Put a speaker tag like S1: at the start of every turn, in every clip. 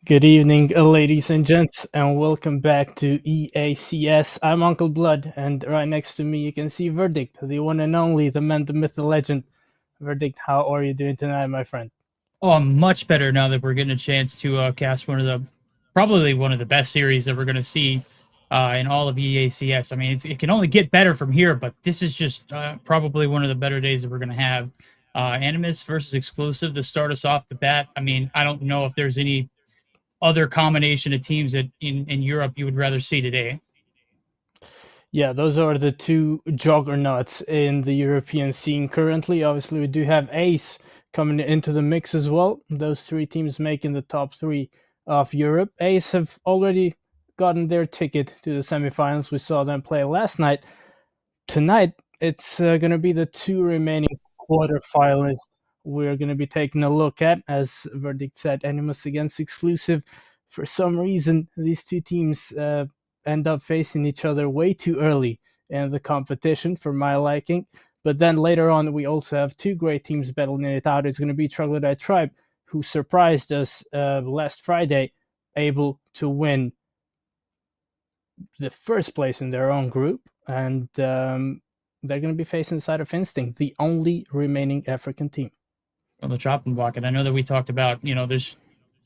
S1: Good evening, ladies and gents, and welcome back to EACS. I'm Uncle Blood, and right next to me you can see Verdict, the one and only, the man, the myth, the legend. Verdict, how are you doing tonight, my friend?
S2: Oh, I'm much better now that we're getting a chance to cast probably one of the best series that we're going to see in all of EACS. I mean, it can only get better from here, but this is just probably one of the better days that we're going to have. Animus versus Exclusive to start us off the bat. I mean, I don't know if there's any other combination of teams that in Europe you would rather see today.
S1: Yeah, those are the two juggernauts in the European scene currently. Obviously, we do have Ace coming into the mix as well. Those three teams making the top three of Europe. Ace have already gotten their ticket to the semifinals. We saw them play last night. Tonight, it's going to be the two remaining quarterfinalists we're going to be taking a look at. As Verdict said, Animus against Exclusive. For some reason, these two teams end up facing each other way too early in the competition for my liking. But then later on, we also have two great teams battling it out. It's going to be Troglodyte Tribe, who surprised us last Friday, able to win the first place in their own group. And they're going to be facing the side of Instinct, the only remaining African team.
S2: On the chopping block. And I know that we talked about, there's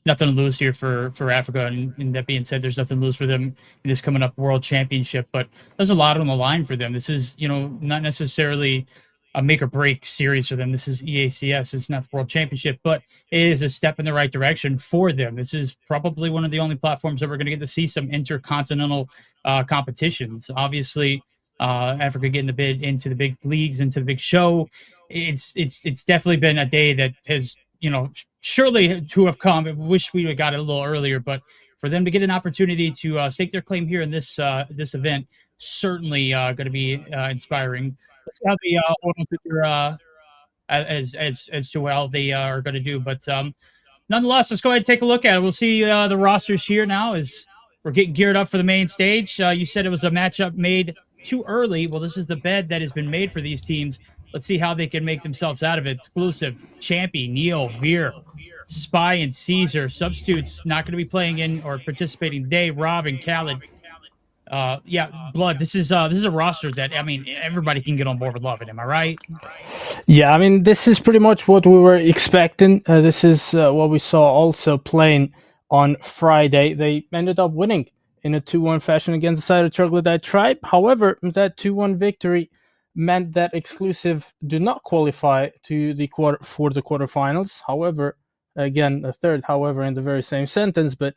S2: nothing to lose here for Africa. And that being said, there's nothing to lose for them in this coming up World Championship. But there's a lot on the line for them. This is, not necessarily a make or break series for them. This is EACS. It's not the World Championship, but it is a step in the right direction for them. This is probably one of the only platforms that we're going to get to see some intercontinental competitions. Obviously, Africa getting the bid into the big leagues, into the big show. It's definitely been a day that has, surely to have come. I wish we would have got it a little earlier, but for them to get an opportunity to stake their claim here in this event, certainly going to be inspiring. Let's see how they hold on to their as to how they are going to do. But nonetheless, let's go ahead and take a look at it. We'll see the rosters here now as we're getting geared up for the main stage. You said it was a matchup made too early. Well, this is the bed that has been made for these teams. Let's see how they can make themselves out of it. Exclusive, Champy, Neil, Veer, Spy, and Caesar. Substitutes not going to be playing in or participating today. Rob and Khaled. Blood. This is a roster that everybody can get on board with loving. Am I right?
S1: Yeah, this is pretty much what we were expecting. This is what we saw also playing on Friday. They ended up winning in a 2-1 fashion against the side of Troglodyte Tribe. However, that 2-1 victory meant that Exclusive do not qualify to the quarterfinals. However, again, a third, however, in the very same sentence, but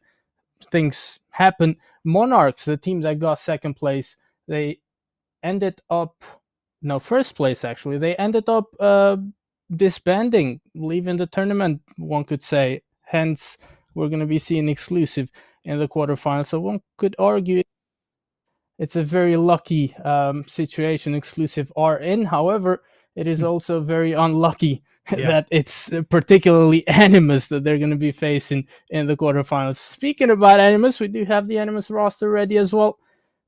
S1: things happen. Monarchs, the team that got second place, they ended up first place actually. They ended up disbanding, leaving the tournament, one could say. Hence, we're going to be seeing Exclusive in the quarterfinals. So one could argue it's a very lucky situation Exclusive are in. However, it is also very unlucky that it's particularly Animus that they're going to be facing in the quarterfinals. Speaking about Animus, we do have the Animus roster ready as well.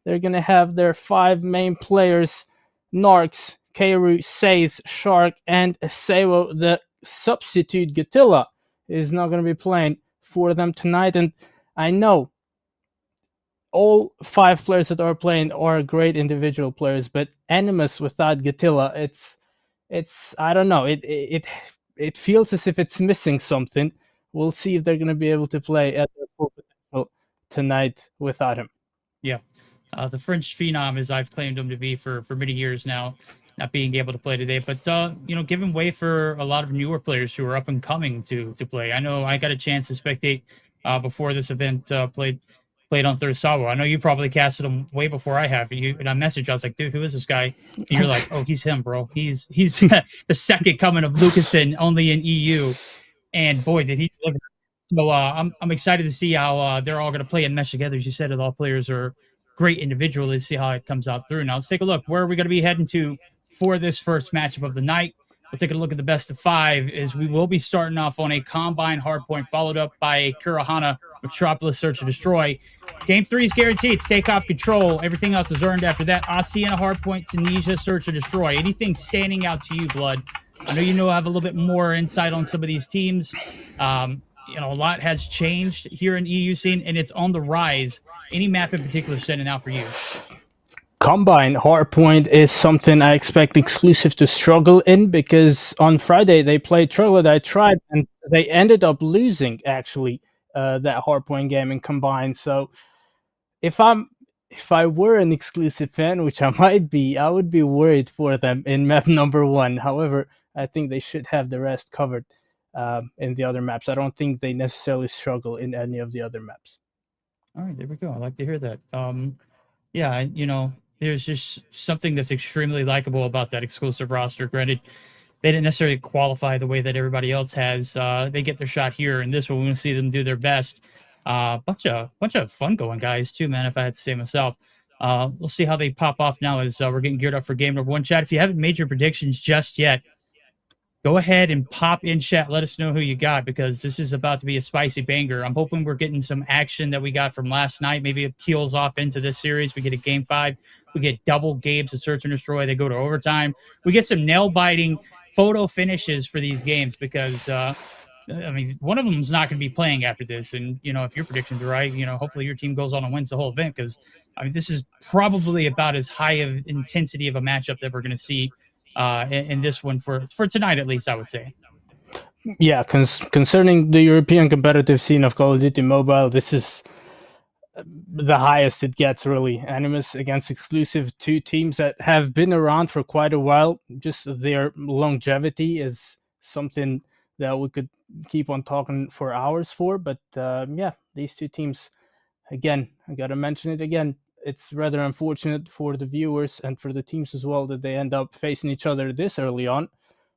S1: They're going to have their 5 main players: Narcs, Keiru, Saze, Shark, and Sewo. The substitute Gatilla is not going to be playing for them tonight. And I know all 5 players that are playing are great individual players, but Animus without Gatilla, it's I don't know. It feels as if it's missing something. We'll see if they're going to be able to play at their full potential tonight without him.
S2: Yeah. The French phenom, as I've claimed him to be for many years now, not being able to play today, but giving way for a lot of newer players who are up and coming to play. I know I got a chance to spectate before this event played on Thursawa. I know you probably casted him way before I have. And I messaged, I was like, dude, who is this guy? And you're like, oh, he's him, bro. He's the second coming of Lucasen, only in EU. And boy, did he deliver. So I'm excited to see how they're all going to play and mesh together. As you said, all players are great individually. See how it comes out through. Now let's take a look. Where are we going to be heading to for this first matchup of the night? We'll take a look at the best of 5. As we will be starting off on a combine hardpoint, followed up by a Kurahana Metropolis Search and Destroy. Game 3 is guaranteed. It's Takeoff control. Everything else is earned after that. Hacienda hardpoint, Tunisia Search and Destroy. Anything standing out to you, Blood? I know have a little bit more insight on some of these teams. a lot has changed here in EU scene, and it's on the rise. Any map in particular standing out for you?
S1: Combine hardpoint is something I expect exclusive to struggle in, because on Friday they played Troglodyte Tribe and they ended up losing actually that hardpoint game in combine. So if I were an exclusive fan, which I might be, I would be worried for them in map number 1. However, I think they should have the rest covered in the other maps. I don't think they necessarily struggle in any of the other maps.
S2: All right, there we go. I like to hear that. Yeah, there's just something that's extremely likable about that exclusive roster. Granted, they didn't necessarily qualify the way that everybody else has. They get their shot here, and this one, we want to see them do their best. Bunch of fun going guys too, man. If I had to say myself, we'll see how they pop off now as we're getting geared up for game number 1. Chat, if you haven't made your predictions just yet, go ahead and pop in chat. Let us know who you got, because this is about to be a spicy banger. I'm hoping we're getting some action that we got from last night. Maybe it peels off into this series. We get a game 5. We get double games of Search and Destroy. They go to overtime. We get some nail-biting photo finishes for these games, because one of them is not going to be playing after this. And, if your predictions are right, hopefully your team goes on and wins the whole event, because, this is probably about as high of intensity of a matchup that we're going to see in this one for tonight, at least, I would say.
S1: Yeah, concerning the European competitive scene of Call of Duty Mobile, this is the highest it gets, really. Animus against exclusive, 2 teams that have been around for quite a while. Just their longevity is something that we could keep on talking for hours for. But yeah, these 2 teams, again, I gotta mention it again, it's rather unfortunate for the viewers and for the teams as well that they end up facing each other this early on.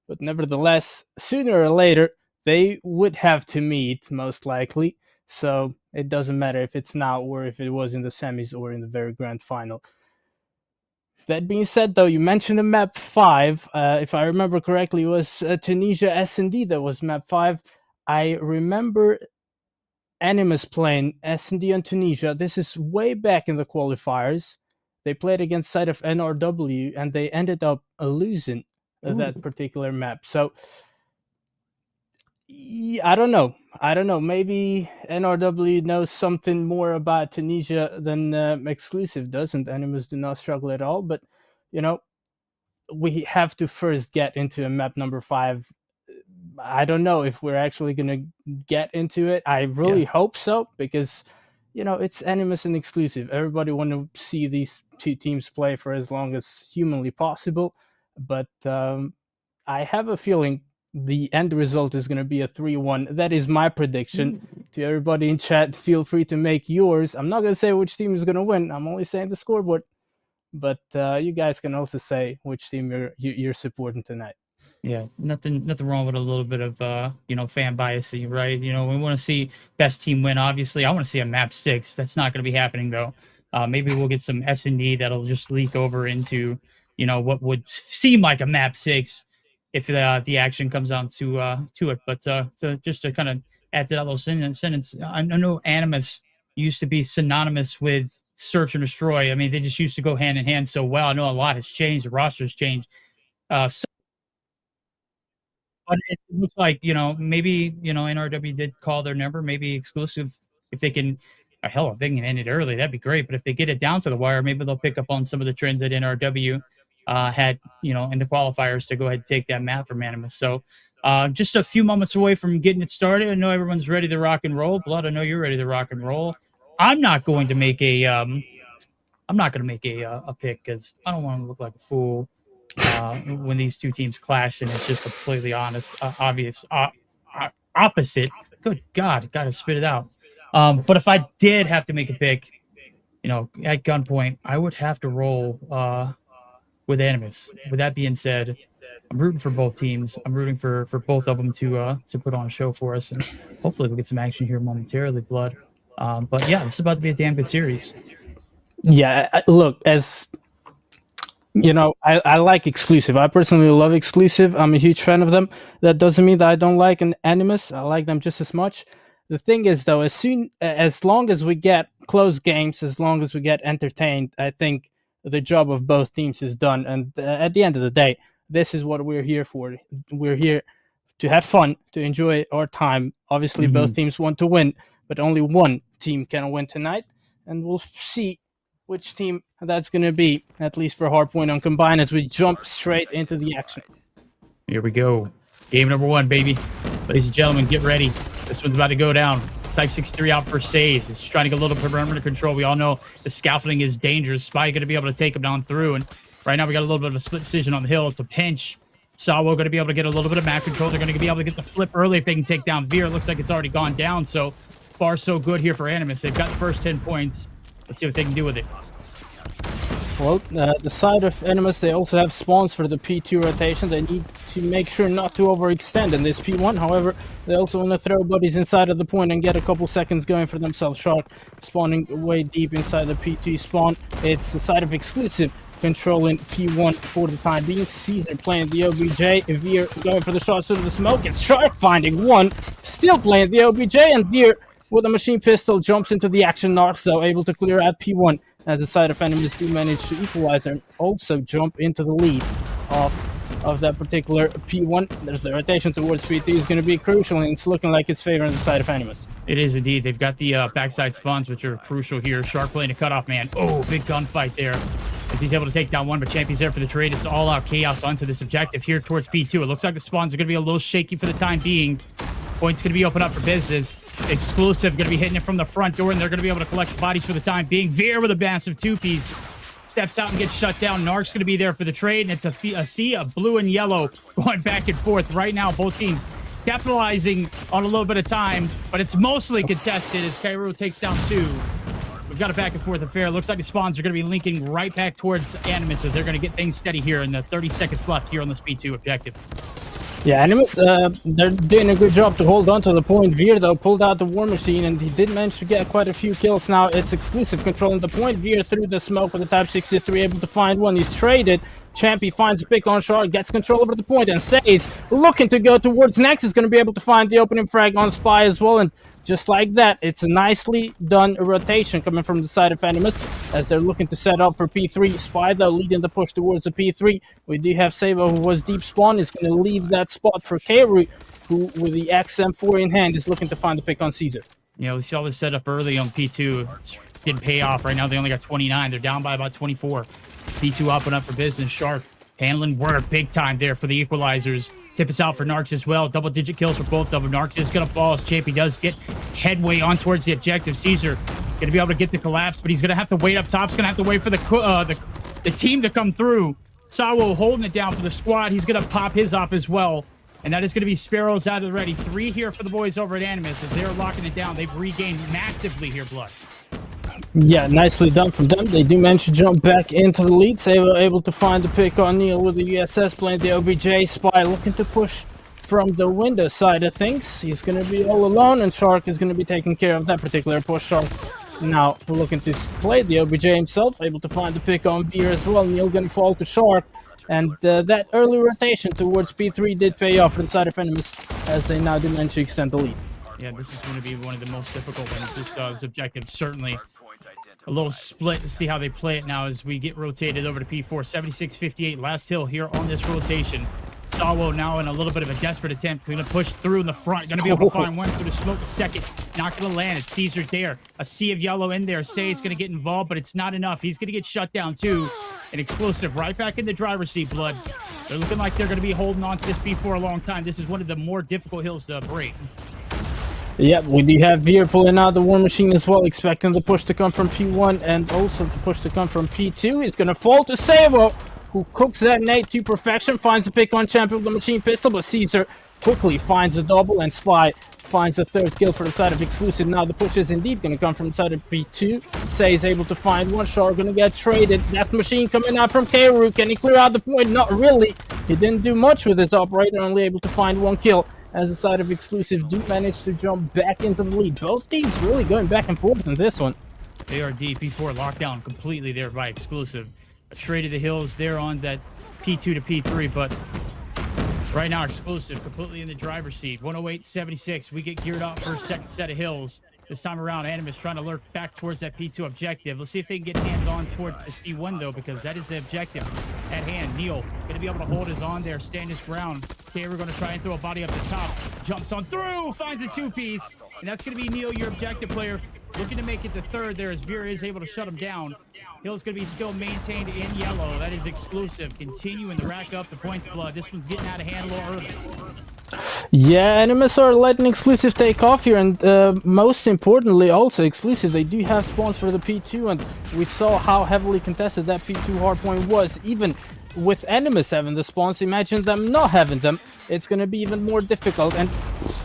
S1: But nevertheless, sooner or later, they would have to meet, most likely. So it doesn't matter if it's now or if it was in the semis or in the very grand final. That being said, though, you mentioned the map 5. If I remember correctly, it was Tunisia S&D that was map 5. I remember Animus playing S&D and Tunisia. This is way back in the qualifiers. They played against side of NRW, and they ended up losing that particular map. So I don't know. Maybe NRW knows something more about Tunisia than Exclusive does, and Animus do not struggle at all. But, we have to first get into a map number 5. I don't know if we're actually going to get into it. I really hope so, because, it's Animus and Exclusive. Everybody want to see these 2 teams play for as long as humanly possible. But I have a feeling the end result is going to be a 3-1. That is my prediction. To everybody in chat, feel free to make yours. I'm not going to say which team is going to win. I'm only saying the scoreboard. But you guys can also say which team you're supporting tonight.
S2: Yeah, nothing wrong with a little bit of fan biasy, right? We want to see best team win. Obviously, I want to see a map 6. That's not going to be happening though. Maybe we'll get some S&D that'll just leak over into what would seem like a map 6 if the action comes on to it. But just to kind of add to that little sentence, I know Animus used to be synonymous with Search and Destroy. I mean, they just used to go hand in hand so well. I know a lot has changed. The roster's changed. But it looks like, maybe, NRW did call their number, maybe Exclusive, if they can, hell, if they can end it early, that'd be great. But if they get it down to the wire, maybe they'll pick up on some of the trends that NRW had, in the qualifiers to go ahead and take that map from Animus. So just a few moments away from getting it started. I know everyone's ready to rock and roll. Blood, I know you're ready to rock and roll. I'm not going to make a pick, because I don't want to look like a fool when these 2 teams clash and it's just completely obvious opposite. Good God, gotta spit it out. But if I did have to make a pick, at gunpoint, I would have to roll with Animus. With that being said, I'm rooting for both teams. I'm rooting for both of them to put on a show for us, and hopefully we'll get some action here momentarily, Blood. But yeah, this is about to be a damn good series.
S1: Yeah, look, as I like Exclusive. I personally love Exclusive. I'm a huge fan of them. That doesn't mean that I don't like an Animus. I like them just as much. The thing is, though, as long as we get close games, as long as we get entertained, I think the job of both teams is done. And at the end of the day, this is what we're here for. We're here to have fun, to enjoy our time. Obviously, both teams want to win, but only one team can win tonight, and we'll see which team that's going to be, at least for hardpoint on combined, as we jump straight into the action.
S2: Here we go. Game number 1, baby. Ladies and gentlemen, get ready. This one's about to go down. Type 6-3 out for Says. It's trying to get a little perimeter control. We all know the scaffolding is dangerous. Spy going to be able to take him down through. And right now we got a little bit of a split decision on the hill. It's a pinch. Sawo going to be able to get a little bit of map control. They're going to be able to get the flip early if they can take down Veer. It looks like it's already gone down. So far, so good here for Animus. They've got the first 10 points. Let's see what they can do with it.
S1: Well, the side of Animus, they also have spawns for the P2 rotation. They need to make sure not to overextend in this P1. However, they also want to throw buddies inside of the point and get a couple seconds going for themselves. Shark spawning way deep inside the P2 spawn. It's the side of Exclusive controlling P1 for the time being. Caesar playing the OBJ. Veer going for the shots through the smoke. It's Shark finding one. Still playing the OBJ, and Veer with a machine pistol jumps into the action. Narc, though, able to clear out P1 as the side of Animus do manage to equalize and also jump into the lead of that particular P1. There's the rotation towards P2 is going to be crucial, and it's looking like it's favoring the side of Animus.
S2: It is indeed. They've got the backside spawns, which are crucial here. Shark playing a cutoff man. Oh, big gunfight there as he's able to take down one, but Champy's there for the trade. It's all out chaos onto this objective here towards P2. It looks like the spawns are going to be a little shaky for the time being. Point's going to be open up for business. Exclusive going to be hitting it from the front door, and they're going to be able to collect the bodies for the time being. Veer with a massive 2-piece. Steps out and gets shut down. Narc's going to be there for the trade, and it's a sea of blue and yellow going back and forth. Right now, both teams capitalizing on a little bit of time, but it's mostly contested as Cairo takes down 2. We've got a back and forth affair. Looks like the spawns are going to be linking right back towards Animus, so they're going to get things steady here in the 30 seconds left here on this P2 objective.
S1: Yeah, Animus, they're doing a good job to hold on to the point. Veer, though, pulled out the War Machine, and he did manage to get quite a few kills. Now it's Exclusive controlling the point. Veer through the smoke with the Type 63, able to find one. He's traded. Champy finds a pick on Shark, gets control over the point, and Says looking to go towards Next. Is going to be able to find the opening frag on Spy as well, and just like that, it's a nicely done rotation coming from the side of Animus as they're looking to set up for P3. Spy, though, leading the push towards the P3. We do have Sabo, who was deep spawn, is going to leave that spot for Keiru, who, with the XM4 in hand, is looking to find the pick on Caesar.
S2: You know, we saw this set up early on P2. It didn't pay off. Right now, they only got 29. They're down by about 24. P2 up and up for business. Shark handling work big time there for the equalizers. Tip is out for Narcs as well. Double-digit kills for both of them. Narcs is going to fall as Champy does get headway on towards the objective. Caesar going to be able to get the collapse, but he's going to have to wait up top. He's going to have to wait for the team to come through. Sawo holding it down for the squad. He's going to pop his up as well. And that is going to be Sparrows out of the ready. 3 here for the boys over at Animus as they're locking it down. They've regained massively here, Blood.
S1: Yeah, nicely done from them. They do manage to jump back into the lead. Sabo able to find the pick on Neil with the USS playing the OBJ. Spy looking to push from the window side of things. He's going to be all alone, and Shark is going to be taking care of that particular push. Shark now looking to play the OBJ himself, able to find the pick on Veer as well. Neil going to fall to Shark, and that early rotation towards P3 did pay off for the side of Animus as they now do manage to extend the lead.
S2: Yeah, this is going to be one of the most difficult ones. This objective certainly a little split to see how they play it now as we get rotated over to P4. 76-58, last hill here on this rotation. Sawo now in a little bit of a desperate attempt. Going to push through in the front. Going to be able to find one through the smoke. A second. Not going to land. It's Caesar there. A sea of yellow in there. Say it's going to get involved, but it's not enough. He's going to get shut down too. An Explosive right back in the driver's seat, Blood. They're looking like they're going to be holding on to this P4 a long time. This is one of the more difficult hills to break.
S1: Yep, we do have Veer pulling out the War Machine as well, expecting the push to come from P1 and also the push to come from P2. He's going to fall to Sabo, who cooks that nade to perfection, finds a pick on Champion with the machine pistol, but Caesar quickly finds a double, and Spy finds a third kill for the side of Exclusive. Now the push is indeed going to come from the side of P2. Say is able to find one. Shark going to get traded. Death Machine coming out from Keiru. Can he clear out the point? Not really. He didn't do much with his operator, only able to find one kill, as the side of Exclusive do manage to jump back into the lead. Both teams really going back and forth in this one.
S2: They are deep. P4 lockdown completely there by Exclusive. A trade of the hills there on that P2 to P3, but right now Exclusive completely in the driver's seat. 108-76. We get geared up for a second set of hills. This time around, Animus trying to lurk back towards that P2 objective. Let's see if they can get hands on towards this P1 though, because that is the objective at hand. Neil going to be able to hold his on there, stand his ground. Okay, we're going to try and throw a body up the top. Jumps on through, finds a two-piece. And that's going to be Neil, your objective player, looking to make it the third there as Veer is able to shut him down. Hill's going to be still maintained in yellow. That is exclusive. Continuing to rack up the points blood. This one's getting out of hand a little early.
S1: Yeah, Animus are letting exclusive take off here, and most importantly, also exclusive, they do have spawns for the P2, and we saw how heavily contested that P2 hardpoint was. Even with Animus having the spawns, imagine them not having them. It's going to be even more difficult, and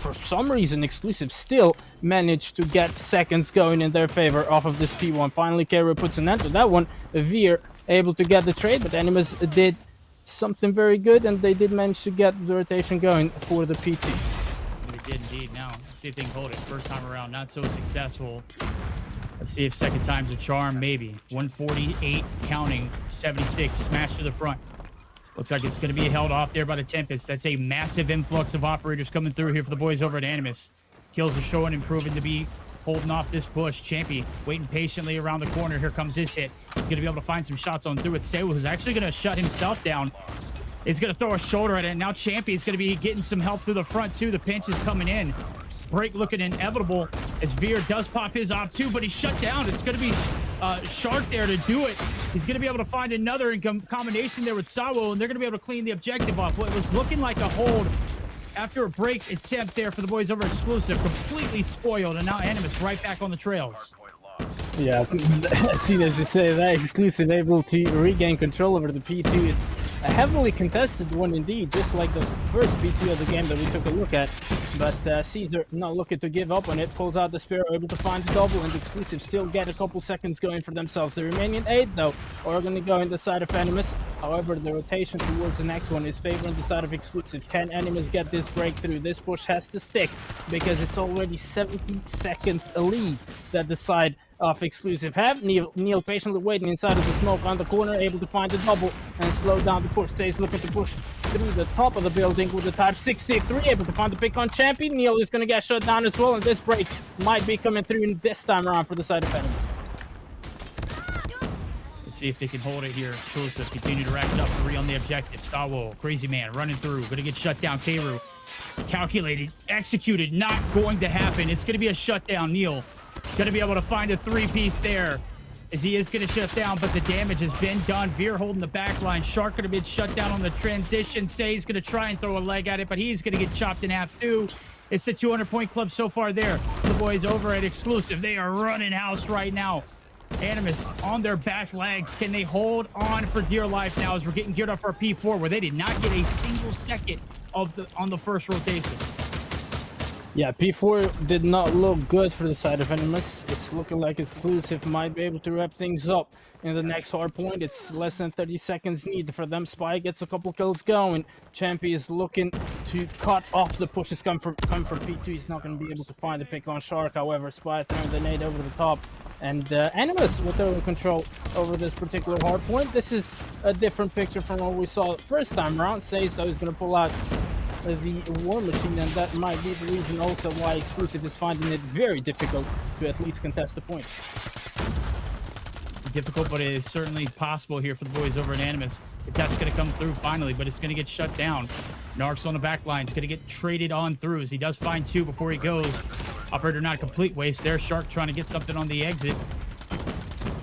S1: for some reason, exclusive still managed to get seconds going in their favor off of this P1. Finally, Kero puts an end to that one. Veer able to get the trade, but Animus did something very good, and they did manage to get the rotation going for the PT.
S2: They did indeed. Now, let's see if they can hold it. First time around, not so successful. Let's see if second time's a charm, maybe. 148 counting, 76, smash to the front. Looks like it's going to be held off there by the Tempest. That's a massive influx of operators coming through here for the boys over at Animus. Kills are showing and proving to be holding off this push. Champy waiting patiently around the corner. Here comes his hit. He's going to be able to find some shots on through with Sewu, who's actually going to shut himself down. He's going to throw a shoulder at it. And now Champy is going to be getting some help through the front, too. The pinch is coming in. Break looking inevitable as Veer does pop his op, too, but he's shut down. It's going to be Shark there to do it. He's going to be able to find another in combination there with Sawo, and they're going to be able to clean the objective off. What was looking like a hold after a break attempt there for the boys over exclusive, completely spoiled, and now Animus right back on the trails.
S1: Yeah, as soon as you say that, exclusive able to regain control over the P2. It's a heavily contested one indeed, just like the first P2 of the game that we took a look at. But Caesar not looking to give up on it, pulls out the spear, able to find the double, and exclusive still get a couple seconds going for themselves. The remaining 8 though are going to go in the side of Animus. However, the rotation towards the next one is favoring the side of exclusive. Can Animus get this breakthrough? This push has to stick because it's already 70 seconds a lead that the side of exclusive have. Neil patiently waiting inside of the smoke on the corner, able to find the double and slow down the push. Says looking to push through the top of the building with the type 63, able to find the pick on Champion. Neil is going to get shut down as well, and this break might be coming through this time around for the side of Animus.
S2: Let's see if they can hold it here. Exclusive continue to rack it up. 3 on the objective. Starwall, Crazy Man running through, going to get shut down. Keiru calculated, executed, not going to happen. It's going to be a shutdown. Neil going to be able to find a 3-piece there as he is going to shut down, but the damage has been done. Veer holding the back line. Shark going to be shut down on the transition. Say's going to try and throw a leg at it, but he's going to get chopped in half too. It's the 200-point club so far there. The boys over at Exclusive, they are running house right now. Animus on their back legs. Can they hold on for dear life now as we're getting geared up for a P4 where they did not get a single second on the first rotation?
S1: Yeah, P4 did not look good for the side of Animus. It's looking like Exclusive might be able to wrap things up in the next hard point. It's less than 30 seconds needed for them. Spy gets a couple kills going. Champy is looking to cut off the pushes come for P2. He's not going to be able to find the pick on Shark. However, Spy throwing the nade over the top. And Animus with total control over this particular hard point. This is a different picture from what we saw the first time around. Says so he's going to pull out the War Machine, and that might be the reason also why Exclusive is finding it very difficult to at least contest the point.
S2: Difficult, but it is certainly possible here for the boys over at Animus. The test going to come through finally, but it's going to get shut down. Narc's on the back line. It's going to get traded on through as he does find 2 before he goes. Operator not a complete waste there. Shark trying to get something on the exit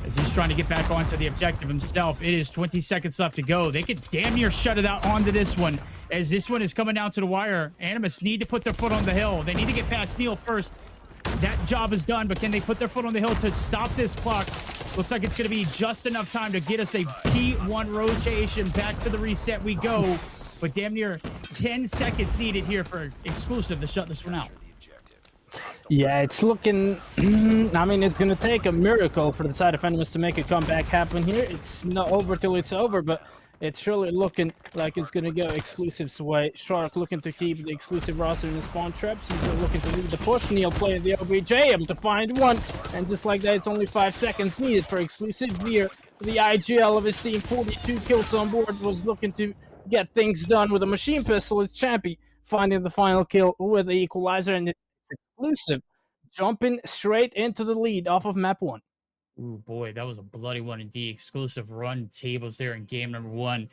S2: as he's trying to get back onto the objective himself. It is 20 seconds left to go. They could damn near shut it out onto this one as this one is coming down to the wire. Animus need to put their foot on the hill. They need to get past Neil first. That job is done, but can they put their foot on the hill to stop this clock? Looks like it's going to be just enough time to get us a P1 rotation. Back to the reset we go, but damn near 10 seconds needed here for Exclusive to shut this one out.
S1: Yeah, it's looking... I mean, it's going to take a miracle for the side of Animus to make a comeback happen here. It's not over till it's over, but it's surely looking like it's going to go Exclusive's way. Shark looking to keep the Exclusive roster in the spawn traps. He's looking to lead the push. Neil playing the OBJ, able to find one. And just like that, it's only 5 seconds needed for Exclusive. Veer, the IGL of his team, 42 kills on board, was looking to get things done with a machine pistol. It's Champy finding the final kill with the equalizer, and it's Exclusive jumping straight into the lead off of map 1.
S2: Ooh, boy, that was a bloody one indeed. Exclusive run tables there in game number 1.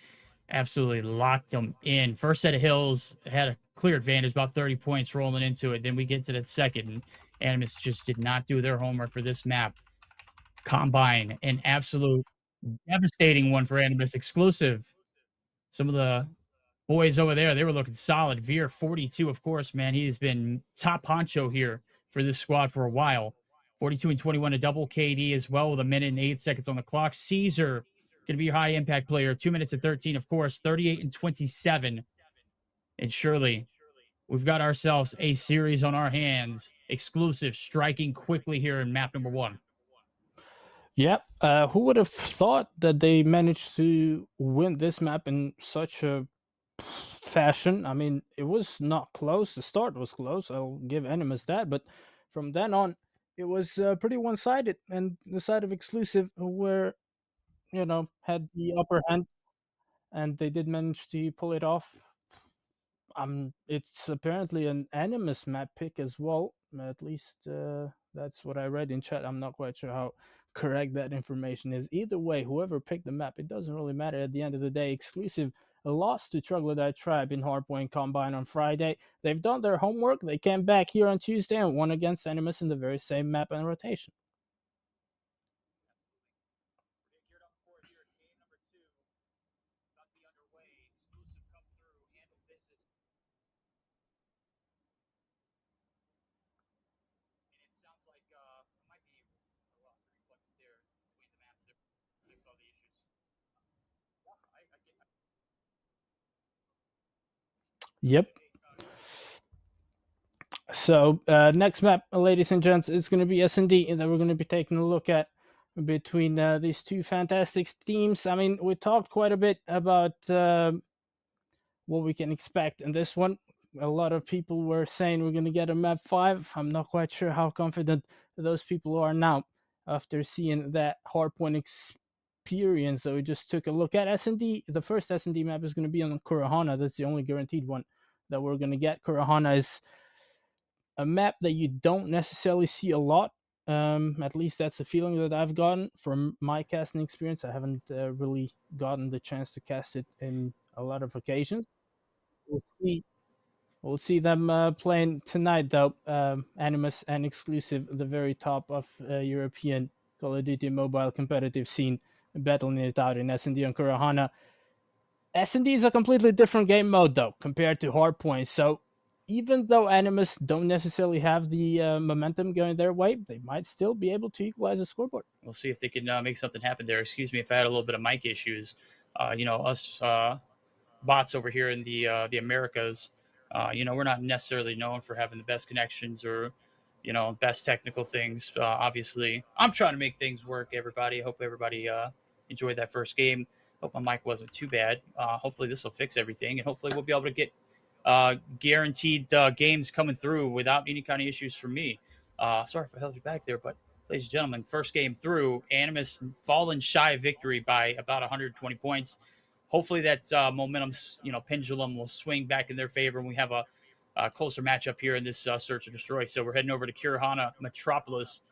S2: absolutely locked them in. First set of hills had a clear advantage, about 30 points rolling into it. Then we get to that second, and Animus just did not do their homework for this map. Combine, an absolute devastating one for Animus exclusive. Some of the boys over there, they were looking solid. Veer 42, of course, man. He's been top honcho here for this squad for a while. 42 and 21, a double KD as well with a minute and 8 seconds on the clock. Caesar, going to be your high impact player. 2 minutes and 13, of course. 38 and 27. And surely we've got ourselves a series on our hands. Exclusive, striking quickly here in map number 1.
S1: Yep. Who would have thought that they managed to win this map in such a fashion? I mean, it was not close. The start was close. I'll give Animus that, but from then on, it was pretty one-sided, and the side of exclusive were, had the upper hand, and they did manage to pull it off. It's apparently an Animus map pick as well. At least that's what I read in chat. I'm not quite sure how correct that information is. Either way, whoever picked the map, it doesn't really matter at the end of the day. Exclusive lost to Troglodyte Tribe in Hardpoint Combine on Friday. They've done their homework. They came back here on Tuesday and won against Animus in the very same map and rotation. Yep. So next map, ladies and gents, is going to be S&D that we're going to be taking a look at between these two fantastic teams. I mean, we talked quite a bit about what we can expect in this one. A lot of people were saying we're going to get a map 5. I'm not quite sure how confident those people are now after seeing that hardpoint experience that we just took a look at. S&D, the first S&D map is going to be on Kurahana. That's the only guaranteed one that we're going to get. Kurahana is a map that you don't necessarily see a lot. At least that's the feeling that I've gotten from my casting experience. I haven't really gotten the chance to cast it in a lot of occasions. We'll see. We'll see them playing tonight, though. Animus and exclusive, the very top of European Call of Duty mobile competitive scene, battling it out in S&D and Kurahana. S&D is a completely different game mode, though, compared to Hardpoint. So even though Animus don't necessarily have the momentum going their way, they might still be able to equalize the scoreboard.
S2: We'll see if they can make something happen there. Excuse me if I had a little bit of mic issues. Us bots over here in the Americas, we're not necessarily known for having the best connections or, best technical things. Obviously, I'm trying to make things work, everybody. I hope everybody enjoyed that first game. Hope my mic wasn't too bad. Hopefully this will fix everything, and hopefully we'll be able to get guaranteed games coming through without any kind of issues for me. Sorry if I held you back there, but ladies and gentlemen, first game through, Animus fallen shy of victory by about 120 points. Hopefully that momentum's pendulum will swing back in their favor, and we have a closer matchup here in this search and destroy. So we're heading over to Kurahana Metropolis.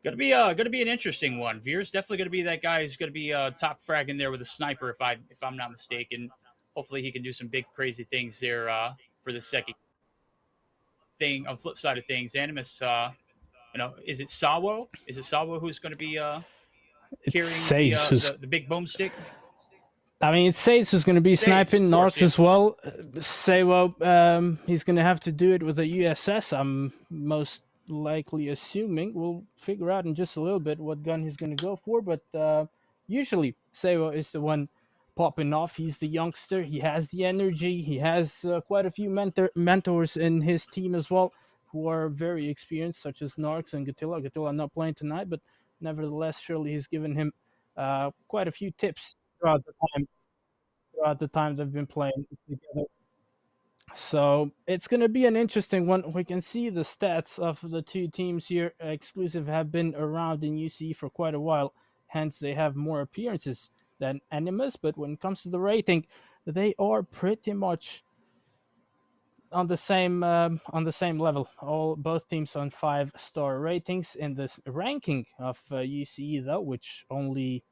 S2: Gonna be an interesting one. Veer's definitely gonna be that guy who's gonna be top fragging there with a sniper, if I'm not mistaken. Hopefully he can do some big crazy things there for the second thing. On the flip side of things, Animus, is it Sawo? Is it Sawo who's going to be carrying the big boomstick?
S1: I mean, it's Sage who's going to be sniping, Narcs as well. Sawo, he's going to have to do it with a USS, I'm most likely assuming. We'll figure out in just a little bit what gun he's going to go for, but usually Sawo is the one popping off. He's the youngster. He has the energy. He has quite a few mentors in his team as well who are very experienced, such as Narcs and Gatilla. Gatilla not playing tonight, but nevertheless, surely he's given him quite a few tips throughout the time they've been playing together. So it's going to be an interesting one. We can see the stats of the two teams here. Exclusive have been around in UCE for quite a while, hence they have more appearances than Animus. But when it comes to the rating, they are pretty much on the same level. Both teams on 5-star ratings in this ranking of UCE, though, which only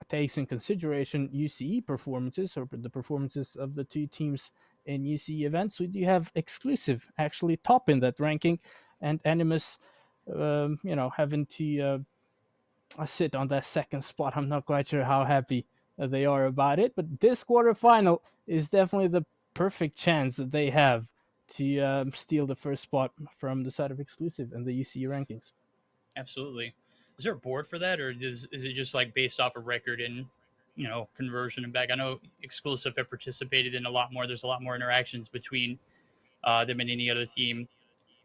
S1: takes in consideration UCE performances, or the performances of the two teams in UCE events, we do have Exclusive actually top in that ranking, and Animus, having to sit on that second spot. I'm not quite sure how happy they are about it, but this quarterfinal is definitely the perfect chance that they have to steal the first spot from the side of Exclusive and the UCE rankings.
S2: Absolutely. Is there a board for that, or is it just like based off a record and conversion and back? I know Exclusive have participated in a lot more. There's a lot more interactions between them and any other team.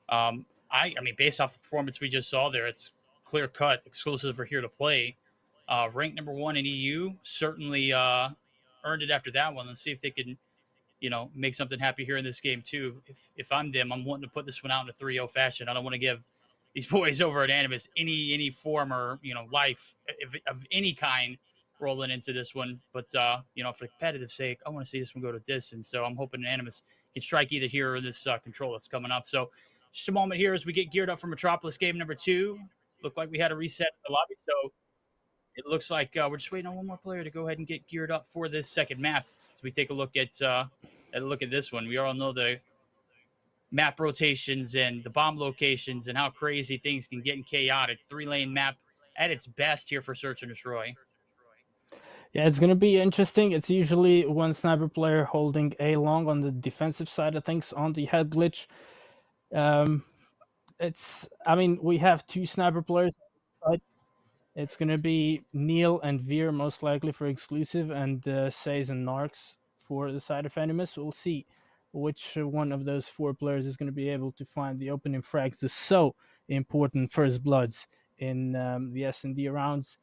S2: I mean, based off the performance we just saw there, it's clear cut. Exclusive are here to play. Ranked number 1 in EU, certainly earned it after that one. Let's see if they can, make something happy here in this game too. If I'm them, I'm wanting to put this one out in a 3-0 fashion. I don't want to give these boys over at Animus any form or life of any kind rolling into this one. But for the competitive sake, I want to see this one go to distance. So I'm hoping Animus can strike either here or this control that's coming up. So just a moment here as we get geared up for Metropolis game number 2. Looked like we had a reset in the lobby, so it looks like we're just waiting on one more player to go ahead and get geared up for this second map. So we take a look at this one. We all know the map rotations and the bomb locations and how crazy things can get and chaotic. 3-lane map at its best here for Search and Destroy.
S1: Yeah, it's going to be interesting. It's usually one sniper player holding A long on the defensive side of things on the head glitch. We have 2 sniper players. It's going to be Neil and Veer most likely for Exclusive, and Says and Narcs for the side of Animus. We'll see which one of those 4 players is going to be able to find the opening frags, the so important first bloods in the S&D rounds.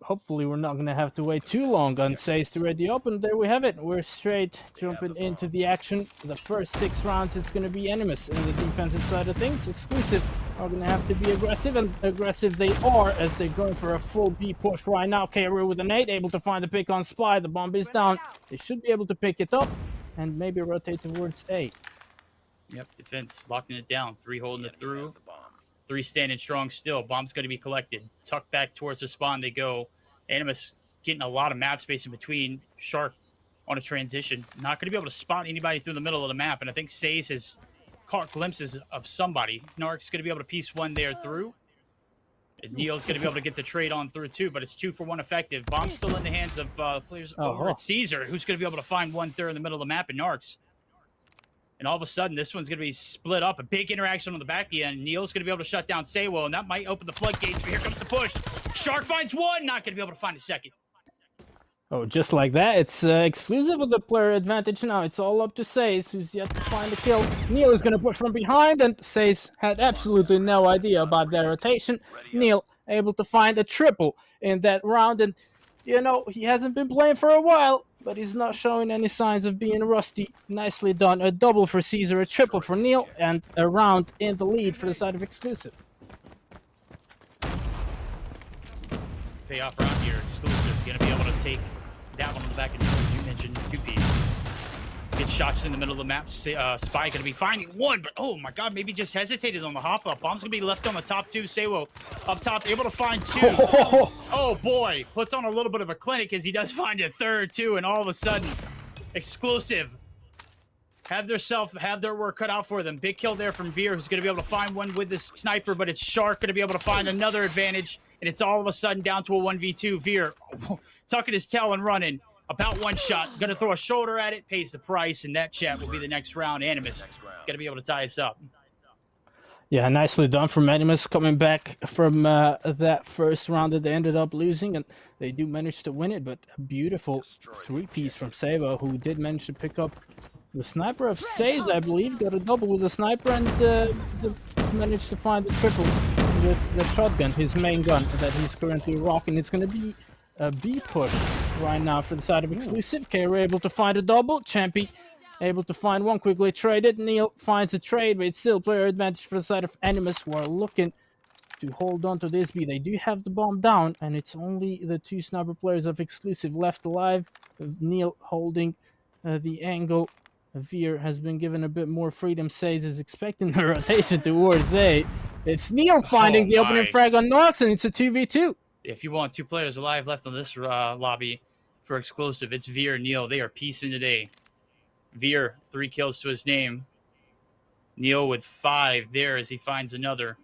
S1: Hopefully we're not going to have to wait too long on Says to ready up, and there we have it. We're straight jumping into the action. The first 6 rounds, it's going to be Animus in the defensive side of things. Exclusive are going to have to be aggressive, and aggressive they are as they're going for a full B push right now. KRU with an 8, able to find the pick on Spy. The bomb is down. They should be able to pick it up and maybe rotate towards A.
S2: Yep, defense locking it down. 3 holding it through. 3 standing strong still. Bomb's going to be collected. Tucked back towards the spawn they go. Animus getting a lot of map space in between. Shark on a transition. Not going to be able to spot anybody through the middle of the map. And I think Says has caught glimpses of somebody. Narc's going to be able to piece one there through. And Neil's going to be able to get the trade on through too, but it's 2 for 1 effective. Bomb's still in the hands of players over at Caesar, who's going to be able to find one there in the middle of the map in Narcs. And all of a sudden, this one's going to be split up. A big interaction on the back end. Neil's going to be able to shut down Saywell, and that might open the floodgates, but here comes the push. Shark finds one, not going to be able to find a second.
S1: Oh, just like that. It's Exclusive with the player advantage now. It's all up to Says, who's yet to find the kill. Neil is going to push from behind, and Says had absolutely no idea about that rotation. Neil able to find a triple in that round, and he hasn't been playing for a while, but he's not showing any signs of being rusty. Nicely done. A double for Caesar, a triple for Neil, and a round in the lead for the side of Exclusive.
S2: Payoff round here. Exclusive going to be able to take that one on the back end, as you mentioned, 2-piece. Get shots in the middle of the map. Spy going to be finding one, but oh my god, maybe just hesitated on the hop up. Bomb's going to be left on the top 2. Saywell up top, able to find 2. Oh boy, puts on a little bit of a clinic as he does find a third too, and all of a sudden, Exclusive have their work cut out for them. Big kill there from Veer, who's going to be able to find one with this sniper, but it's Shark going to be able to find another advantage, and it's all of a sudden down to a 1v2. Veer tucking his tail and running. About one shot, gonna throw a shoulder at it, pays the price, and that chat will be the next round. Animus gonna be able to tie us up.
S1: Yeah, nicely done from Animus, coming back from that first round that they ended up losing, and they do manage to win it, but a beautiful 3-piece from Saba, who did manage to pick up the sniper of Says, I believe, got a double with the sniper, and managed to find the triple with the shotgun, his main gun that he's currently rocking. It's gonna be a B push right now for the side of Exclusive. We're able to find a double. Champy able to find one, quickly traded. Neil finds a trade, but it's still player advantage for the side of Animus, who are looking to hold on to this B. They do have the bomb down, and it's only the 2 sniper players of Exclusive left alive. Neil holding the angle. Veer has been given a bit more freedom. Says is expecting the rotation towards A. It's Neil finding the opening frag on Nox, and it's a 2v2.
S2: If you want 2 players alive left on this lobby for exclusive, it's Veer and Neil. They are piecing today. Veer, 3 kills to his name. Neil with 5 there as he finds another.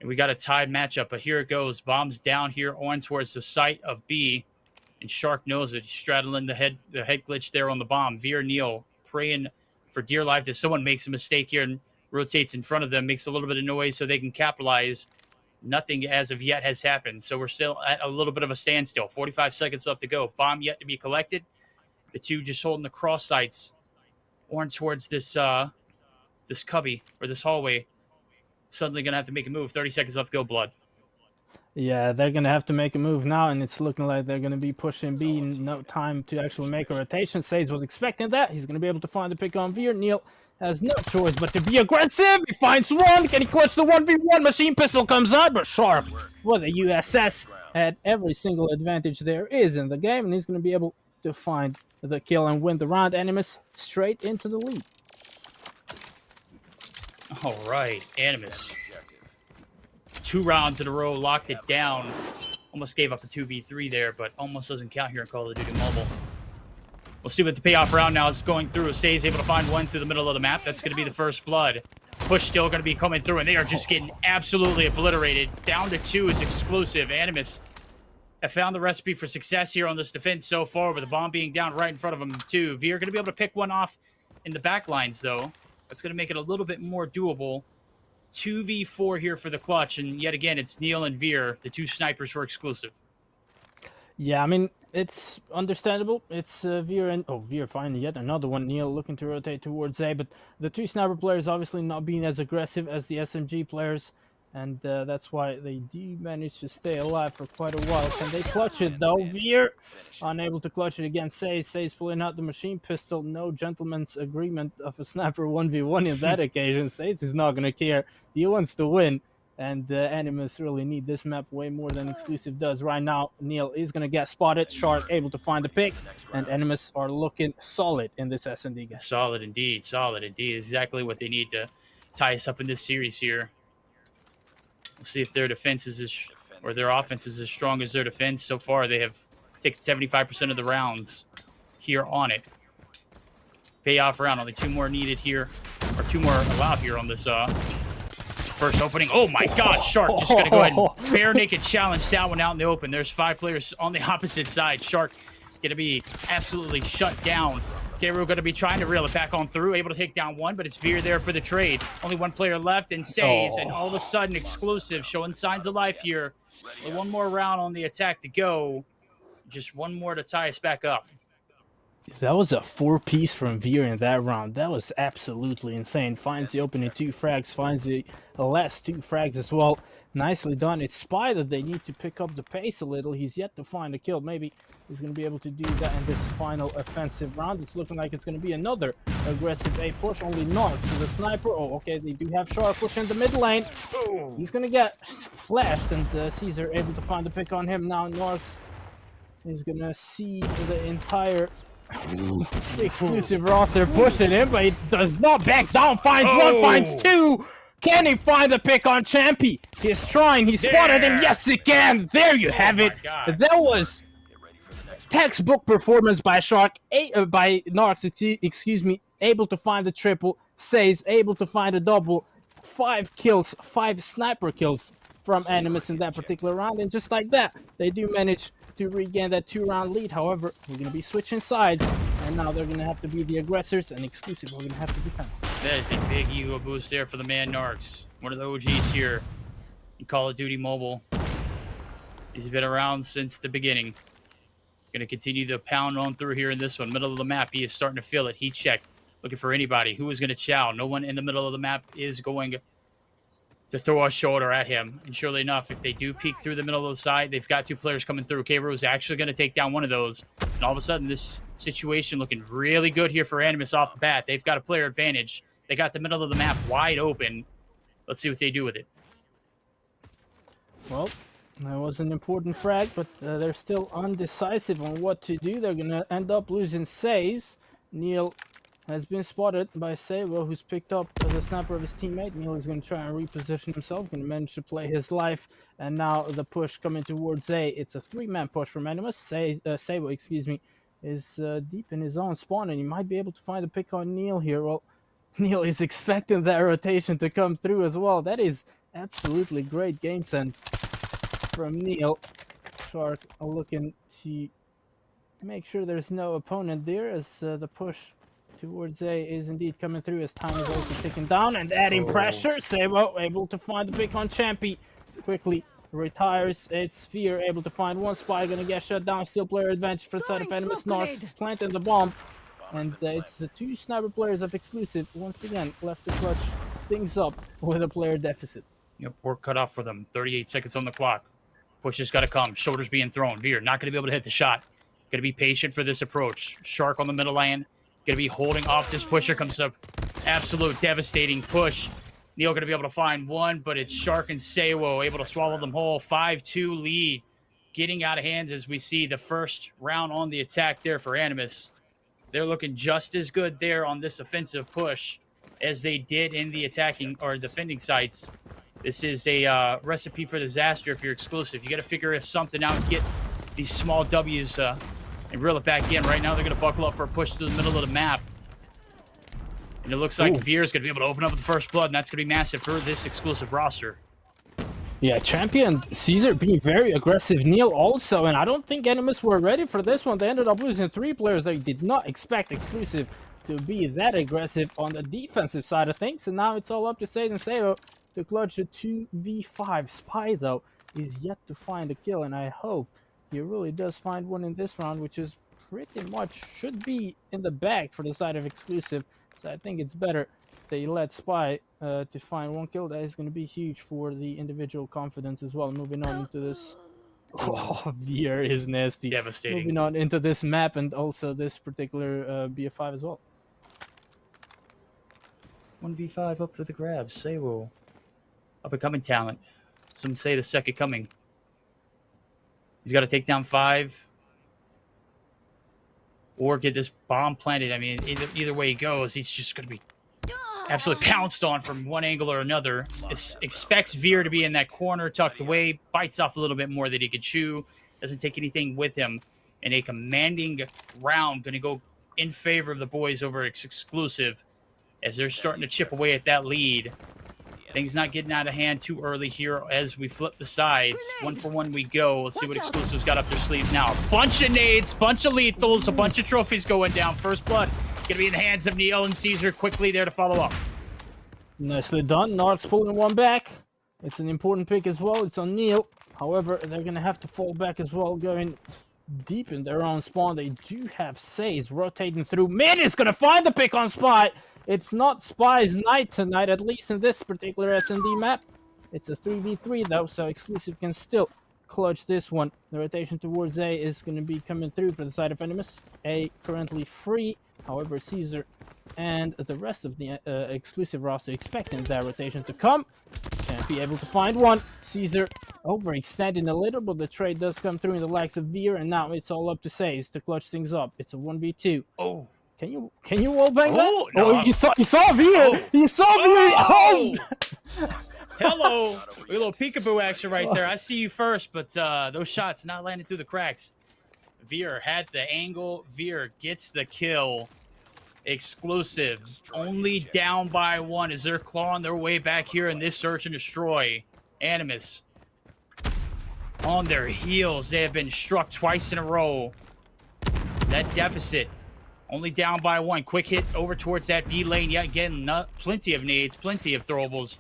S2: And we got a tied matchup, but here it goes. Bombs down here on towards the site of B. And Shark knows it. He's straddling the head glitch there on the bomb. Veer Neil praying for dear life that someone makes a mistake here and rotates in front of them, makes a little bit of noise so they can capitalize. Nothing as of yet has happened. So we're still at a little bit of a standstill. 45 seconds left to go. Bomb yet to be collected. The 2 just holding the cross sights on towards this this cubby or this hallway. Suddenly going to have to make a move. 30 seconds left to go, Blood.
S1: Yeah, they're going to have to make a move now, and it's looking like they're going to be pushing B. No time to actually make a rotation. Says was expecting that. He's going to be able to find the pick on Veer. Neil has no choice but to be aggressive. He finds one. Can he clutch the 1v1? Machine pistol comes out, but Sharp with a USS had every single advantage there is in the game, and he's going to be able to find the kill and win the round. Animus straight into the lead.
S2: All right, Animus. 2 rounds in a row, locked it down. Almost gave up a 2v3 there, but almost doesn't count here in Call of Duty Mobile. We'll see what the payoff round now is going through. Stays able to find one through the middle of the map. That's going to be the first blood. Push still going to be coming through, and they are just getting absolutely obliterated. Down to 2 is exclusive. Animus have found the recipe for success here on this defense so far, with the bomb being down right in front of them too. Veer going to be able to pick one off in the back lines, though. That's going to make it a little bit more doable. 2v4 here for the clutch, and yet again, it's Neil and Veer, the 2 snipers for exclusive.
S1: Yeah, I mean, it's understandable. It's Veer and... Oh, Veer finding yet another one. Neil looking to rotate towards A, but the 2 sniper players obviously not being as aggressive as the SMG players, and that's why they do manage to stay alive for quite a while. Can they clutch it, though? Veer unable to clutch it against Says. Says pulling out the machine pistol. No gentleman's agreement of a sniper 1v1 in that occasion. Says is not going to care. He wants to win. And Animus really need this map way more than exclusive does right now. Neil is going to get spotted. Shark able to find the pick. And Animus are looking solid in this S&D game.
S2: Solid indeed. Solid indeed. Exactly what they need to tie us up in this series here. We'll see if their defense is or their offense is as strong as their defense. So far, they have taken 75% of the rounds here on it. Payoff round. Only 2 more needed here, or 2 more allowed here on this first opening. Oh my God, Shark just going to go ahead and bare naked challenge that one out in the open. There's 5 players on the opposite side. Shark going to be absolutely shut down. Gabriel going to be trying to reel it back on through, able to take down 1, but it's Veer there for the trade. Only 1 player left, and Says, and all of a sudden, exclusive, showing signs of life here. 1 more round on the attack to go. Just 1 more to tie us back up.
S1: That was a 4-piece from Veer in that round. That was absolutely insane. Finds the opening 2 frags, finds the last 2 frags as well. Nicely done. It's Spy that they need to pick up the pace a little. He's yet to find a kill. Maybe he's going to be able to do that in this final offensive round. It's looking like it's going to be another aggressive A push. Only Narc to the sniper. Oh, okay, they do have Shark push in the mid lane. He's going to get flashed, and Caesar able to find the pick on him. Now Narcs is going to see the entire exclusive roster pushing him, but he does not back down. Finds 1, finds 2. Can he find a pick on Champy? He's trying. He spotted him. Yes, he can. There you have it. That was textbook performance by Shark. By Narcs, excuse me. Able to find the triple. Says able to find a double. 5 kills, 5 sniper kills from Animus in that particular round, and just like that, they do manage to regain that 2-round lead. However, we're going to be switching sides, and now they're going to have to be the aggressors, and exclusive, we're going to have to defend.
S2: That is a big ego boost there for the man Narcs. One of the OGs here in Call of Duty Mobile. He's been around since the beginning. Going to continue to pound on through here in this one. Middle of the map, he is starting to feel it. Heat check. Looking for anybody. Who is going to chow? No one in the middle of the map is going to throw a shoulder at him. And surely enough, if they do peek through the middle of the side, they've got 2 players coming through. K-Ro is actually going to take down one of those. And all of a sudden, this situation looking really good here for Animus off the bat. They've got a player advantage. They got the middle of the map wide open. Let's see what they do with it.
S1: Well, that was an important frag, but they're still undecisive on what to do. They're going to end up losing Says. Neil has been spotted by Sabo, who's picked up the sniper of his teammate. Neil is going to try and reposition himself, going to manage to play his life, and now the push coming towards A. It's a 3-man push from Animus. Sabo, excuse me, is deep in his own spawn, and he might be able to find a pick on Neil here. Well, Neil is expecting that rotation to come through as well. That is absolutely great game sense from Neil. Shark looking to make sure there's no opponent there, as the push towards A is indeed coming through, as time is also ticking down and adding pressure. Sabo able to find the pick on Champy. Quickly retires. It's Sphere able to find one spy, gonna get shut down. Still player advantage for the side of Animus. North planting the bomb. And it's the 2 sniper players of Exclusive once again left to clutch things up with a player deficit.
S2: Yep, work cut off for them. 38 seconds on the clock. Push has got to come. Shoulders being thrown. Veer not going to be able to hit the shot. Going to be patient for this approach. Shark on the middle lane. Going to be holding off this pusher. Comes up. Absolute devastating push. Neil going to be able to find one, but it's Shark and Sewo able to swallow them whole. 5-2 lead. Getting out of hands as we see the first round on the attack there for Animus. They're looking just as good there on this offensive push as they did in the attacking or defending sites. This is a recipe for disaster if you're Exclusive. You got to figure something out and get these small W's and reel it back in. Right now, they're going to buckle up for a push to the middle of the map. And it looks like Veer is going to be able to open up with the first blood, and that's going to be massive for this Exclusive roster.
S1: Yeah, Champion Caesar being very aggressive. Neil also, and I don't think Animus were ready for this one. They ended up losing 3 players. They did not expect Exclusive to be that aggressive on the defensive side of things. And now it's all up to Sage and Sabo to clutch a 2v5. Spy, though, is yet to find a kill, and I hope he really does find one in this round, which is pretty much should be in the bag for the side of Exclusive. So I think it's better they let Spy to find one kill. That is going to be huge for the individual confidence as well. Moving on into this. Oh, Veer is nasty.
S2: Devastating.
S1: Moving on into this map and also this particular BF5 as well.
S2: 1v5 up for the grabs. Sewo. Up and coming talent. Some say the second coming. He's got to take down 5 or get this bomb planted. I mean, either way he goes, he's just going to be absolutely pounced on from one angle or another. Expects Veer to be in that corner, tucked away, bites off a little bit more that he could chew, doesn't take anything with him. And a commanding round going to go in favor of the boys over Exclusive as they're starting to chip away at that lead. Things not getting out of hand too early here as we flip the sides. 1 for 1 we go. Let's see what Exclusive's got up their sleeves now. Bunch of nades, bunch of lethals, a bunch of trophies going down. First blood going to be in the hands of Neil and Caesar quickly there to follow up.
S1: Nicely done. Narc's pulling one back. It's an important pick as well. It's on Neil. However, they're going to have to fall back as well, going deep in their own spawn. They do have Says rotating through. Mid is going to find the pick on Spy. It's not Spy's night tonight, at least in this particular S&D map. It's a 3v3 though, so Exclusive can still clutch this one. The rotation towards A is going to be coming through for the side of Animus. A currently free. However, Caesar and the rest of the Exclusive roster expecting that rotation to come. Can't be able to find one. Caesar overextending a little, but the trade does come through in the likes of Veer, and now it's all up to Says to clutch things up. It's a 1v2.
S2: Oh.
S1: Can you wallbang that?
S2: No.
S1: Oh, you saw Veer!
S2: Oh.
S1: You saw Veer! Oh!
S2: Hello. A little peekaboo action right there. I see you first, but those shots not landing through the cracks. Veer had the angle. Veer gets the kill. Exclusive only down by 1 as they're clawing their way back here in this search and destroy. Animus on their heels. They have been struck twice in a row. That deficit only down by 1. Quick hit over towards that B lane. Yet again, plenty of nades, plenty of throwables.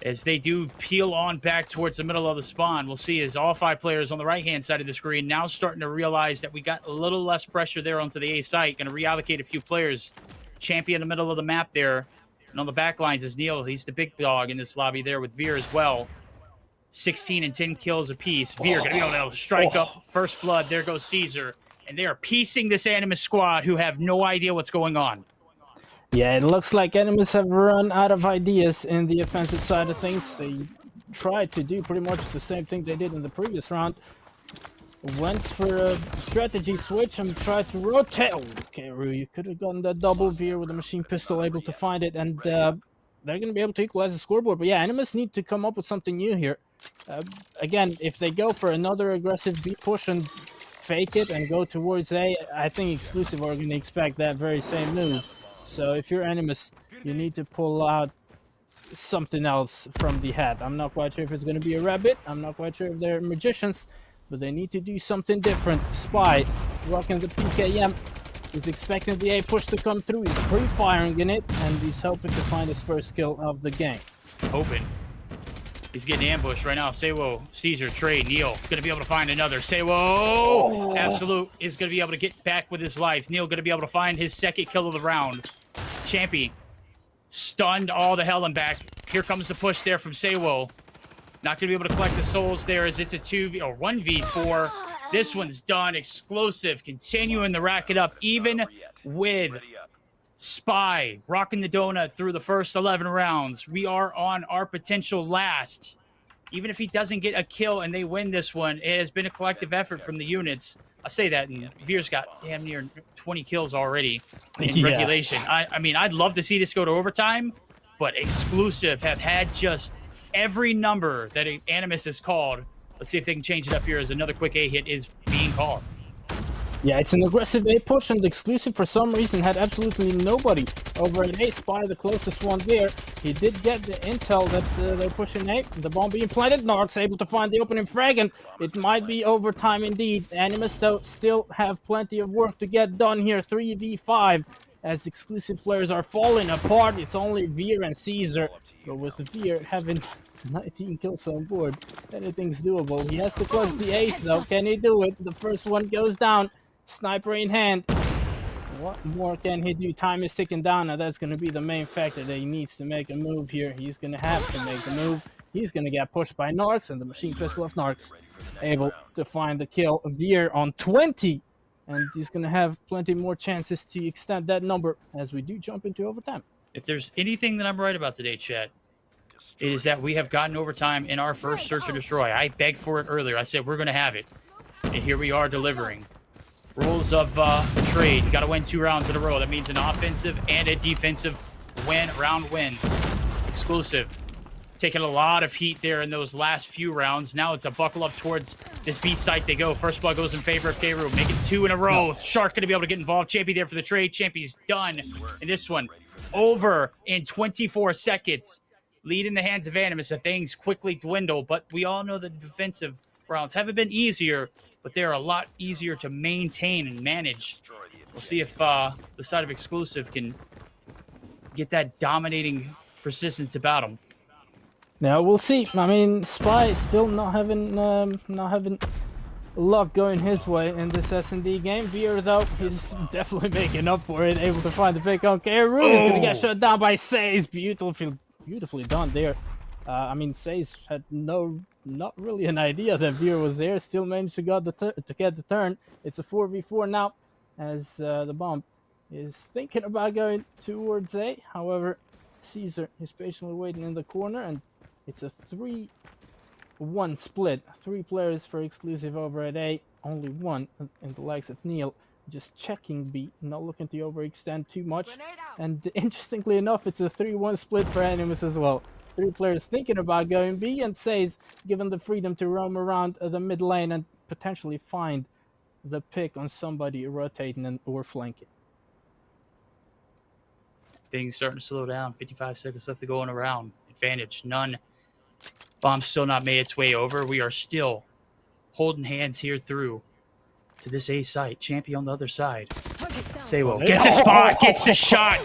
S2: As they do peel on back towards the middle of the spawn, we'll see as all 5 players on the right-hand side of the screen now starting to realize that we got a little less pressure there onto the A site. Going to reallocate a few players. Champion in the middle of the map there. And on the back lines is Neil. He's the big dog in this lobby there with Veer as well. 16 and 10 kills apiece. Veer going to be able to strike up first blood. There goes Caesar. And they are piecing this Animus squad who have no idea what's going on.
S1: Yeah, it looks like Animus have run out of ideas in the offensive side of things. They tried to do pretty much the same thing they did in the previous round. went for a strategy switch and tried to rotate. Oh, okay, Rui, you could have gotten that double veer with the machine pistol, able to find it, and they're going to be able to equalize the scoreboard. But yeah, Animus need to come up with something new here. Again, if they go for another aggressive B push and fake it and go towards A, I think Exclusive are going to expect that very same move. So if you're Animus, you need to pull out something else from the hat. I'm not quite sure if it's going to be a rabbit. I'm not quite sure if they're magicians, but they need to do something different. Spy, rocking the PKM. He's expecting the A push to come through. He's pre-firing in it, and he's hoping to find his first kill of the game.
S2: Hoping. He's getting ambushed right now. Sewo, Caesar, Trey, Neil. Going to be able to find another. Sewo, Absolute is going to be able to get back with his life. Neil going to be able to find his second kill of the round. Champy stunned all the hell and back. Here comes the push there from Sewo. Not going to be able to collect the souls there as it's a 2v or 1v4. This one's done. Explosive, continuing to rack it up, even with Spy rocking the donut through the first 11 rounds. We are on our potential last. Even if he doesn't get a kill and they win this one, it has been a collective effort from the units. I say that, and Veer's got damn near 20 kills already in regulation. I mean, I'd love to see this go to overtime, but Exclusive have had just every number that Animus has called. Let's see if they can change it up here as another quick A hit is being called.
S1: Yeah, it's an aggressive A push, and the Exclusive for some reason had absolutely nobody over at A. Spy, the closest one there. He did get the intel that they're pushing A. The bomb being planted. Narc's able to find the opening frag, and it might be overtime indeed. Animus, though, still have plenty of work to get done here. 3v5 as Exclusive players are falling apart. It's only Veer and Caesar, but with Veer having 19 kills on board, anything's doable. He has to close the ace, though. Can he do it? The first one goes down. Sniper in hand. What more can he do? Time is ticking down. Now that's going to be the main factor that he needs to make a move here. He's going to have to make the move. He's going to get pushed by Narcs, and the machine pistol of Narcs able to find the kill. Veer on 20, and he's going to have plenty more chances to extend that number as we do jump into overtime.
S2: If there's anything that I'm right about today, chat, it is that we have gotten overtime in our first search and destroy. I begged for it earlier. I said we're going to have it, and here we are delivering. Rules of the trade. You got to win 2 rounds in a row. That means an offensive and a defensive round wins. Exclusive. Taking a lot of heat there in those last few rounds. Now it's a buckle up towards this B site they go. First blood goes in favor of K-Room. Make it 2 in a row. Shark going to be able to get involved. Champy there for the trade. Champy's done. And this one over in 24 seconds. Lead in the hands of Animus. The things quickly dwindle. But we all know the defensive rounds haven't been easier, but they're a lot easier to maintain and manage. We'll see if the side of Exclusive can get that dominating persistence about them.
S1: Now we'll see. I mean, Spy still not having luck going his way in this S&D game. Veer, though, he's definitely making up for it. Able to find the pick on K-Room. He's gonna get shut down by Says. Beautifully done there. I mean, Says had not really an idea that Veer was there. Still managed to get the turn. It's a 4v4 now, as the bomb is thinking about going towards A. However, Caesar is patiently waiting in the corner, and it's a 3-1 split. 3 players for Exclusive over at A. Only 1 in the likes of Neil. Just checking B, not looking to overextend too much. And interestingly enough, it's a 3-1 split for Animus as well. 3 players thinking about going B, and Says given the freedom to roam around the mid lane and potentially find the pick on somebody rotating or flanking.
S2: Things starting to slow down. 55 seconds left to go in a round. Advantage, none. Bomb still not made its way over. We are still holding hands here through to this A site. Champion on the other side. Sewo gets a spot, gets the shot.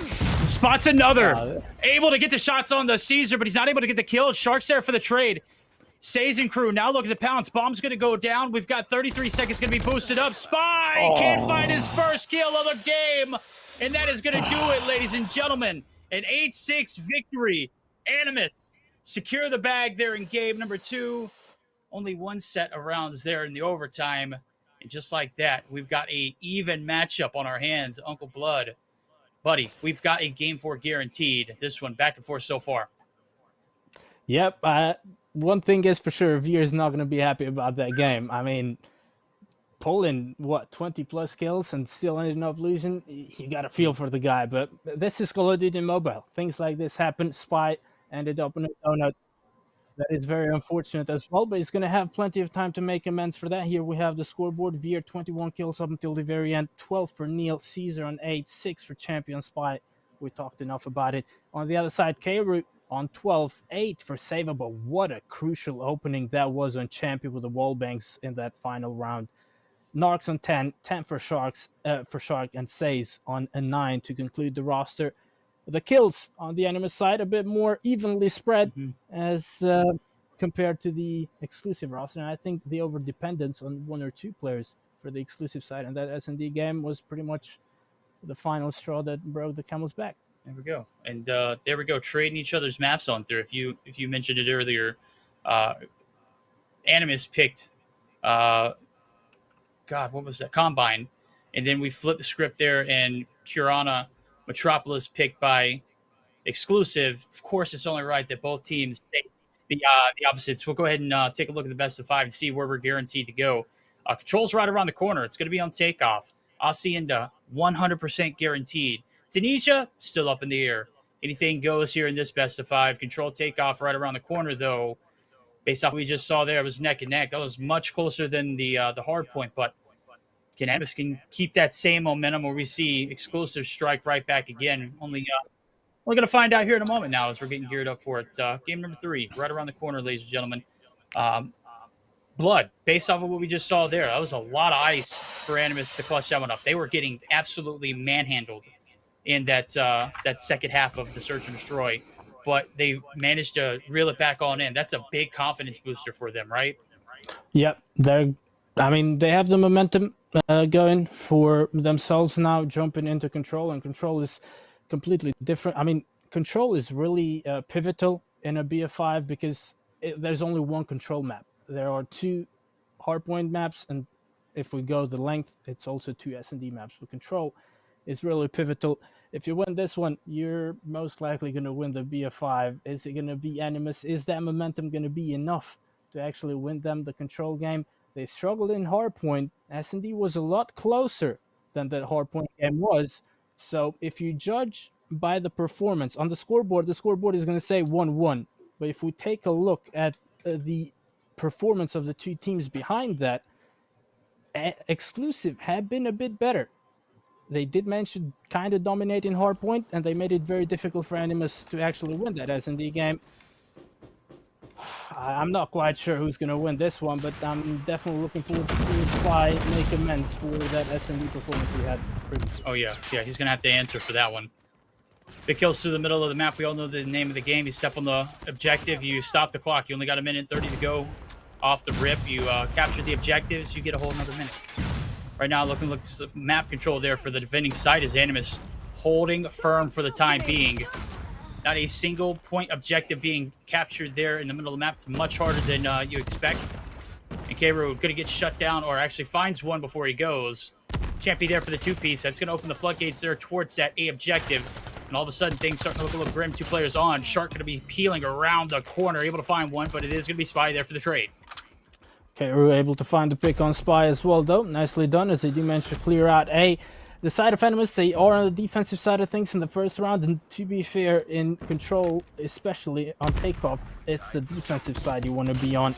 S2: Spots another. Able to get the shots on the Caesar, but he's not able to get the kill. Shark's there for the trade. Says and crew now looking to pounce. Bomb's going to go down. We've got 33 seconds going to be boosted up. Spy can't find his first kill of the game. And that is going to do it, ladies and gentlemen. An 8-6 victory. Animus secure the bag there in game number 2. Only 1 set of rounds there in the overtime. And just like that, we've got a even matchup on our hands. Uncle Blood. Buddy, we've got a game 4 guaranteed. This one back and forth so far.
S1: Yep. One thing is for sure, Veer is not going to be happy about that game. I mean, pulling, 20 plus kills and still ending up losing, you got to feel for the guy. But this is Call of Duty Mobile. Things like this happen. Spy ended up in a donut. That is very unfortunate as well, but he's going to have plenty of time to make amends for that. Here we have the scoreboard. Veer, 21 kills up until the very end, 12 for Neil, Caesar on 8, 6 for Champion Spy. We talked enough about it. On the other side, K-Root on 12, 8 for Saver, but what a crucial opening that was on Champion with the wall banks in that final round. Narcs on 10, 10 for Shark, and Says on a 9 to conclude the roster. The kills on the Animus side a bit more evenly spread as compared to the exclusive roster, and I think the over dependence on 1 or 2 players for the exclusive side and that S&D game was pretty much the final straw that broke the camel's back.
S2: There we go, and there we go, trading each other's maps on through. If you mentioned it earlier, Animus picked, God, what was that? Combine, and then we flipped the script there, and Kurahana Metropolis picked by exclusive. Of course, it's only right that both teams take the opposites. We'll go ahead and take a look at the best of 5 and see where we're guaranteed to go. Control's right around the corner. It's going to be on Takeoff. Hacienda, 100% guaranteed. Tunisia, still up in the air. Anything goes here in this best of 5. Control Takeoff right around the corner, though. Based off what we just saw there, it was neck and neck. That was much closer than the hard point, but Animus can keep that same momentum where we see exclusive strike right back again. We're going to find out here in a moment now as we're getting geared up for it. Game number 3, right around the corner, ladies and gentlemen. Blood, based off of what we just saw there, that was a lot of ice for Animus to clutch that one up. They were getting absolutely manhandled in that second half of the Search and Destroy, but they managed to reel it back on in. That's a big confidence booster for them, right?
S1: Yep, they have the momentum going for themselves now, jumping into Control, and Control is completely different. Control is really pivotal in a BF5 because there's only one Control map. There are 2 hardpoint maps, and if we go the length, it's also 2 S&D maps. But Control is really pivotal. If you win this one, you're most likely going to win the BF5. Is it going to be Animus? Is that momentum going to be enough to actually win them the Control game? They struggled in hardpoint. S&D was a lot closer than the hardpoint game was. So if you judge by the performance on the scoreboard is going to say 1-1. But if we take a look at the performance of the 2 teams behind that, exclusive have been a bit better. They did manage to kind of dominate in hardpoint, and they made it very difficult for Animus to actually win that S&D game. I'm not quite sure who's going to win this one, but I'm definitely looking forward to seeing Spy make amends for that S&D performance he had previously.
S2: Oh, yeah, he's going to have to answer for that one. Big kills through the middle of the map. We all know the name of the game. You step on the objective, you stop the clock. You only got 1:30 to go off the rip. You capture the objectives, you get a whole another minute. Right now, looks map control there for the defending side is Animus holding firm for the time being. Not a single point objective being captured there in the middle of the map. It's much harder than you expect. And K-Root going to get shut down, or actually finds one before he goes. Champy there for the 2-piece. That's going to open the floodgates there towards that A objective. And all of a sudden, things starting to look a little grim. 2 players on. Shark going to be peeling around the corner, able to find one, but it is going to be Spy there for the trade.
S1: Okay, we were able to find the pick on Spy as well, though. Nicely done, as they do manage to clear out A. The side of Animus, they are on the defensive side of things in the first round, and to be fair, in Control, especially on Takeoff, it's the defensive side you want to be on.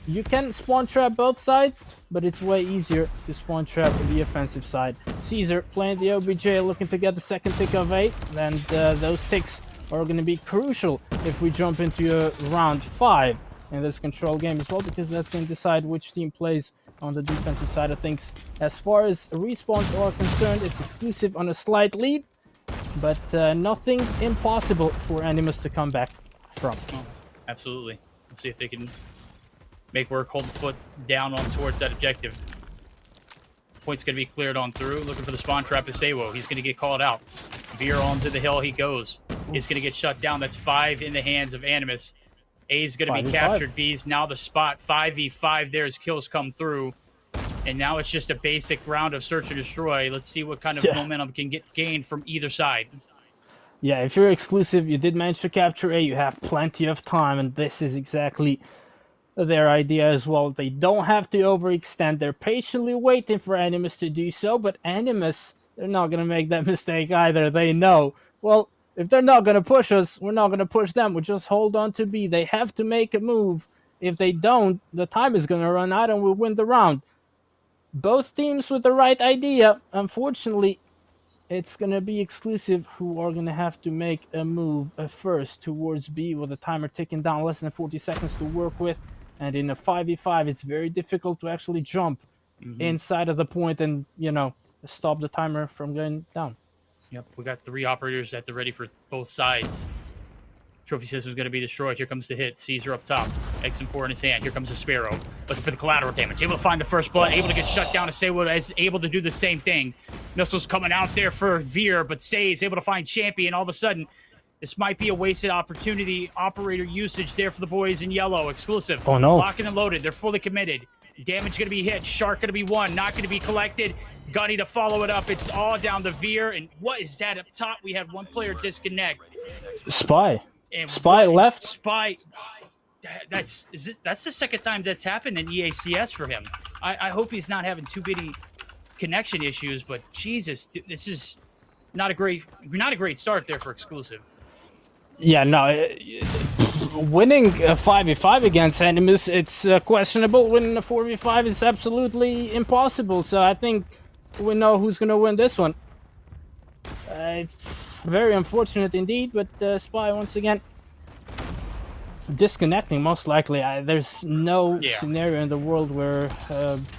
S1: You can spawn trap both sides, but it's way easier to spawn trap on the offensive side. Caesar playing the OBJ, looking to get the second pick of 8, and those ticks are going to be crucial if we jump into round 5 in this Control game as well, because that's going to decide which team plays on the defensive side of things. As far as respawns are concerned, it's exclusive on a slight lead, but nothing impossible for Animus to come back from.
S2: Oh, absolutely. Let's see if they can make work, hold the foot down on towards that objective. Point's going to be cleared on through. Looking for the spawn trap is Sawo. He's going to get called out. Veer onto the hill he goes. He's going to get shut down. That's 5 in the hands of Animus. A's going to be captured. B's now the spot. 5v5 there as kills come through. And now it's just a basic round of search and destroy. Let's see what kind of momentum can get gained from either side.
S1: Yeah, if you're exclusive, you did manage to capture A, you have plenty of time, and this is exactly their idea as well. They don't have to overextend. They're patiently waiting for Animus to do so, but Animus, they're not going to make that mistake either. They know, well, if they're not going to push us, we're not going to push them. We just hold on to B. They have to make a move. If they don't, the time is going to run out and we'll win the round. Both teams with the right idea. Unfortunately, it's going to be Exclusive who are going to have to make a move first towards B with the timer ticking down, less than 40 seconds to work with. And in a 5v5, it's very difficult to actually jump inside of the point and, you know, stop the timer from going down.
S2: Yep, we got 3 operators at the ready for both sides. Trophy system is going to be destroyed. Here comes the hit. Caesar up top. XM4 in his hand. Here comes the Sparrow. Looking for the collateral damage. Able to find the first blood. Able to get shut down. Saywo is able to do the same thing. Missiles coming out there for Veer, but Say is able to find Champion. All of a sudden, this might be a wasted opportunity. Operator usage there for the boys in yellow. Exclusive.
S1: Oh, no.
S2: Locking and loaded. They're fully committed. Damage going to be hit. Shark going to be won. Not going to be collected. Gunny to follow it up. It's all down to Veer. And what is that up top? We had one player disconnect.
S1: Spy.
S2: And
S1: Spy left.
S2: Spy. That's the second time that's happened in EACS for him. I hope he's not having too many connection issues, but Jesus, this is not a great start there for Exclusive.
S1: Yeah, no. Winning a 5v5 against Animus, it's questionable. Winning a 4v5 is absolutely impossible. So I think we know who's going to win this one. Very unfortunate indeed, but Spy once again disconnecting most likely. There's no scenario in the world where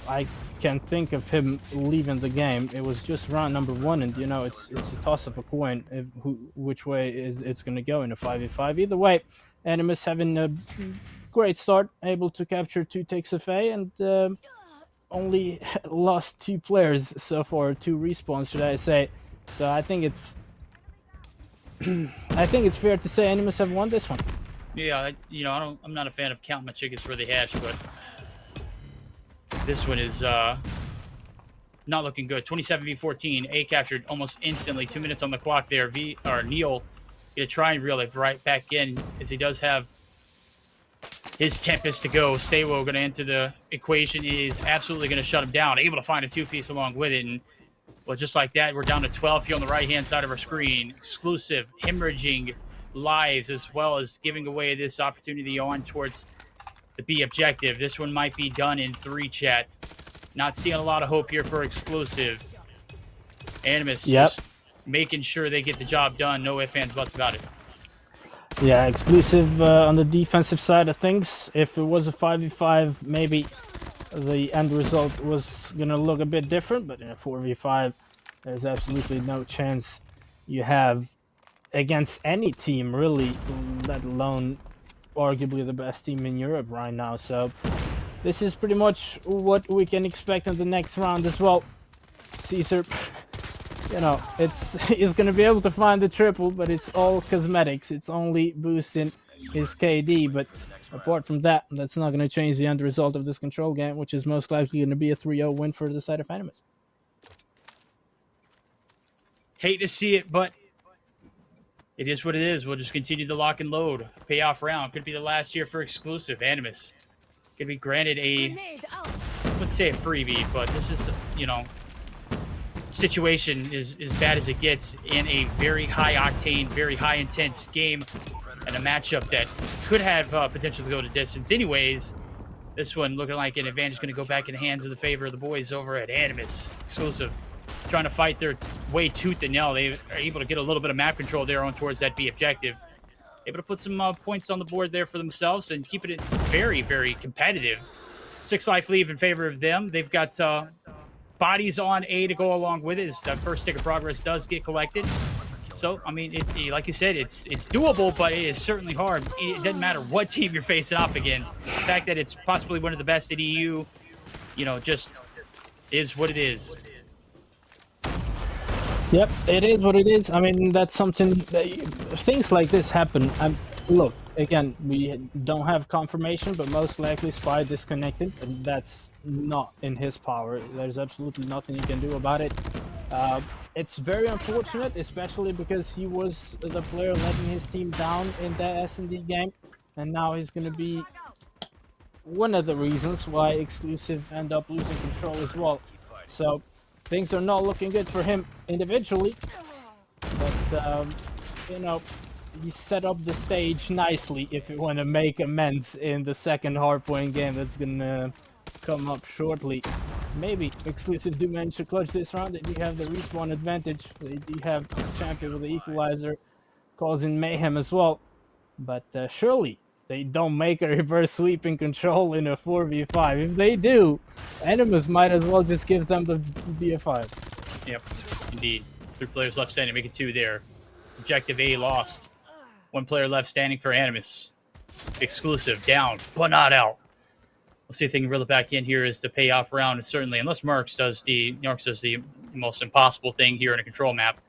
S1: I can think of him leaving the game. It was just round number 1, and you know it's a toss of a coin which way it's going to go in a 5v5. Either way, Animus having a great start, able to capture 2 takes of A, and only lost 2 players so far, 2 respawns, should I say. So I think it's fair to say Animus have won this one.
S2: Yeah, I'm not a fan of counting my chickens before they hatch, but this one is not looking good. 27v14. A captured almost instantly. 2 minutes on the clock there. Neil gonna try and reel it right back in, as he does have his Tempest to go. Saywo gonna enter the equation. Is absolutely gonna shut him down. Able to find a 2-piece along with it, and well, just like that, we're down to 12 here on the right-hand side of our screen. Exclusive, hemorrhaging lives, as well as giving away this opportunity on towards the B objective. This one might be done in 3, chat. Not seeing a lot of hope here for Exclusive. Animus just making sure they get the job done. No ifs, ands, buts about it.
S1: Yeah, Exclusive on the defensive side of things. If it was a 5v5, maybe the end result was going to look a bit different, but in a 4v5, there's absolutely no chance you have against any team, really, let alone arguably the best team in Europe right now. So this is pretty much what we can expect in the next round as well. Caesar, you know, he's going to be able to find the triple, but it's all cosmetics. It's only boosting his KD, but apart from that, that's not going to change the end result of this control game, which is most likely going to be a 3-0 win for the side of Animus.
S2: Hate to see it, but it is what it is. We'll just continue to lock and load. Payoff round. Could be the last year for Exclusive. Animus could be granted let's say a freebie, but this is, you know, situation is as bad as it gets in a very high octane, very high intense game, and a matchup that could have potential to go to distance anyways. This one looking like an advantage going to go back in the hands of the favor of the boys over at Animus. Exclusive trying to fight their way tooth and nail. They are able to get a little bit of map control there on towards that B objective. Able to put some points on the board there for themselves and keep it very, very competitive. 6 life leave in favor of them. They've got bodies on A to go along with it as that first tick of progress does get collected. So, I mean, like you said, it's doable, but it is certainly hard. It doesn't matter what team you're facing off against. The fact that it's possibly one of the best at EU, you know, just is what it is.
S1: Yep, it is what it is. I mean, that's something things like this happen. Look, again, we don't have confirmation, but most likely Spy disconnected, and that's not in his power. There's absolutely nothing he can do about it. It's very unfortunate, especially because he was the player letting his team down in that S&D game, and now he's going to be one of the reasons why Exclusive end up losing control as well. So things are not looking good for him individually, but you know, he set up the stage nicely if you want to make amends in the second hardpoint game that's gonna come up shortly. Maybe Exclusive do manage to clutch this round. They do have the respawn advantage. They do have the champion with the equalizer causing mayhem as well. But surely they don't make a reverse sweep in control in a 4v5. If they do, Animus might as well just give them the BF5.
S2: Yep, indeed. 3 players left standing, make it 2 there. Objective A lost. 1 player left standing for Animus. Exclusive down, but not out. We'll see if they can reel it back in here as the payoff round. And certainly, unless Marks does the most impossible thing here in a control map.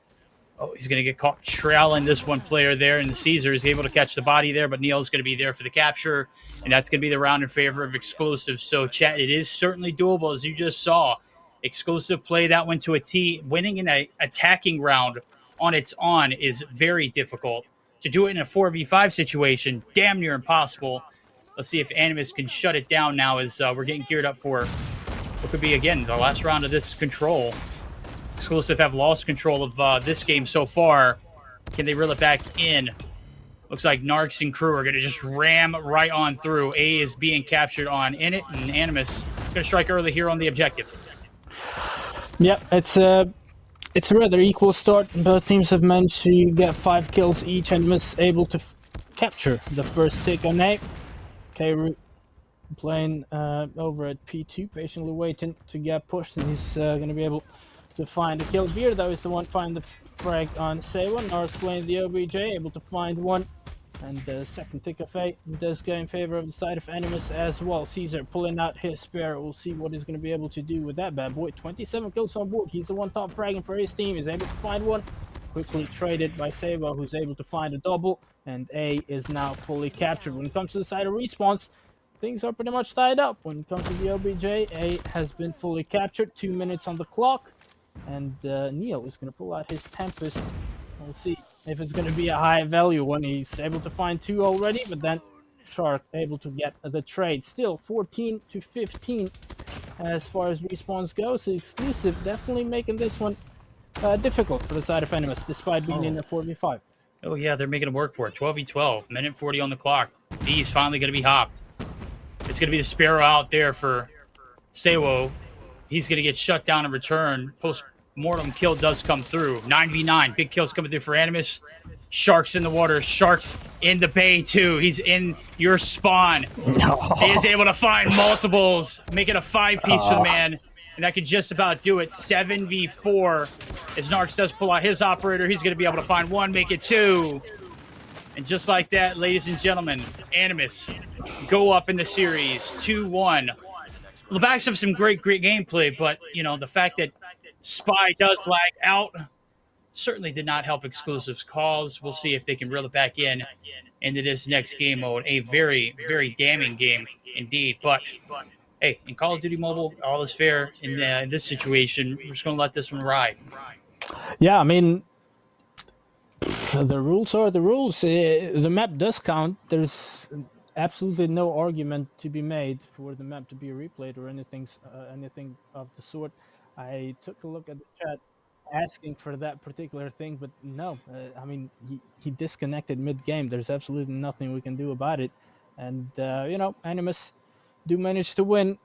S2: Oh, he's going to get caught trailing this 1 player there, and the Caesar is able to catch the body there, but Neil's going to be there for the capture, and that's going to be the round in favor of Exclusive. So, chat, it is certainly doable, as you just saw. Exclusive play that one to a T. Winning in an attacking round on its own is very difficult. To do it in a 4v5 situation, damn near impossible. Let's see if Animus can shut it down now as we're getting geared up for what could be, again, the last round of this control. Exclusive have lost control of this game so far. Can they reel it back in? Looks like Narcs and crew are going to just ram right on through. A is being captured on in it, and Animus going to strike early here on the objective.
S1: Yep, it's a rather equal start. Both teams have managed to get 5 kills each. Animus able to capture the first tick on A. K-Root playing over at P2, patiently waiting to get pushed, and he's going to be able to find a kill. Beer, though, is the one finding the frag on Sewa. Nars playing the OBJ, able to find one. And the second tick of A does go in favor of the side of Animus as well. Caesar pulling out his spare. We'll see what he's going to be able to do with that bad boy. 27 kills on board. He's the one top fragging for his team. He's able to find one. Quickly traded by Sewa, who's able to find a double. And A is now fully captured. When it comes to the side of respawns, things are pretty much tied up. When it comes to the OBJ, A has been fully captured. 2 minutes on the clock. And Neil is going to pull out his Tempest. We'll see if it's going to be a high value one. He's able to find 2 already, but then Shark able to get the trade. Still 14 to 15 as far as respawns go. So Exclusive definitely making this one difficult for the side of Animus, despite being in the 4v5.
S2: Oh, yeah, they're making him work for it. 12v12, minute 40 on the clock. B's finally going to be hopped. It's going to be the Sparrow out there for Sewo. He's going to get shut down in return. Post-mortem kill does come through. 9v9. Big kills coming through for Animus. Sharks in the water. Sharks in the bay, too. He's in your spawn. No. He is able to find multiples, making a 5-piece for the man. And that could just about do it. 7v4. As Narcs does pull out his operator, he's going to be able to find 1, make it 2. And just like that, ladies and gentlemen, Animus go up in the series 2-1. The backs have some great gameplay, but, you know, the fact that Spy does lag out certainly did not help Exclusive's cause. We'll see if they can reel it back into this next game mode. A very, very damning game indeed. But, hey, in Call of Duty Mobile, all is fair. In this situation, we're just going to let this one ride.
S1: Yeah, I mean, the rules are the rules. The map does count. There's absolutely no argument to be made for the map to be replayed or anything of the sort. I took a look at the chat asking for that particular thing, but no. I mean, he disconnected mid-game. There's absolutely nothing we can do about it. And, you know, Animus do manage to win.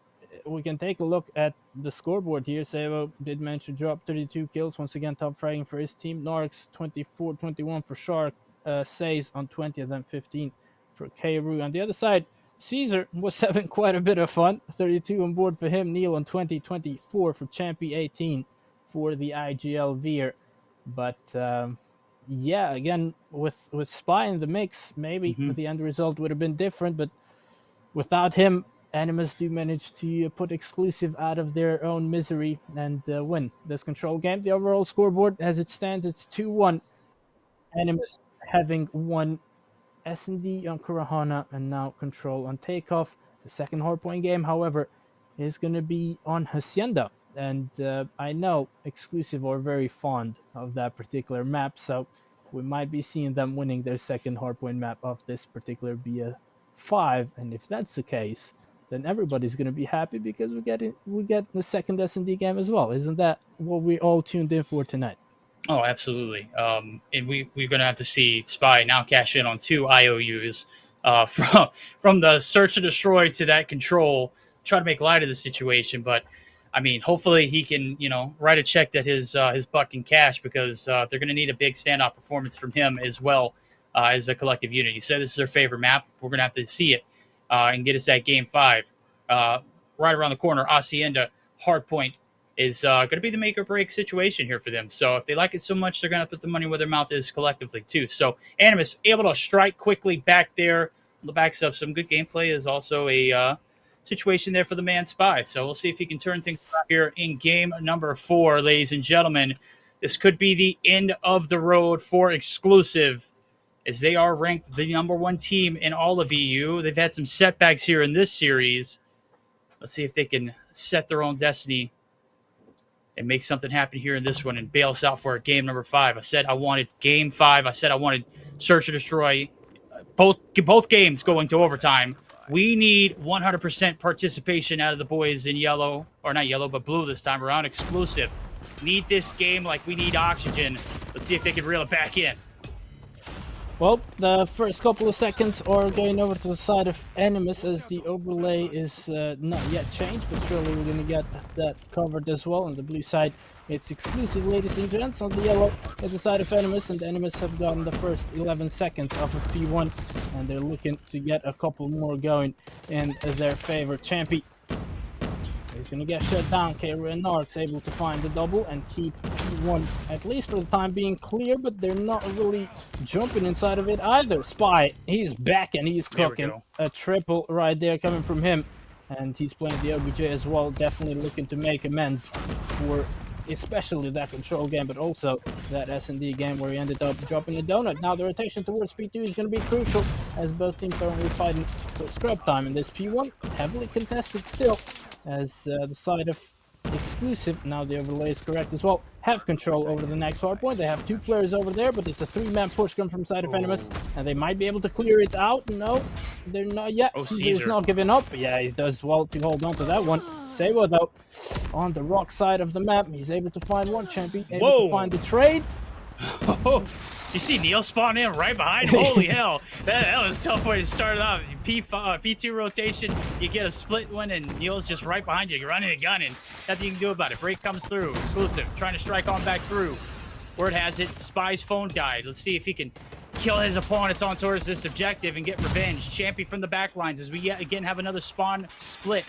S1: We can take a look at the scoreboard here. Sevo did manage to drop 32 kills. Once again, top fragging for his team. Narcs, 24-21 for Shark. Says on 20th and 15 for K-Roo. On the other side, Caesar was having quite a bit of fun. 32 on board for him. Neil on 20-24 for Champy 18 for the IGL Veer. But yeah, again, with Spy in the mix, maybe the end result would have been different. But without him, Animus do manage to put Exclusive out of their own misery and win this control game. The overall scoreboard, as it stands, it's 2-1. Animus having won S&D on Kurahana and now control on Takeoff. The second hardpoint game, however, is going to be on Hacienda. And I know Exclusive are very fond of that particular map, so we might be seeing them winning their second hardpoint map of this particular BF5. And if that's the case, then everybody's going to be happy because we get the second S&D game as well. Isn't that what we all tuned in for tonight?
S2: Oh, absolutely. And we're going to have to see Spy now cash in on 2 IOUs from the search and destroy to that control, try to make light of the situation. But I mean, hopefully he can, write a check that his buck can cash, because they're going to need a big standout performance from him as well, as a collective unit. He said this is their favorite map. We're going to have to see it and get us that game 5. Right around the corner, Hacienda, hardpoint is going to be the make or break situation here for them. So if they like it so much, they're going to put the money where their mouth is collectively too. So Animus able to strike quickly back there on the backs of some good gameplay is also a situation there for the man Spy. So we'll see if he can turn things around here in game number 4, ladies and gentlemen. This could be the end of the road for Exclusive, as they are ranked the number 1 team in all of EU. They've had some setbacks here in this series. Let's see if they can set their own destiny and make something happen here in this one and bail us out for game number 5. I said I wanted game 5. I said I wanted search or destroy. Both games going to overtime. We need 100% participation out of the boys in yellow, or not yellow, but blue this time around. Exclusive. Need this game like we need oxygen. Let's see if they can reel it back in.
S1: Well, the first couple of seconds are going over to the side of Animus, as the overlay is not yet changed, but surely we're going to get that covered as well. On the blue side, it's Exclusive, ladies and gents. On the yellow, it's the side of Animus, and Animus have gotten the first 11 seconds off of P1, and they're looking to get a couple more going in their favorite champion. He's going to get shut down. Kayru and Nark's able to find the double and keep P1, at least for the time being, clear, but they're not really jumping inside of it either. Spy, he's back and he's cooking. A triple right there coming from him. And he's playing the OBJ as well, definitely looking to make amends for especially that control game, but also that S&D game where he ended up dropping a donut. Now the rotation towards P2 is going to be crucial, as both teams are only fighting for scrub time in this P1. Heavily contested still, as the side of Exclusive, now the overlay is correct as well, have control over the next hardpoint. They have 2 players over there, but it's a 3-man push coming from side of Animus, and they might be able to clear it out. No, they're not yet. Caesar's not giving up. Yeah, he does well to hold on to that one. Sabo, though, on the rock side of the map, he's able to find one champion, able to find the trade.
S2: You see Neil spawn in right behind him? Holy hell. That was a tough way to start off. P2 rotation, you get a split one, and Neil's just right behind you. You're running a gun, and nothing you can do about it. Break comes through. Exclusive, trying to strike on back through. Word has it, Spy's phone guide. Let's see if he can kill his opponents on towards this objective and get revenge. Champion from the back lines as we yet again have another spawn split.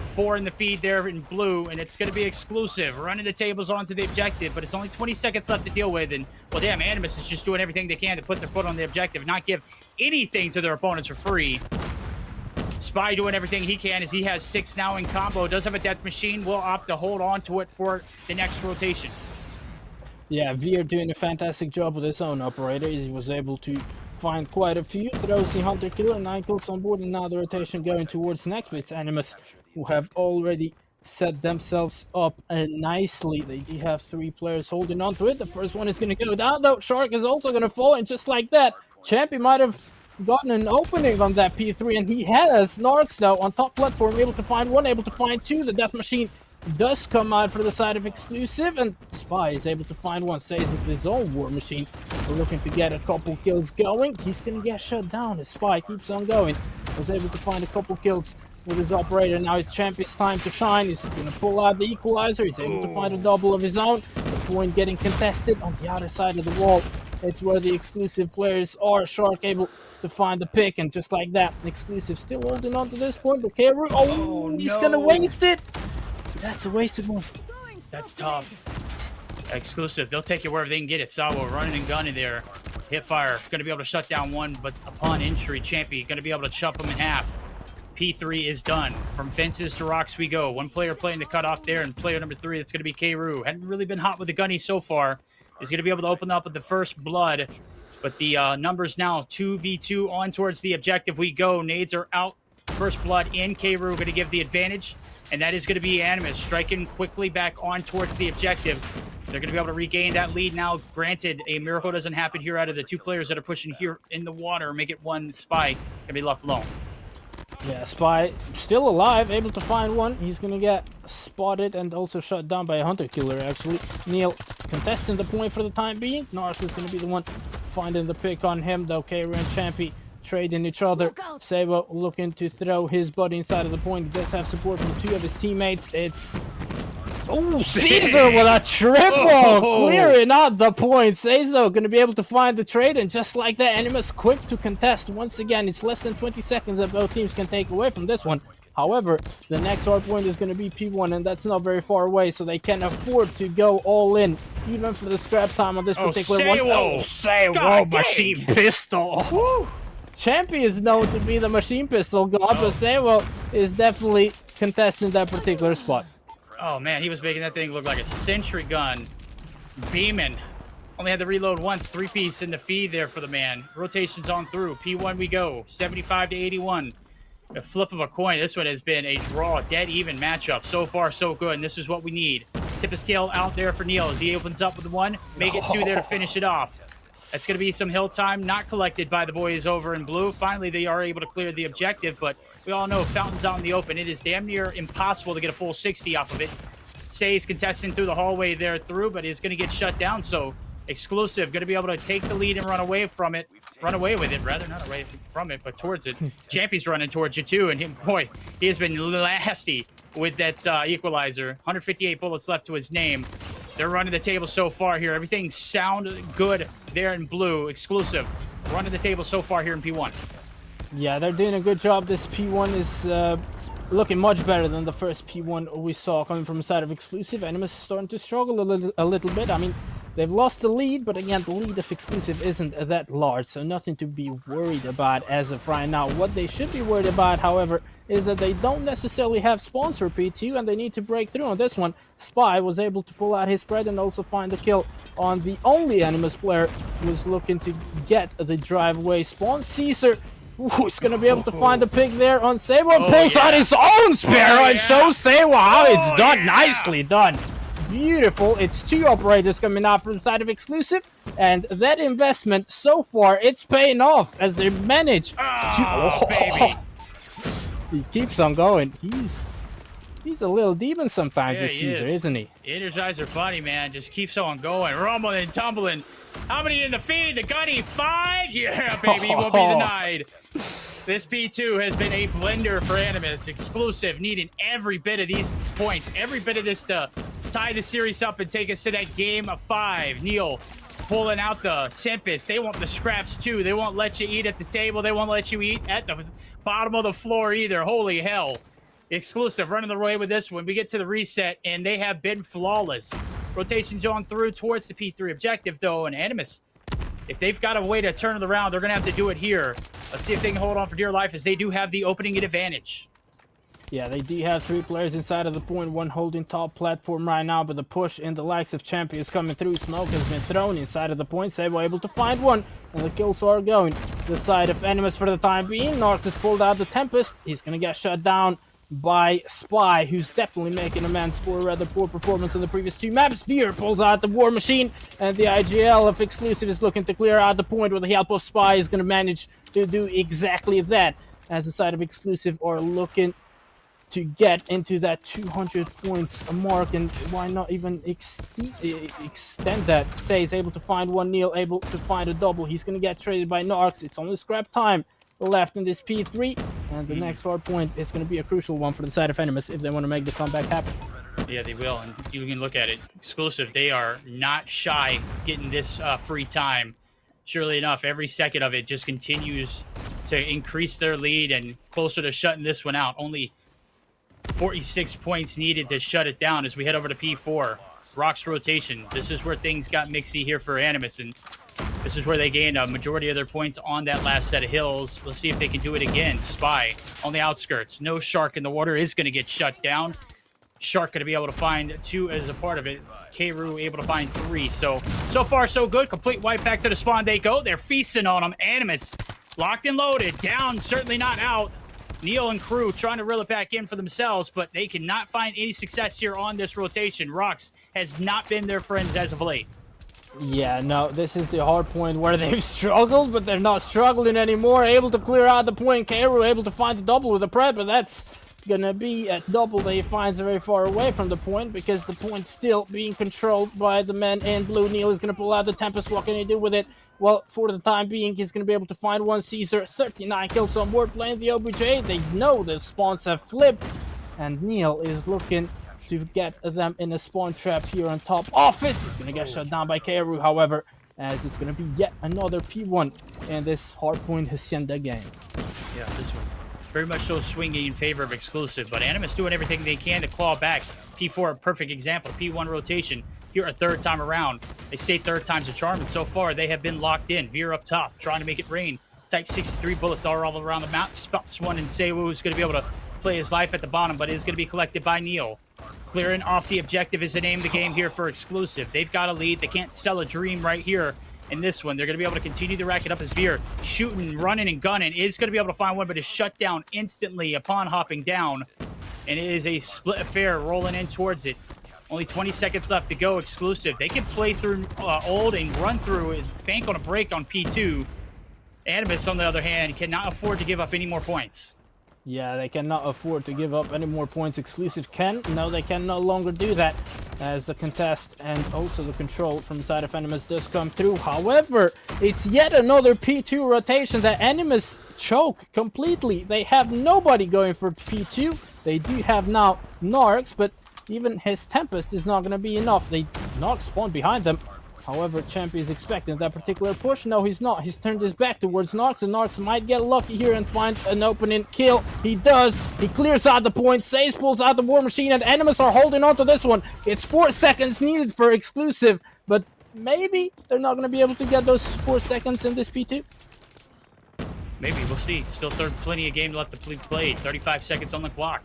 S2: 4 in the feed there in blue, and it's going to be Exclusive running the tables onto the objective, but it's only 20 seconds left to deal with, and well, damn, Animus is just doing everything they can to put their foot on the objective, not give anything to their opponents for free. Spy doing everything he can, as he has 6 now in combo, does have a death machine, will opt to hold on to it for the next rotation.
S1: Yeah, Veer doing a fantastic job with his own operator. He was able to find quite a few. Throws the Hunter Killer, 9 kills on board, and now the rotation going towards next, but it's Animus who have already set themselves up nicely. They do have 3 players holding on to it. The first one is going to go down, though. Shark is also going to fall, and just like that, Champion might have gotten an opening on that P3, and he has. Narks, though, on top platform, able to find 1, able to find 2. The Death Machine does come out for the side of Exclusive, and Spy is able to find 1, saves with his own War Machine. We're looking to get a couple kills going. He's going to get shut down. His Spy keeps on going. Was able to find a couple kills with his operator. Now it's Champion's time to shine. He's going to pull out the equalizer. He's able to find a double of his own. The point getting contested on the outer side of the wall. It's where the Exclusive players are. Shark able to find the pick, and just like that, Exclusive still holding on to this point. But Kayru, he's going to waste it. That's a wasted one.
S2: That's tough. Exclusive, they'll take it wherever they can get it. Sabo running and gunning there. Hipfire, going to be able to shut down one, but upon entry, Champion going to be able to chop him in half. P3 is done. From fences to rocks we go. One player playing the cutoff there, and player number 3, that's going to be Kayru. Hadn't really been hot with the gunny so far. Is going to be able to open up with the first blood, but the numbers now 2v2 on towards the objective we go. Nades are out. First blood in. Kayru going to give the advantage, and that is going to be Animus striking quickly back on towards the objective. They're going to be able to regain that lead now. Granted, a miracle doesn't happen here out of the 2 players that are pushing here in the water. Make it 1 Spy. Going to be left alone.
S1: Yeah, Spy still alive, able to find one. He's gonna get spotted and also shot down by a hunter killer, actually. Neil contesting the point for the time being. Nars is gonna be the one finding the pick on him, though. Kru and Champy trading each other. Sabo looking to throw his body inside of the point. He does have support from 2 of his teammates. It's... Oh, Caesar with a triple! Clearing out the point. Caesar gonna be able to find the trade, and just like that, Animus quick to contest. Once again, it's less than 20 seconds that both teams can take away from this one. However, the next hard point is gonna be P1, and that's not very far away, so they can afford to go all in, even for the scrap time on this particular one. Oh, Sayo! Machine pistol! Woo. Champy is known to be the machine pistol god, but Sayo is definitely contesting that particular spot.
S2: Oh man, he was making that thing look like a sentry gun. Beaming. Only had to reload once. 3-piece in the feed there for the man. Rotations on through. P1 we go. 75 to 81. A flip of a coin. This one has been a draw, dead even matchup. So far, so good. And this is what we need. Tip of scale out there for Neil as he opens up with the 1. Make it 2 there to finish it off. That's going to be some hill time, not collected by the boys over in blue. Finally, they are able to clear the objective, but we all know Fountain's out in the open. It is damn near impossible to get a full 60 off of it. Say's contesting through the hallway there through, but is going to get shut down, so Exclusive going to be able to take the lead and run away from it. Run away with it, rather, not away from it, but towards it. Champy's running towards you, too, and boy, he has been nasty with that equalizer. 158 bullets left to his name. They're running the table so far here. Everything sound good there in blue. Exclusive. Running the table so far here in P1.
S1: Yeah, they're doing a good job. This P1 is looking much better than the first P1 we saw coming from the side of Exclusive. Animus is starting to struggle a little bit. I mean, they've lost the lead, but again, the lead of Exclusive isn't that large, so nothing to be worried about as of right now. What they should be worried about, however, is that they don't necessarily have sponsor P2, and they need to break through on this one. Spy was able to pull out his spread and also find the kill on the only Animus player who was looking to get the driveway spawn. Caesar, who's going to be able to find the pick there on Sabo, and pulls out his own Sparrow and shows Sabo how it's done. Nicely done. Beautiful. It's 2 operators coming out from the side of Exclusive, and that investment so far, it's paying off as they manage to...
S2: baby.
S1: He keeps on going. He's a little demon sometimes,
S2: Yeah,
S1: this Caesar, isn't he?
S2: Energizer Bunny, man, just keeps on going, rumbling, tumbling. How many in the feed? The Gunny, 5? Yeah, baby, he won't be denied. This P2 has been a blender for Animus. Exclusive, needing every bit of these points, every bit of this to tie the series up and take us to that game of 5. Neil pulling out the Tempest. They want the scraps too. They won't let you eat at the table. They won't let you eat at the bottom of the floor either. Holy hell. Exclusive running the way with this one. We get to the reset, and they have been flawless. Rotations on through towards the P3 objective, though, and Animus, if they've got a way to turn it around, they're going to have to do it here. Let's see if they can hold on for dear life, as they do have the opening advantage.
S1: Yeah, they do have 3 players inside of the point, 1 holding top platform right now, but the push in the likes of Champion is coming through. Smoke has been thrown inside of the point. Sabo able to find one, and the kills are going to the side of Animus for the time being. Narx has pulled out the Tempest. He's going to get shut down by Spy, who's definitely making amends for a rather poor performance in the previous 2 maps. Veer pulls out the War Machine, and the IGL of Exclusive is looking to clear out the point with the help of Spy. Is going to manage to do exactly that, as the side of Exclusive are looking to get into that 200 points mark, and why not even extend that. Say is able to find one, Neil able to find a double. He's going to get traded by Narx. It's only scrap time left in this P3, and the next hard point is going to be a crucial one for the side of Animus if they want to make the comeback happen.
S2: Yeah, they will, and you can look at it. Exclusive, they are not shy getting this free time. Surely enough, every second of it just continues to increase their lead and closer to shutting this one out. Only 46 points needed to shut it down as we head over to P4. Rock's rotation. This is where things got mixy here for Animus, and this is where they gained a majority of their points on that last set of hills. Let's see if they can do it again. Spy on the outskirts. No Shark in the water is going to get shut down. Shark going to be able to find 2 as a part of it. Kru able to find 3. So far, so good. Complete wipe back to the spawn they go. They're feasting on them. Animus locked and loaded. Down, certainly not out. Neil and crew trying to reel it back in for themselves, but they cannot find any success here on this rotation. Rox has not been their friends as of late.
S1: Yeah, no, this is the hard point where they've struggled, but they're not struggling anymore. Able to clear out the point. Kairu able to find the double with the prep, but that's gonna be a double that he finds very far away from the point because the point's still being controlled by the men in blue. Neil is gonna pull out the Tempest. What can he do with it? Well, for the time being, he's gonna be able to find one Caesar. 39 kills on board playing the OBJ. They know the spawns have flipped, and Neil is looking to get them in a spawn trap here on top. Office is going to get shut down by Kairu, however, as it's going to be yet another P1 in this hardpoint Hacienda game.
S2: Yeah, this one very much so swinging in favor of exclusive, but Animus doing everything they can to claw back. P4, a perfect example. P1 rotation here a third time around. They say third time's a charm, and so far they have been locked in. Veer up top, trying to make it rain. Type 63 bullets all around the map. Spots one, and Sewu is going to be able to play his life at the bottom, but is going to be collected by Neil. Clearing off the objective is the name of the game here for exclusive. They've got a lead. They can't sell a dream right here in this one. They're going to be able to continue to rack it up as Veer shooting, running, and gunning is going to be able to find one, but is shut down instantly upon hopping down. And it is a split affair rolling in towards it. Only 20 seconds left to go. Exclusive. They can play through old and run through his bank on a break on P2. Animus, on the other hand, cannot afford to give up any more points.
S1: Yeah, they cannot afford to give up any more points. Exclusive can. No, they can no longer do that as the contest and also the control from the side of Animus does come through. However, it's yet another P2 rotation that Animus choke completely. They have nobody going for P2. They do have now Narcs, but even his Tempest is not going to be enough. They Narcs spawn behind them. However, Champion is expecting that particular push. No, he's not. He's turned his back towards Nox, and Nox might get lucky here and find an opening kill. He does. He clears out the point. Saves pulls out the War Machine, and Animus are holding on to this one. It's 4 seconds needed for exclusive, but maybe they're not going to be able to get those 4 seconds in this P2.
S2: Maybe. We'll see. Still plenty of game left to be played. 35 seconds on the clock.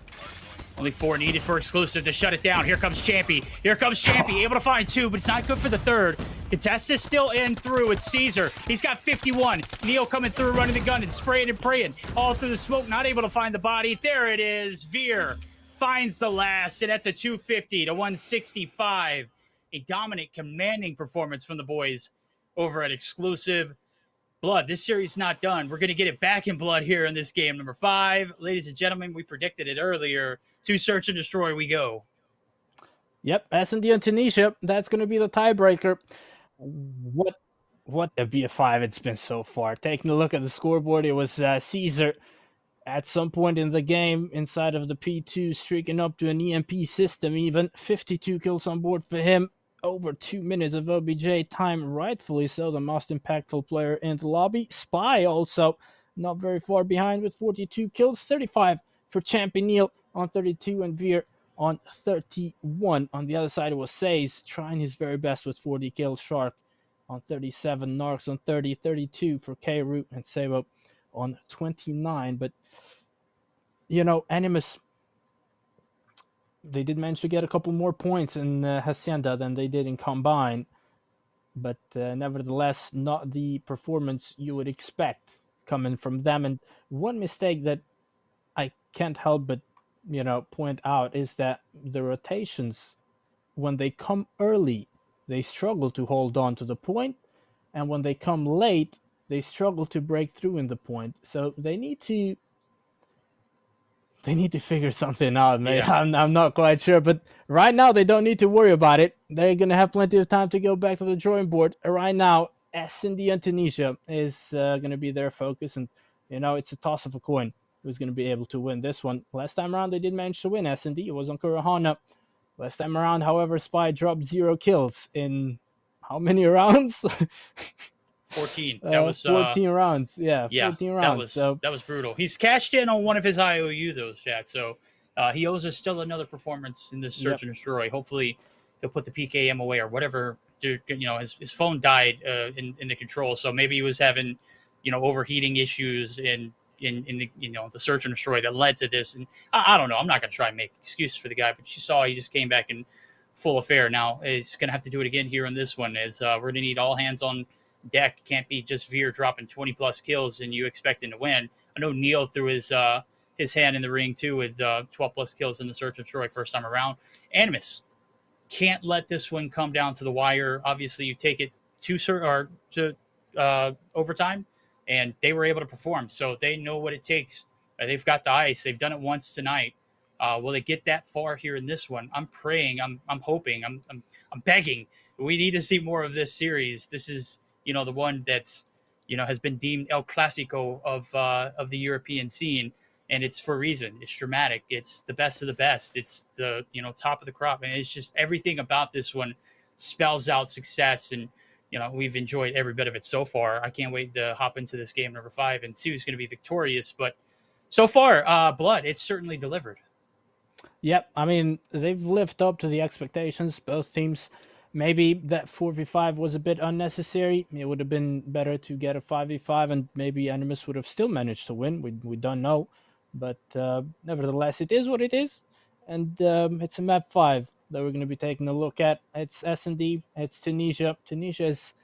S2: Only 4 needed for exclusive to shut it down. Here comes Champy. Here comes Champy. Able to find 2, but it's not good for the third. Contest is still in through. It's Caesar. He's got 51. Neo coming through, running the gun and spraying and praying. All through the smoke. Not able to find the body. There it is. Veer finds the last, and that's a 250 to 165. A dominant, commanding performance from the boys over at exclusive. Blood, this series is not done. We're going to get it back in blood here in this game. Number 5, ladies and gentlemen, we predicted it earlier. To search and destroy we go.
S1: Yep, S&D and Tunisia. That's going to be the tiebreaker. What a BF5 it's been so far. Taking a look at the scoreboard, it was Caesar at some point in the game inside of the P2 streaking up to an EMP system even. 52 kills on board for him. Over 2 minutes of OBJ time, rightfully so, the most impactful player in the lobby. Spy also not very far behind with 42 kills, 35 for Champion Neil on 32 and Veer on 31. On the other side, it was Says trying his very best with 40 kills. Shark on 37, Narcs on 30, 32 for K-Root and Sebo on 29. But, you know, Animus, they did manage to get a couple more points in Hacienda than they did in Combine. But nevertheless, not the performance you would expect coming from them. And one mistake that I can't help but, point out is that the rotations, when they come early, they struggle to hold on to the point. And when they come late, they struggle to break through in the point. So they need to figure something out. Yeah. I'm not quite sure, but right now they don't need to worry about it. They're gonna have plenty of time to go back to the drawing board. Right now, S&D and Tunisia is gonna be their focus, and it's a toss of a coin who's gonna be able to win this one. Last time around, they did manage to win. S&D, it was on Kurahana. Last time around, however, Spy dropped 0 kills in how many rounds?
S2: 14. That was
S1: 14 rounds. Yeah, 14 rounds.
S2: That was brutal. He's cashed in on one of his IOU though, chat. So he owes us still another performance in this search and destroy. Hopefully he'll put the PKM away or whatever. His phone died in the control, so maybe he was having overheating issues in the the search and destroy that led to this. And I don't know. I'm not gonna try and make excuses for the guy, but you saw he just came back in full affair. Now he's gonna have to do it again here on this one. As we're gonna need all hands on deck. Can't be just Veer dropping 20 plus kills and you expecting to win. I know Neil threw his hand in the ring too with 12 plus kills in the search and destroy first time around. Animus, Can't let this one come down to the wire. Obviously, you take it to overtime, and they were able to perform. So they know what it takes. They've got the ice. They've done it once tonight. Will they get that far here in this one? I'm praying. I'm hoping. I'm begging. We need to see more of this series. This is the one that's has been deemed El Clasico of the European scene, and it's for a reason. It's dramatic. It's the best of the best. It's the top of the crop, and it's just everything about this one spells out success. And we've enjoyed every bit of it so far. I can't wait to hop into this game number 5 and see who's going to be victorious. But so far, Blood, it's certainly delivered.
S1: Yep, I mean, they've lived up to the expectations, both teams. Maybe that 4v5 was a bit unnecessary. It would have been better to get a 5v5, and maybe Animus would have still managed to win. We don't know. But nevertheless, it is what it is. And it's a map 5 that we're going to be taking a look at. It's S&D, it's Tunisia. Tunisia is,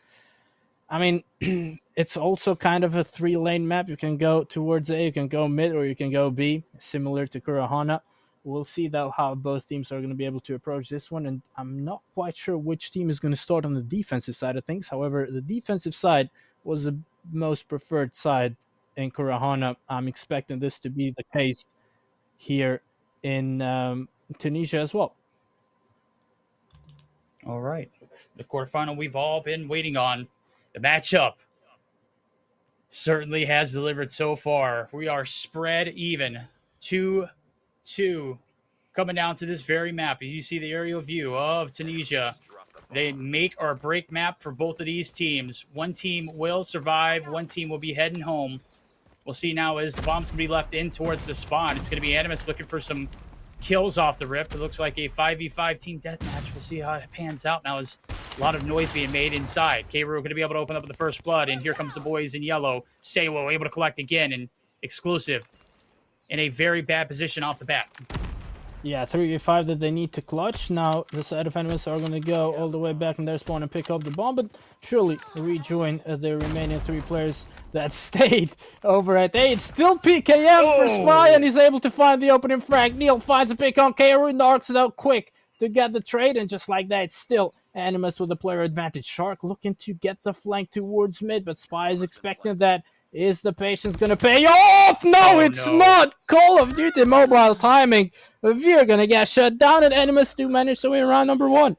S1: I mean, it's also kind of a 3-lane map. You can go towards A, you can go mid, or you can go B, similar to Kurahana. We'll see how both teams are going to be able to approach this one, and I'm not quite sure which team is going to start on the defensive side of things. However, the defensive side was the most preferred side in Kurahana. I'm expecting this to be the case here in Tunisia as well.
S2: All right. The quarterfinal we've all been waiting on. The matchup certainly has delivered so far. We are spread even. 2-2 coming down to this very map. You see the aerial view of Tunisia. They make or break map for both of these teams. One team will survive. One team will be heading home. We'll see now as the bomb's going to be left in towards the spawn. It's going to be Animus looking for some kills off the rip. It looks like a 5v5 team deathmatch. We'll see how it pans out now. There's a lot of noise being made inside. K-Roo going to be able to open up with the first blood, and here comes the boys in yellow. Sewo able to collect again, and exclusive in a very bad position off the bat.
S1: Yeah, 3v5 that they need to clutch. Now the side of Animus are going to go all the way back in their spawn and pick up the bomb, but surely rejoin the remaining 3 players that stayed over at A. It's still PKM for Spy, and he's able to find the opening frag. Neil finds a pick on K-Roo, knocks it out quick to get the trade, and just like that, it's still Animus with a player advantage. Shark looking to get the flank towards mid, but Spy is expecting that. Is the patience going to pay off? No, it's not! Call of Duty mobile timing. We're going to get shut down, and Animus do manage to win round number 1.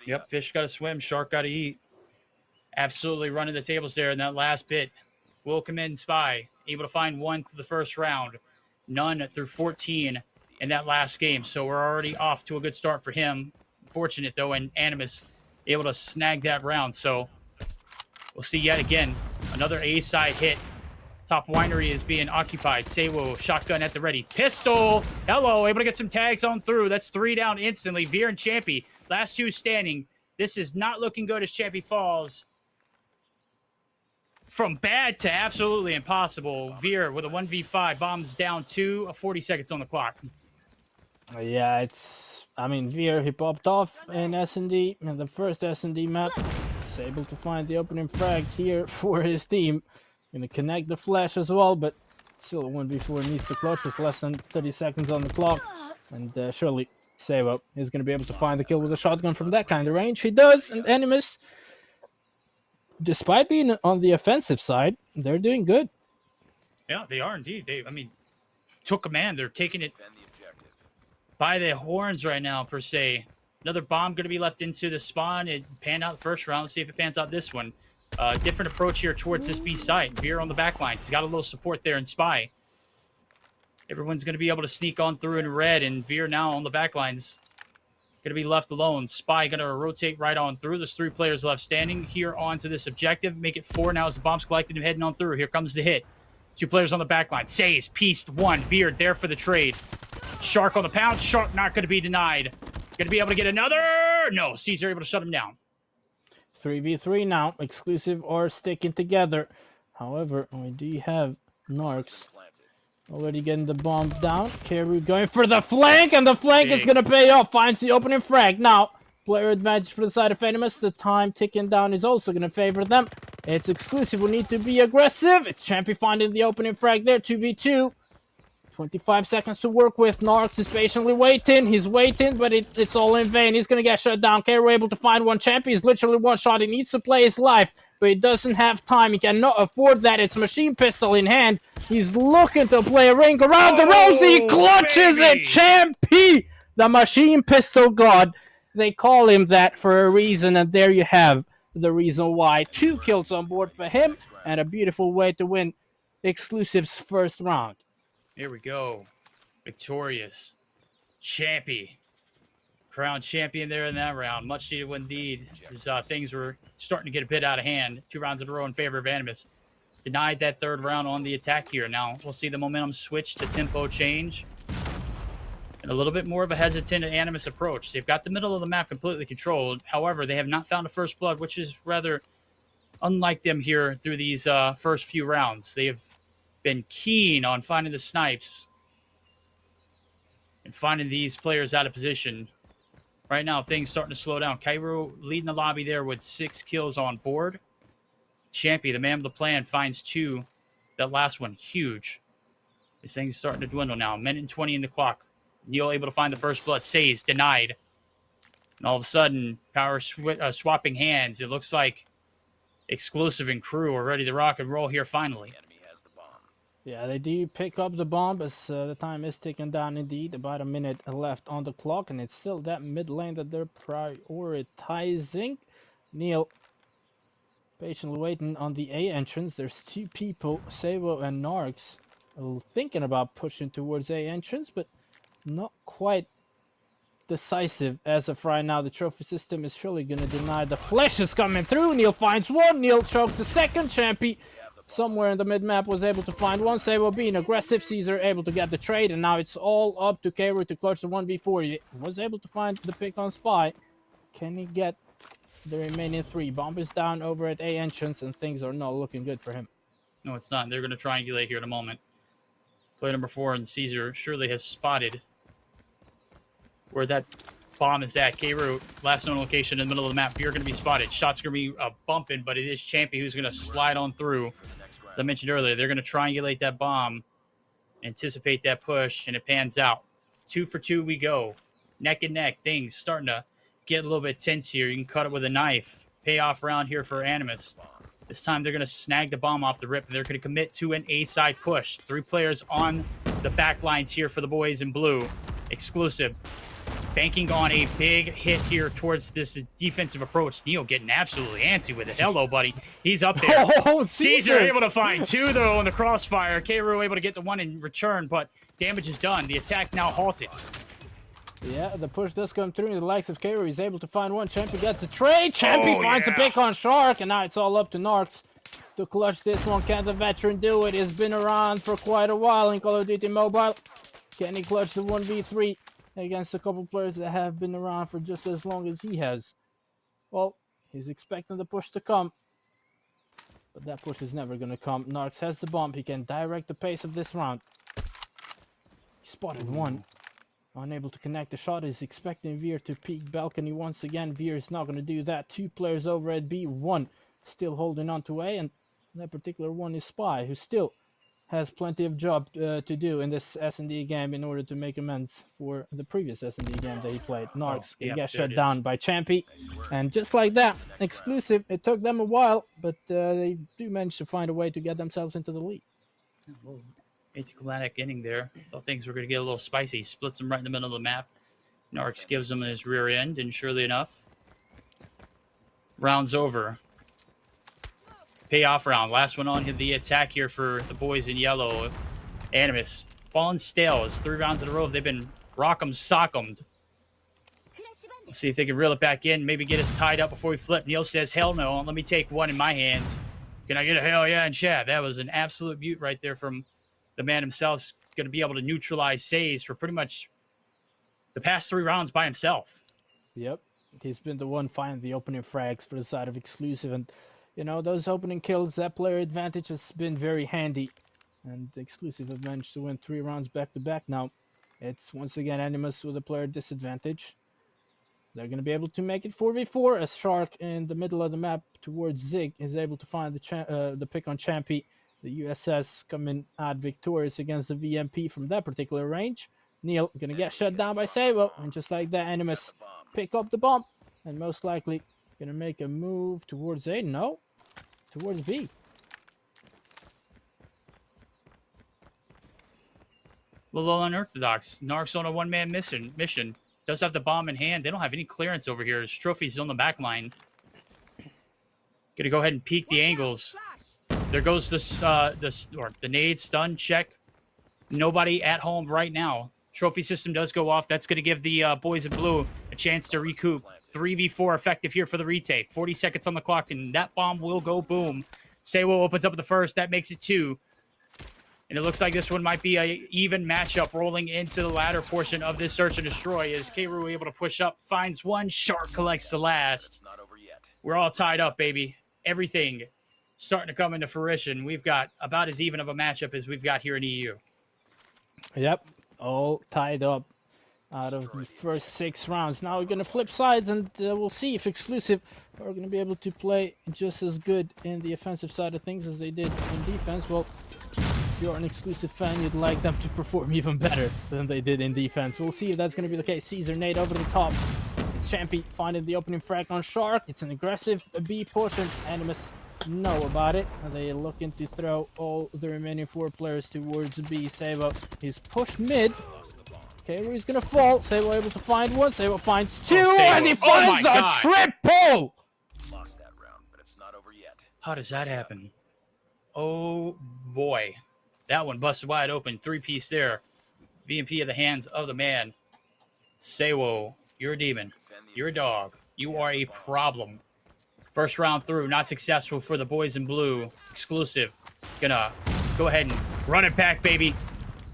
S2: Yep, fish got to swim, shark got to eat. Absolutely running the tables there in that last bit. Will come in Spy, able to find 1 through the first round. None through 14 in that last game, so we're already off to a good start for him. Fortunate, though, and Animus able to snag that round, so we'll see yet again. Another A-side hit. Top winery is being occupied. Sewo, shotgun at the ready. Pistol. Hello, able to get some tags on through. That's 3 down instantly. Veer and Champy, last 2 standing. This is not looking good as Champy falls. From bad to absolutely impossible. Veer with a 1v5. Bombs down 2. 40 seconds on the clock.
S1: Yeah, I mean, Veer, he popped off in S&D, in the first S&D map. He's able to find the opening frag here for his team. Gonna connect the flash as well, but still 1v4 needs to clutch with less than 30 seconds on the clock. And surely Sewo is gonna be able to find the kill with a shotgun from that kind of range. He does, and Animus, despite being on the offensive side, they're doing good.
S2: Yeah, they are indeed. They took command. They're taking it by the horns right now, per se. Another bomb going to be left into the spawn. It panned out the first round. Let's see if it pans out this one. Different approach here towards this B side. Veer on the back lines. He's got a little support there in Spy. Everyone's going to be able to sneak on through in red, and Veer now on the back lines. Going to be left alone. Spy going to rotate right on through. There's 3 players left standing here onto this objective. Make it 4 now as the bomb's collected and heading on through. Here comes the hit. 2 players on the back line. Says, pieced 1. Veer there for the trade. Shark on the pound. Shark not going to be denied. Going to be able to get another. No, Caesar able to shut him down.
S1: 3v3 now. Exclusive are sticking together. However, we do have Narcs already getting the bomb down. K-Roo going for the flank, and the flank is going to pay off. Finds the opening frag. Now, player advantage for the side of Animus. The time ticking down is also going to favor them. It's exclusive. We need to be aggressive. It's Champy finding the opening frag there. 2v2. 25 seconds to work with. Narcs is patiently waiting. He's waiting, but it's all in vain. He's going to get shut down. Cairo able to find one champion. He's literally one shot. He needs to play his life, but he doesn't have time. He cannot afford that. It's machine pistol in hand. He's looking to play a ring around the rosy. He clutches it. Champy, the machine pistol god. They call him that for a reason, and there you have the reason why. 2 kills on board for him, and a beautiful way to win Exclusive's first round.
S2: Here we go. Victorious. Champy. Crowned champion there in that round. Much needed indeed. As things were starting to get a bit out of hand. 2 rounds in a row in favor of Animus. Denied that 3rd round on the attack here. Now we'll see the momentum switch, the tempo change. And a little bit more of a hesitant Animus approach. They've got the middle of the map completely controlled. However, they have not found a first blood, which is rather unlike them here through these first few rounds. They have been keen on finding the snipes and finding these players out of position. Right now, things starting to slow down. Cairo leading the lobby there with 6 kills on board. Champy, the man with the plan, finds 2. That last one, huge. This thing's starting to dwindle now. 1:20 in the clock. Neil able to find the first blood. Says, denied. And all of a sudden, power swapping hands. It looks like Exclusive and crew are ready to rock and roll here finally.
S1: Yeah, they do pick up the bomb as the time is ticking down indeed. About a minute left on the clock, and it's still that mid lane that they're prioritizing. Neil patiently waiting on the A entrance. There's 2 people, Savo and Narcs, thinking about pushing towards A entrance, but not quite decisive as of right now. The trophy system is surely going to deny. The flesh is coming through. Neil finds one. Neil chokes the second. Champy somewhere in the mid-map was able to find one. Sabo being aggressive. Caesar able to get the trade, and now it's all up to Cairo to clutch the 1v4. He was able to find the pick on Spy. Can he get the remaining 3? Bomb is down over at A entrance, and things are not looking good for him.
S2: No, it's not. They're going to triangulate here in a moment. Player number 4 and Caesar surely has spotted where that bomb is at. K-Root, last known location in the middle of the map. You're going to be spotted. Shot's going to be bumping, but it is Champy who's going to slide on through. As I mentioned earlier, they're going to triangulate that bomb, anticipate that push, and it pans out. 2 for 2 we go. Neck and neck. Things starting to get a little bit tense here. You can cut it with a knife. Payoff round here for Animus. This time they're going to snag the bomb off the rip, and they're going to commit to an A-side push. 3 players on the back lines here for the boys in blue. Exclusive. Banking on a big hit here towards this defensive approach. Neil getting absolutely antsy with it. Hello, buddy. He's up there.
S1: Oh,
S2: Caesar able to find 2, though, in the crossfire. Keiru able to get the 1 in return, but damage is done. The attack now halted.
S1: Yeah, the push does come through. The likes of Keiru is able to find one. Champy gets the trade. Champy finds a pick on Shark, and now it's all up to Narcs to clutch this one. Can the veteran do it? It's been around for quite a while in Call of Duty Mobile. Can he clutch the 1v3? Against a couple players that have been around for just as long as he has? Well, he's expecting the push to come, but that push is never going to come. Narcs has the bomb. He can direct the pace of this round. He spotted one. Unable to connect the shot. He's expecting Veer to peek balcony once again. Veer is not going to do that. 2 players over at B. 1 still holding on to A, and that particular one is Spy, who still has plenty of job to do in this S&D game in order to make amends for the previous S&D game that he played. Narcs got shut down by Champy, and just like that, Exclusive, it took them a while, but they do manage to find a way to get themselves into the lead.
S2: Anticlimactic inning there. Thought things were going to get a little spicy. Splits them right in the middle of the map. Narcs gives him his rear end, and surely enough, round's over. Payoff round. Last one on the attack here for the boys in yellow. Animus. Fallen stale. It's 3 rounds in a row. They've been rock'em sock'em. Let's see if they can reel it back in. Maybe get us tied up before we flip. Neil says, hell no. Let me take one in my hands. Can I get a hell yeah in chat? That was an absolute beaut right there from the man himself. Going to be able to neutralize Says for pretty much the past 3 rounds by himself.
S1: Yep. He's been the one finding the opening frags for the side of Exclusive, and you know, those opening kills, that player advantage has been very handy. And Exclusive have managed to win 3 rounds back-to-back now. It's once again Animus with a player disadvantage. They're going to be able to make it 4v4 as Shark in the middle of the map towards Zig is able to find the pick on Champy. The USS coming out victorious against the VMP from that particular range. Neil gonna get shut down by Sabo, and just like that, Animus pick up the bomb, and most likely gonna make a move towards A. No, towards B.
S2: A little unorthodox. Narcs on a one-man mission. Does have the bomb in hand. They don't have any clearance over here. His trophy's on the back line. Gonna go ahead and peek the angles. There goes the nade stun check. Nobody at home right now. Trophy system does go off. That's going to give the boys in blue a chance to recoup. 3v4 effective here for the retake. 40 seconds on the clock, and that bomb will go boom. Sawo opens up the first. That makes it 2. And it looks like this one might be an even matchup rolling into the latter portion of this search and destroy. Is Keiru able to push up, finds one, Shark collects the last. We're all tied up, baby. Everything starting to come into fruition. We've got about as even of a matchup as we've got here in EU.
S1: Yep, all tied up out of the first 6 rounds. Now we're going to flip sides, and we'll see if Exclusive are going to be able to play just as good in the offensive side of things as they did in defense. Well, if you're an Exclusive fan, you'd like them to perform even better than they did in defense. We'll see if that's going to be the case. Caesar nade over the top. It's Champy finding the opening frag on Shark. It's an aggressive B push, and Animus know about it. They're looking to throw all the remaining 4 players towards B. Sabo is pushed mid. Okay, he's gonna fall. Sabo able to find one. Sabo finds 2, and he finds a triple!
S3: Lost that round, but it's not over yet.
S2: How does that happen? Oh boy. That one busted wide open. 3-piece there. VMP in the hands of the man. Sawo, you're a demon. You're a dog. You are a problem. First round through, not successful for the boys in blue. Exclusive. Gonna go ahead and run it back, baby.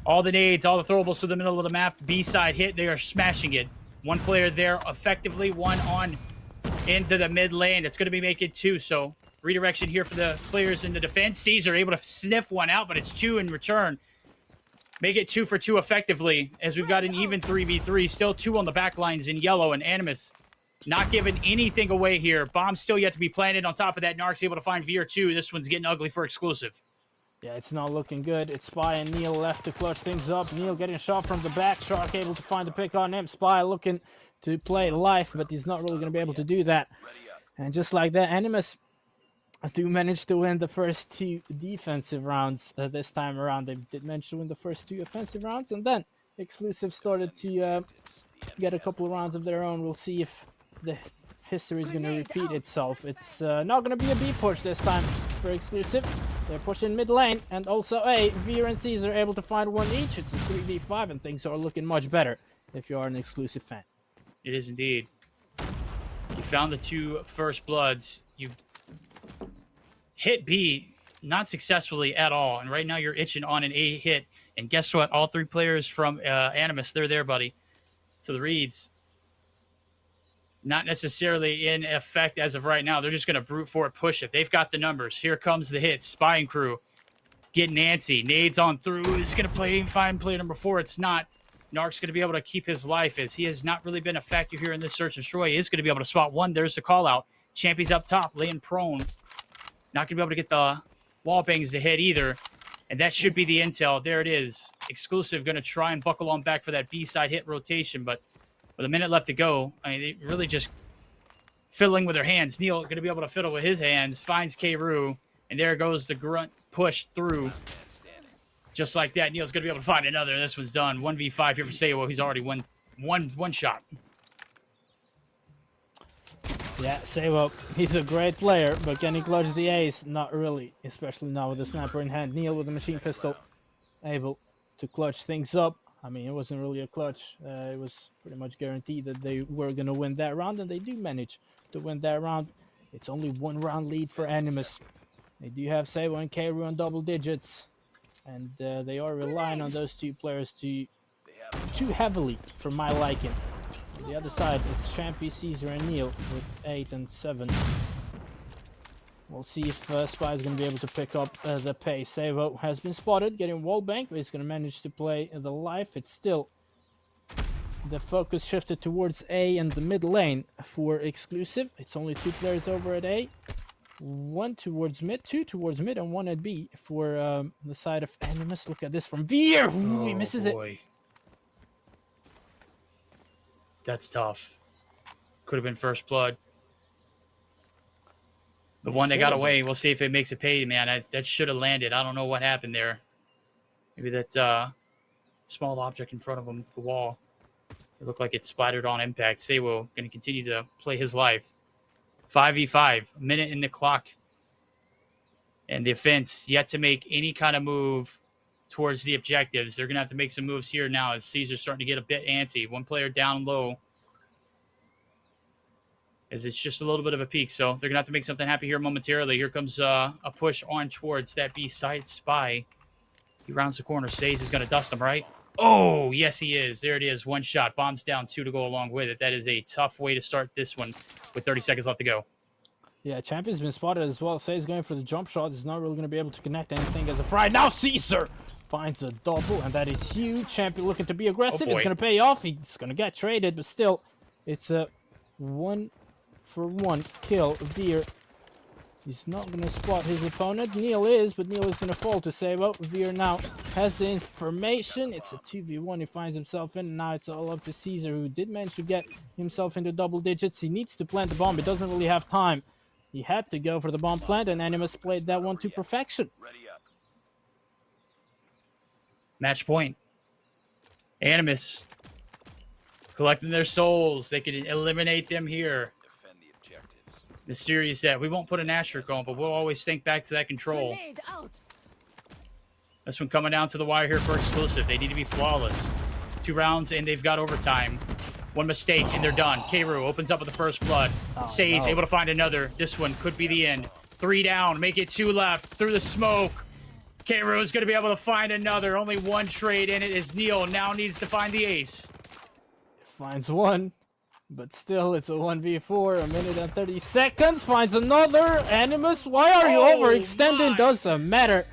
S2: All the nades, all the throwables to the middle of the map. B-side hit, they are smashing it. One player there effectively, one on into the mid lane. It's going to be making 2, so redirection here for the players in the defense. Caesar able to sniff one out, but it's 2 in return. Make it 2 for 2 effectively, as we've got an even 3v3. Still 2 on the back lines in yellow, and Animus not giving anything away here. Bomb still yet to be planted. On top of that, Narc's able to find VR2. This one's getting ugly for Exclusive.
S1: Yeah, it's not looking good. It's Spy and Neil left to clutch things up. Neil getting shot from the back. Shark able to find the pick on him. Spy looking to play life, but he's not really going to be able to do that. And just like that, Animus do manage to win the first 2 defensive rounds this time around. They did manage to win the first 2 offensive rounds, and then Exclusive started to get a couple of rounds of their own. We'll see if the history is going to repeat itself. It's not going to be a B push this time for Exclusive. They're pushing mid lane, and also A. Veer and Caesar able to find 1 each. It's a 3v5, and things are looking much better if you are an Exclusive fan.
S2: It is indeed. You found the 2 first bloods. You've hit B, not successfully at all, and right now you're itching on an A hit. And guess what? All 3 players from Animus, they're there, buddy. So the reads, not necessarily in effect as of right now. They're just going to brute for it, push it. They've got the numbers. Here comes the hit. Spying crew getting antsy. Nades on through. Is going to find player number 4. It's not. Narc's going to be able to keep his life, as he has not really been a factor here in this search and destroy. He is going to be able to spot one. There's the call out. Champy's up top, laying prone. Not going to be able to get the wall bangs to hit either. And that should be the intel. There it is. Exclusive going to try and buckle on back for that B-side hit rotation, but with a minute left to go, I mean, they really just fiddling with their hands. Neil going to be able to fiddle with his hands, finds Keiru, and there goes the grunt push through. Just like that, Neil's going to be able to find another, and this one's done. 1v5 here for Sayo. He's already won one shot.
S1: Yeah, Sayo, he's a great player, but can he clutch the ace? Not really, especially now with the sniper in hand. Neil with the machine pistol, able to clutch things up. I mean, it wasn't really a clutch. It was pretty much guaranteed that they were going to win that round, and they do manage to win that round. It's only 1 round lead for Animus. They do have Sayo and Keiru on double digits, and they are relying on those 2 players too heavily for my liking. On the other side, it's Champy, Caesar, and Neil with 8 and 7. We'll see if Spy is going to be able to pick up the pace. Savo has been spotted, getting wallbang, but he's going to manage to play the life. It's still the focus shifted towards A and the mid lane for Exclusive. It's only 2 players over at A. One towards mid, two towards mid, and one at B for the side of Animus. Look at this from Veer. Ooh, he misses it.
S2: That's tough. Could have been first blood. The one that got away, we'll see if it makes it pay, man. That should have landed. I don't know what happened there. Maybe that small object in front of him, the wall. It looked like it splattered on impact. Seiwo going to continue to play his life. 5v5, a minute in the clock. And the offense yet to make any kind of move towards the objectives. They're going to have to make some moves here now as Caesar's starting to get a bit antsy. One player down low. As it's just a little bit of a peak. So they're going to have to make something happen here momentarily. Here comes a push on towards that B side spy. He rounds the corner. Stays is going to dust him, right? Oh, yes, he is. There it is. One shot. Bombs down, two to go along with it. That is a tough way to start this one with 30 seconds left to go.
S1: Yeah, Champion's been spotted as well. Say's going for the jump shots. He's not really going to be able to connect anything as of right now. Caesar finds a double, and that is huge. Champion looking to be aggressive. It's going to pay off. He's going to get traded, but still, it's a 1-for-1 kill. Veer, he's not going to spot his opponent. Neil is, but Neil is going to fall to save up. Veer now has the information. It's a 2v1 he finds himself in, and now it's all up to Caesar, who did manage to get himself into double digits. He needs to plant the bomb. He doesn't really have time. He had to go for the bomb plant, and Animus played that one to perfection.
S2: Match point. Animus collecting their souls. They can eliminate them here. The series that we won't put an asterisk on, but we'll always think back to that control. This one coming down to the wire here for exclusive. They need to be flawless. 2 rounds, and they've got overtime. One mistake, and they're done. Keiru opens up with the first blood. Sage able to find another. This one could be the end. 3 down. Make it 2 left. Through the smoke. Keiru is going to be able to find another. Only one trade in it as Neil now needs to find the ace.
S1: Finds one, but still it's a 1v4. A minute and 30 seconds. Finds another. Animus, why are you overextending? Doesn't matter.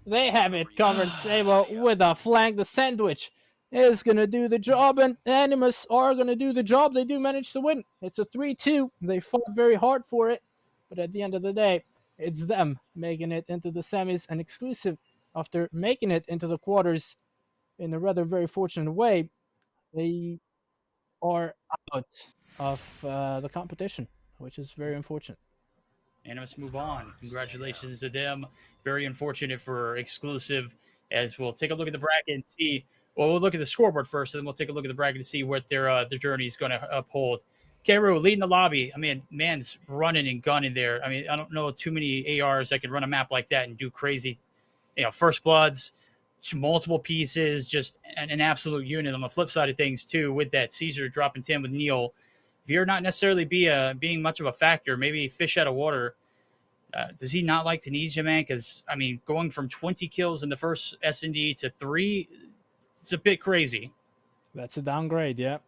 S1: They have it covered. Seiwo with a flank. The sandwich is going to do the job, and Animus are going to do the job. They do manage to win. It's a 3-2. They fought very hard for it, but at the end of the day, it's them making it into the semis, and exclusive after making it into the quarters in a rather very fortunate way. They are out of the competition, which is very unfortunate.
S2: Animus move on. Congratulations to them. Very unfortunate for exclusive, as we'll take a look at the bracket and see. Well, we'll look at the scoreboard first, and then we'll take a look at the bracket to see what their journey is going to uphold. Keiru leading the lobby. I mean, man's running and gunning there. I mean, I don't know too many ARs that can run a map like that and do crazy, first bloods, multiple pieces, just an absolute unit. On the flip side of things, too, with that, Caesar dropping 10 with Neil. Veer not necessarily being much of a factor, maybe fish out of water. Does he not like Tunisia, man? Because, I mean, going from 20 kills in the first S&D to 3, it's a bit crazy.
S1: That's a downgrade, yeah.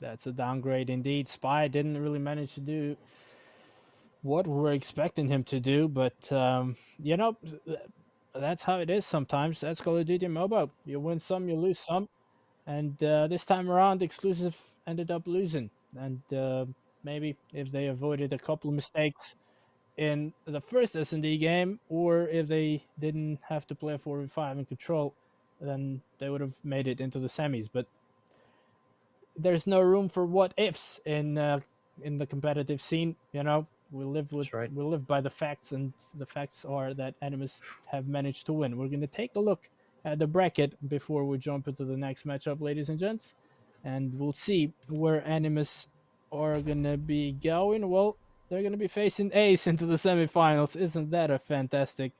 S1: That's a downgrade indeed. Spy didn't really manage to do what we were expecting him to do, but, that's how it is sometimes. That's Call of Duty Mobile. You win some, you lose some. And this time around, exclusive ended up losing. And maybe if they avoided a couple of mistakes in the first S&D game, or if they didn't have to play a 4v5 in control, then they would have made it into the semis. But there's no room for what ifs in the competitive scene. We live by the facts, and the facts are that Animus have managed to win. We're going to take a look at the bracket before we jump into the next matchup, ladies and gents, and we'll see where Animus are going to be going. Well, they're going to be facing Ace into the semifinals. Isn't that a fantastic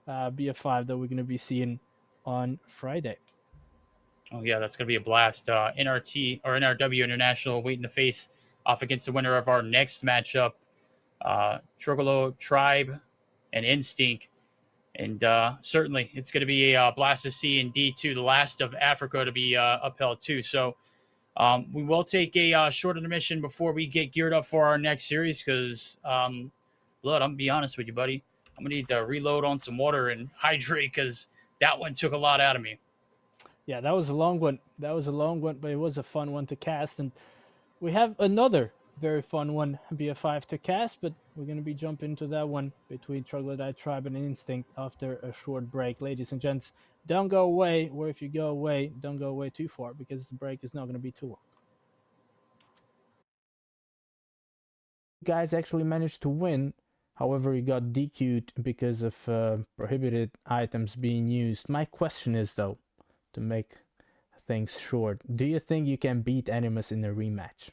S1: BF5 that we're going to be seeing on Friday?
S2: Oh, yeah, that's going to be a blast. NRT or NRW International waiting to face off against the winner of our next matchup, Troglodyte Tribe and Instinct. And certainly it's going to be a blast to see in D2, the last of Africa to be upheld too. So we will take a short intermission before we get geared up for our next series because, I'm going to be honest with you, buddy. I'm going to need to reload on some water and hydrate because that one took a lot out of me.
S1: Yeah, that was a long one. But it was a fun one to cast. And we have another very fun one, BF5 to cast, but we're going to be jumping into that one between Troglodyte Tribe and Instinct after a short break. Ladies and gents, don't go away, or if you go away, don't go away too far because the break is not going to be too long. You guys actually managed to win. However, you got DQ'd because of prohibited items being used. My question is, though, to make things short, do you think you can beat Animus in a rematch?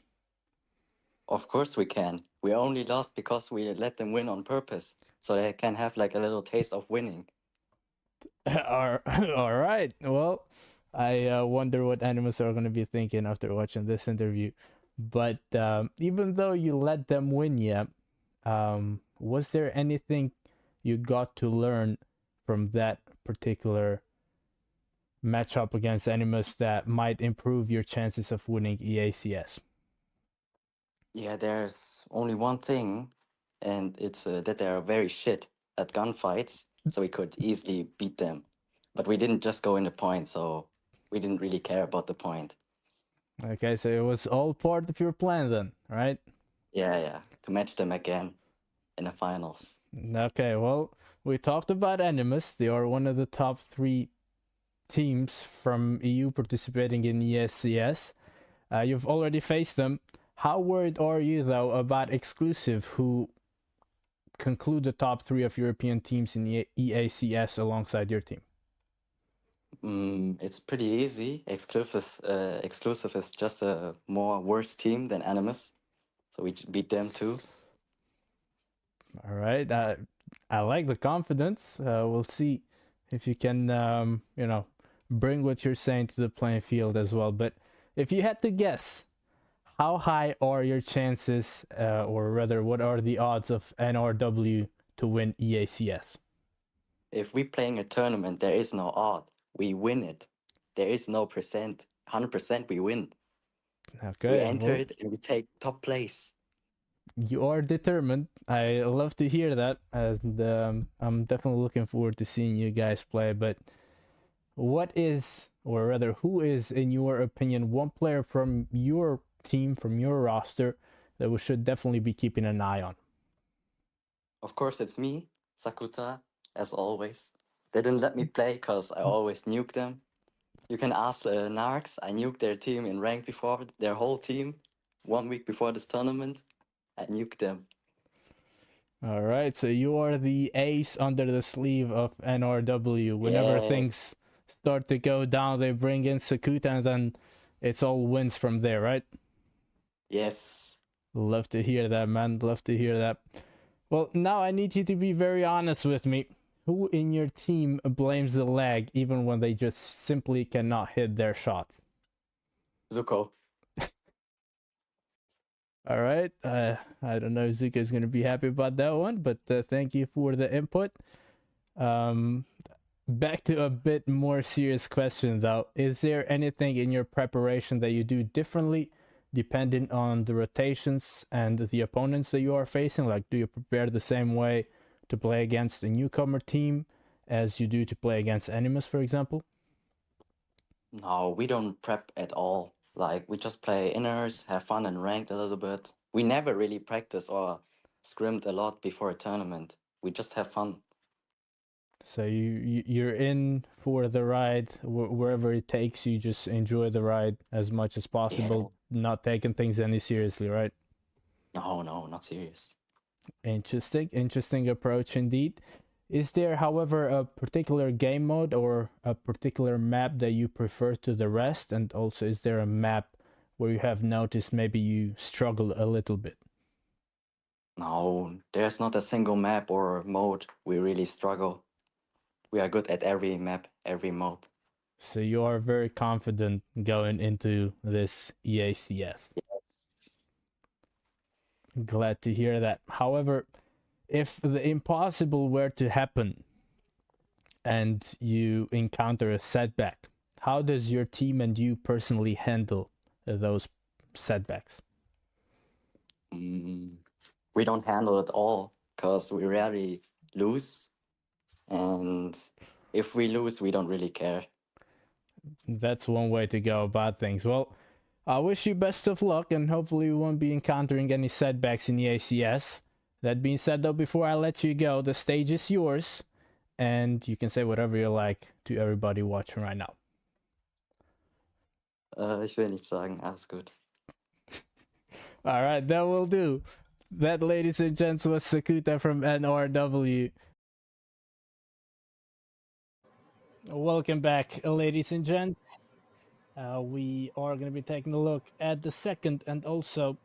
S4: Of course we can. We only lost because we let them win on purpose, so they can have like a little taste of winning.
S1: All right. Well, I wonder what Animus are going to be thinking after watching this interview. But even though you let them win, was there anything you got to learn from that particular matchup against Animus that might improve your chances of winning EACS?
S4: Yeah, there's only one thing, and it's that they are very shit at gunfights, so we could easily beat them. But we didn't just go in the point, so we didn't really care about the point.
S1: Okay, so it was all part of your plan then, right?
S4: Yeah, to match them again in the finals.
S1: Okay, well, we talked about Animus. They are one of the top 3 teams from EU participating in ESCS. You've already faced them. How worried are you, though, about Exclusive, who conclude the top 3 of European teams in EACS alongside your team?
S4: It's pretty easy. Exclusive is just a more worse team than Animus, so we beat them too.
S1: All right, I like the confidence. We'll see if you can, bring what you're saying to the playing field as well. But if you had to guess, how high are your chances, or rather, what are the odds of NRW to win EACS?
S4: If we playing a tournament, there is no odd. We win it. There is no percent. 100% we win.
S1: Okay,
S4: We enter
S1: well,
S4: it and we take top place.
S1: you are determined. I love to hear that, and I'm definitely looking forward to seeing you guys play. But what is, or rather, who is, in your opinion, one player from your team, from your roster, that we should definitely be keeping an eye on?
S4: Of course, it's me, Sakuta, as always. They didn't let me play because I always nuke them. You can ask Narcs. I nuked their team in ranked before, their whole team. 1 week before this tournament, I nuked them.
S1: All right, so you are the ace under the sleeve of NRW. Whenever
S4: Yes.
S1: things start to go down, they bring in Sakuta, and then it's all wins from there, right?
S4: Yes.
S1: Love to hear that, man. Love to hear that. Well, now I need you to be very honest with me. Who in your team blames the lag even when they just simply cannot hit their shots?
S4: Zuko.
S1: All right. I don't know if Zuka is going to be happy about that one, but thank you for the input. Back to a bit more serious question, though. Is there anything in your preparation that you do differently depending on the rotations and the opponents that you are facing? Like, do you prepare the same way to play against a newcomer team as you do to play against Animus, for example?
S4: No, we don't prep at all. Like, we just play inners, have fun and ranked a little bit. We never really practice or scrimmed a lot before a tournament. We just have fun.
S1: So you're in for the ride wherever it takes you. Just enjoy the ride as much as possible, not taking things any seriously, right?
S4: No, not serious.
S1: Interesting approach indeed. Is there, however, a particular game mode or a particular map that you prefer to the rest? And also, is there a map where you have noticed maybe you struggle a little bit?
S4: No, there's not a single map or mode we really struggle. We are good at every map, every mode.
S1: So you are very confident going into this EACS. Glad to hear that. However, if the impossible were to happen and you encounter a setback, how does your team and you personally handle those setbacks?
S4: We don't handle it all because we rarely lose. And if we lose, we don't really care.
S1: That's one way to go about things. Well, I wish you best of luck, and hopefully you won't be encountering any setbacks in the EACS. That being said, though, before I let you go, the stage is yours, and you can say whatever you like to everybody watching right now.
S4: Ich will nichts sagen, alles gut.
S1: All right, that will do. That, ladies and gents, was Sakuta from NRW. Welcome back, ladies and gents. We are going to be taking a look at the second and also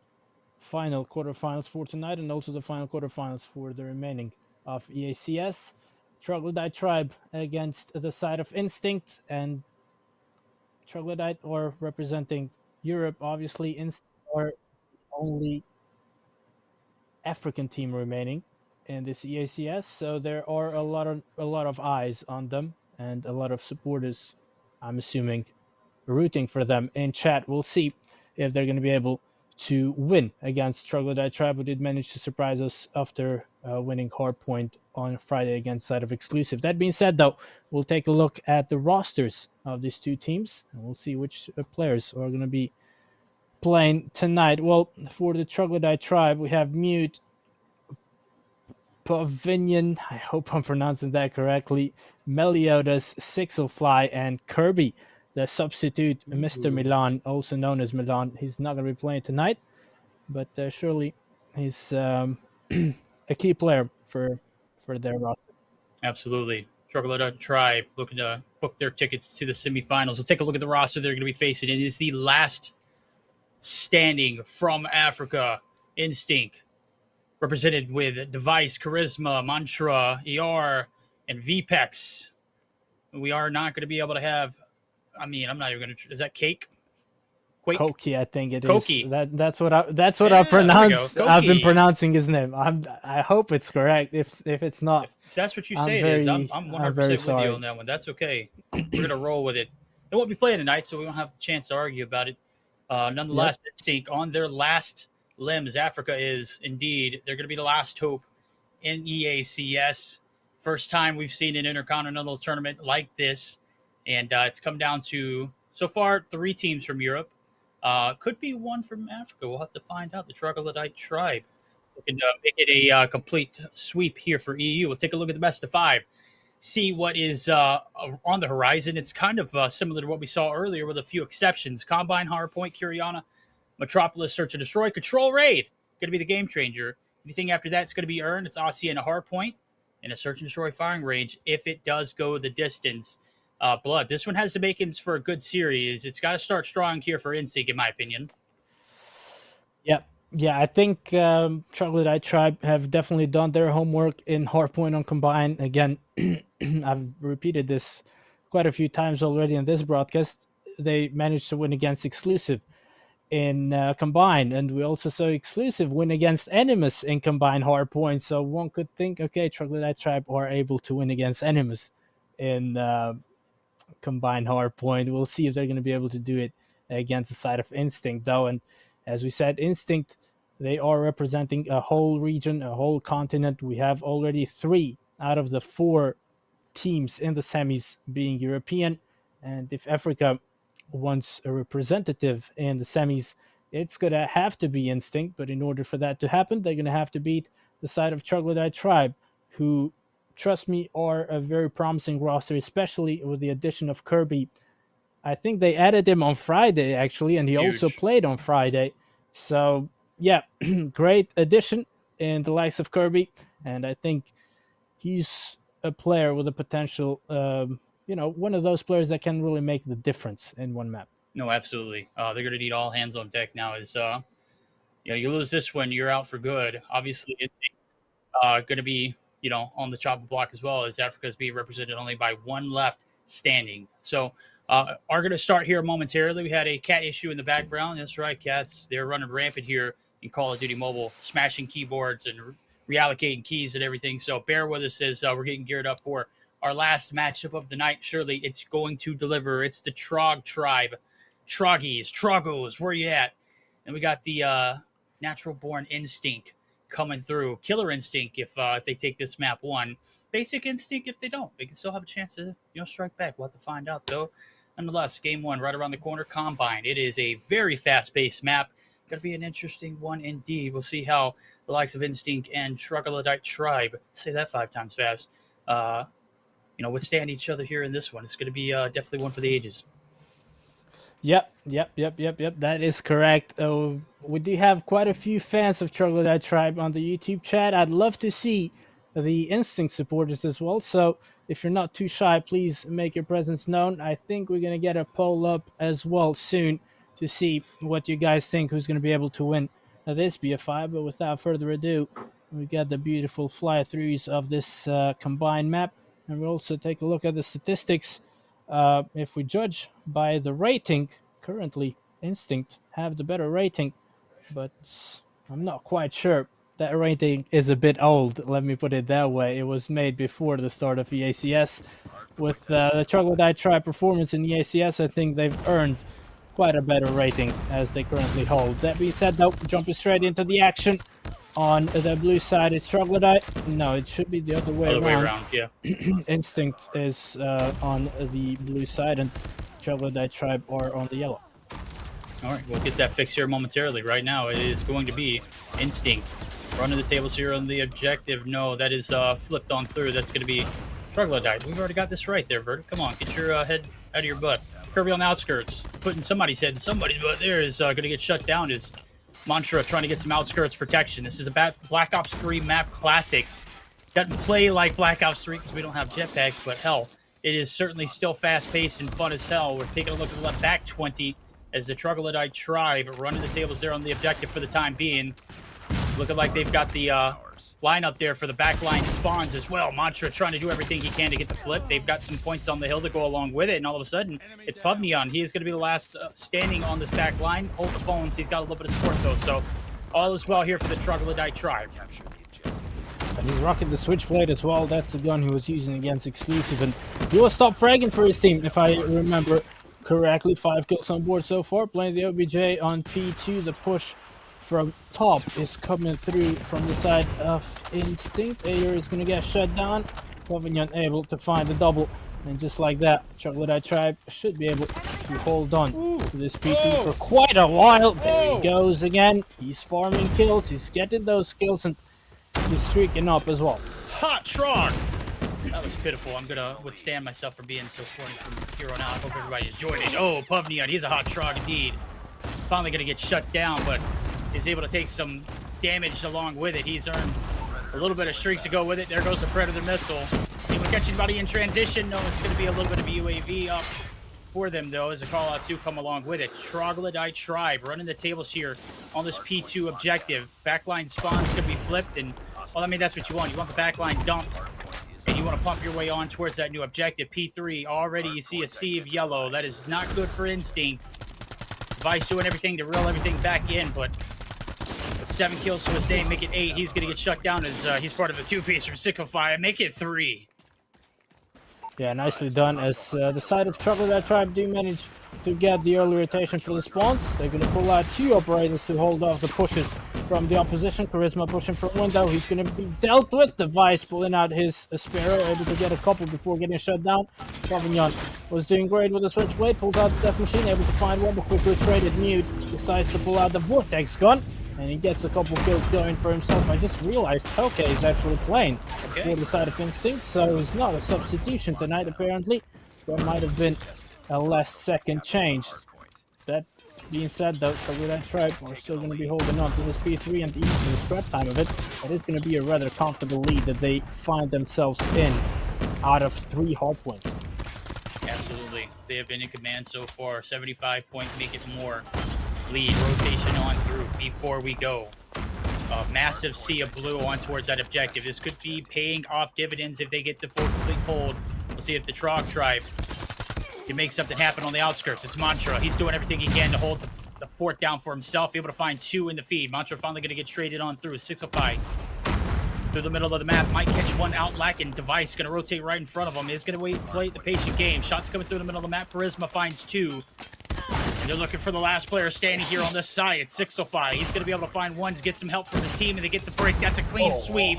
S1: final quarterfinals for tonight, and also the final quarterfinals for the remaining of EACS. Troglodyte Tribe against the side of Instinct, and Troglodyte are representing Europe, obviously. Instinct are only African team remaining in this EACS, so there are a lot of eyes on them and a lot of supporters, I'm assuming, rooting for them in chat. We'll see if they're going to be able to win against Troglodyte Tribe, who did manage to surprise us after winning hardpoint on Friday against side of Exclusive. That being said, though, we'll take a look at the rosters of these two teams, and we'll see which players are going to be playing tonight. Well, for the Troglodyte Tribe, we have Mute, Pavinion, I hope I'm pronouncing that correctly, Meliodas, Sixelfly, and Kirby, the substitute, Mr. Milan, also known as Milan. He's not going to be playing tonight, but surely he's a key player for their roster.
S2: Absolutely. Troglodyte Tribe looking to book their tickets to the semifinals. We'll take a look at the roster they're going to be facing. It is the last standing from Africa. Instinct, represented with Device, Charisma, Mantra, ER, and VPEX. We are not going to be able to have, I'm not even going to, is that Cake? Quake?
S1: Koki, I think it
S2: Koki.
S1: is. That's what I
S2: Yeah,
S1: pronounced. I've been
S2: Koki.
S1: pronouncing his name. I hope it's correct. If it's not,
S2: If that's what you
S1: I'm
S2: say
S1: very-
S2: it is, I'm 100%
S1: very
S2: with
S1: sorry.
S2: you on that one. That's okay. We're going to roll with it. They won't be playing tonight, so we won't have the chance to argue about it. Nonetheless, Instinct on their last limbs, Africa is indeed, they're going to be the last hope in EACS. First time we've seen an intercontinental tournament like this, and it's come down to, so far, 3 teams from Europe. Could be 1 from Africa. We'll have to find out. The Troglodyte Tribe looking to make it a complete sweep here for EU. We'll take a look at the best of 5, see what is on the horizon. It's kind of similar to what we saw earlier with a few exceptions. Combine, Hardpoint, Kurahana, Metropolis, Search and Destroy, Control Raid. Going to be the game changer. Anything after that, it's going to be earned. It's Hacienda, Hardpoint, and a Search and Destroy firing range if it does go the distance. Blood. This one has the makings for a good series. It's got to start strong here for Instinct, in my opinion.
S1: Yeah, I think Troglodyte Tribe have definitely done their homework in Hardpoint on Combine. Again, I've repeated this quite a few times already in this broadcast. They managed to win against Exclusive in Combine, and we also saw Exclusive win against Animus in Combine Hardpoint. So one could think, okay, Troglodyte Tribe are able to win against Animus in Combine Hardpoint. We'll see if they're going to be able to do it against the side of Instinct, though. And as we said, Instinct, they are representing a whole region, a whole continent. We have already 3 out of the 4 teams in the semis being European. And if Africa wants a representative in the semis, it's going to have to be Instinct. But in order for that to happen, they're going to have to beat the side of Troglodyte Tribe, who, trust me, are a very promising roster, especially with the addition of Kirby. I think they added him on Friday, actually, and he also played on Friday. So, yeah, great addition in the likes of Kirby. And I think he's a player with a potential, one of those players that can really make the difference in one map.
S2: No, absolutely. They're going to need all hands on deck now. You lose this one, you're out for good. Obviously, it's going to be, on the chopping block as well, as Africa is being represented only by 1 left standing. So, are going to start here momentarily. We had a cat issue in the background. That's right, cats. They're running rampant here in Call of Duty Mobile, smashing keyboards and reallocating keys and everything. So bear with us as we're getting geared up for our last matchup of the night. Surely it's going to deliver. It's the Trog Tribe. Troggies, Trogos, where you at? And we got the Natural Born Instinct coming through. Killer Instinct if they take this map 1. Basic Instinct if they don't. They can still have a chance to strike back. We'll have to find out, though. Nonetheless, game one right around the corner, Combine. It is a very fast-paced map. Going to be an interesting one indeed. We'll see how the likes of Instinct and Troglodyte Tribe, say that 5 times fast, withstand each other here in this one. It's going to be definitely one for the ages.
S1: Yep. That is correct. We do have quite a few fans of Troglodyte Tribe on the YouTube chat. I'd love to see the Instinct supporters as well. So if you're not too shy, please make your presence known. I think we're going to get a poll up as well soon to see what you guys think, who's going to be able to win this BFI. But without further ado, we got the beautiful fly-throughs of this combined map. And we'll also take a look at the statistics. If we judge by the rating, currently Instinct have the better rating, but I'm not quite sure. That rating is a bit old, let me put it that way. It was made before the start of EACS. With the Troglodyte Tribe performance in EACS, I think they've earned quite a better rating as they currently hold. That being said, though, jumping straight into the action. On the blue side, it's Troglodyte. No, it should be the other way around.
S2: Yeah.
S1: Instinct is on the blue side, and Troglodyte Tribe are on the yellow.
S2: All right, we'll get that fixed here momentarily. Right now, it is going to be Instinct running the tables here on the objective. No, that is flipped on through. That's going to be Troglodyte. We've already got this right there, Vert. Come on, get your head out of your butt. Kirby on the outskirts, putting somebody's head in somebody's butt. There is going to get shut down. Is Mantra trying to get some outskirts protection. This is a Black Ops 3 map classic. Doesn't play like Black Ops 3 because we don't have jetpacks, but hell, it is certainly still fast-paced and fun as hell. We're taking a look at the back 20 as the Troglodyte Tribe running the tables there on the objective for the time being. Looking like they've got the lineup there for the backline spawns as well. Mantra trying to do everything he can to get the flip. They've got some points on the hill to go along with it, and all of a sudden, it's Puvneon. He is going to be the last standing on this back line. Hold the phones. He's got a little bit of support, though, so all is well here for the Troglodyte Tribe.
S1: And he's rocking the Switchblade as well. That's the gun he was using against Exclusive, and he will stop fragging for his team, if I remember correctly. 5 kills on board so far. Playing the OBJ on P2. The push from top is coming through from the side of Instinct. Ayer is going to get shut down. Puvneon able to find the double. And just like that, Troglodyte Tribe should be able to hold on to this P2 for quite a while. There he goes again. He's farming kills. He's getting those kills, and he's streaking up as well.
S2: Hot Trog! That was pitiful. I'm going to withstand myself for being so corny from here on out. I hope everybody enjoyed it. Oh, Puvneon, he's a hot Trog indeed. Finally going to get shut down, but is able to take some damage along with it. He's earned a little bit of streaks to go with it. There goes the Predator missile. He will catch anybody in transition. No, it's going to be a little bit of a UAV up for them, though, as the callouts do come along with it. Troglodyte Tribe running the tables here on this P2 objective. Backline spawn's going to be flipped, and, well, I mean, that's what you want. You want the backline dumped, and you want to pump your way on towards that new objective. P3, already you see a sea of yellow. That is not good for Instinct. Vice doing everything to reel everything back in, but with 7 kills to his name, make it 8. He's going to get shut down as he's part of the 2-piece from Sycophile. Make it 3.
S1: Yeah, nicely done, as the side of Troglodyte Tribe do manage to get the early rotation for the spawns. They're going to pull out 2 operators to hold off the pushes from the opposition. Charisma pushing from window. He's going to be dealt with. Device pulling out his Sparrow, able to get a couple before getting shut down. Puvneon was doing great with the Switchblade. Pulls out the Death Machine, able to find one, but quickly traded Mute. Decides to pull out the Vortex gun, and he gets a couple kills going for himself. I just realized Toke is actually playing for the side of Instinct, so he's not a substitution tonight, apparently. There might have been a last second change. That being said, though, Troglodyte Tribe are still going to be holding on to this P3, and even the scrap time of it, it is going to be a rather comfortable lead that they find themselves in out of 3 hardpoints.
S2: Absolutely. They have been in command so far. 75 point, make it more. Lead, rotation on through before we go. A massive sea of blue on towards that objective. This could be paying off dividends if they get the full complete hold. We'll see if the Trog Tribe can make something happen on the outskirts. It's Mantra. He's doing everything he can to hold the fort down for himself. Able to find 2 in the feed. Mantra finally going to get traded on through. 605 through the middle of the map. Might catch one out lacking. Device going to rotate right in front of him. Is going to play the patient game. Shots coming through the middle of the map. Charisma finds 2. And they're looking for the last player standing here on this side. It's 605. He's going to be able to find one to get some help from his team, and they get the break. That's a clean sweep.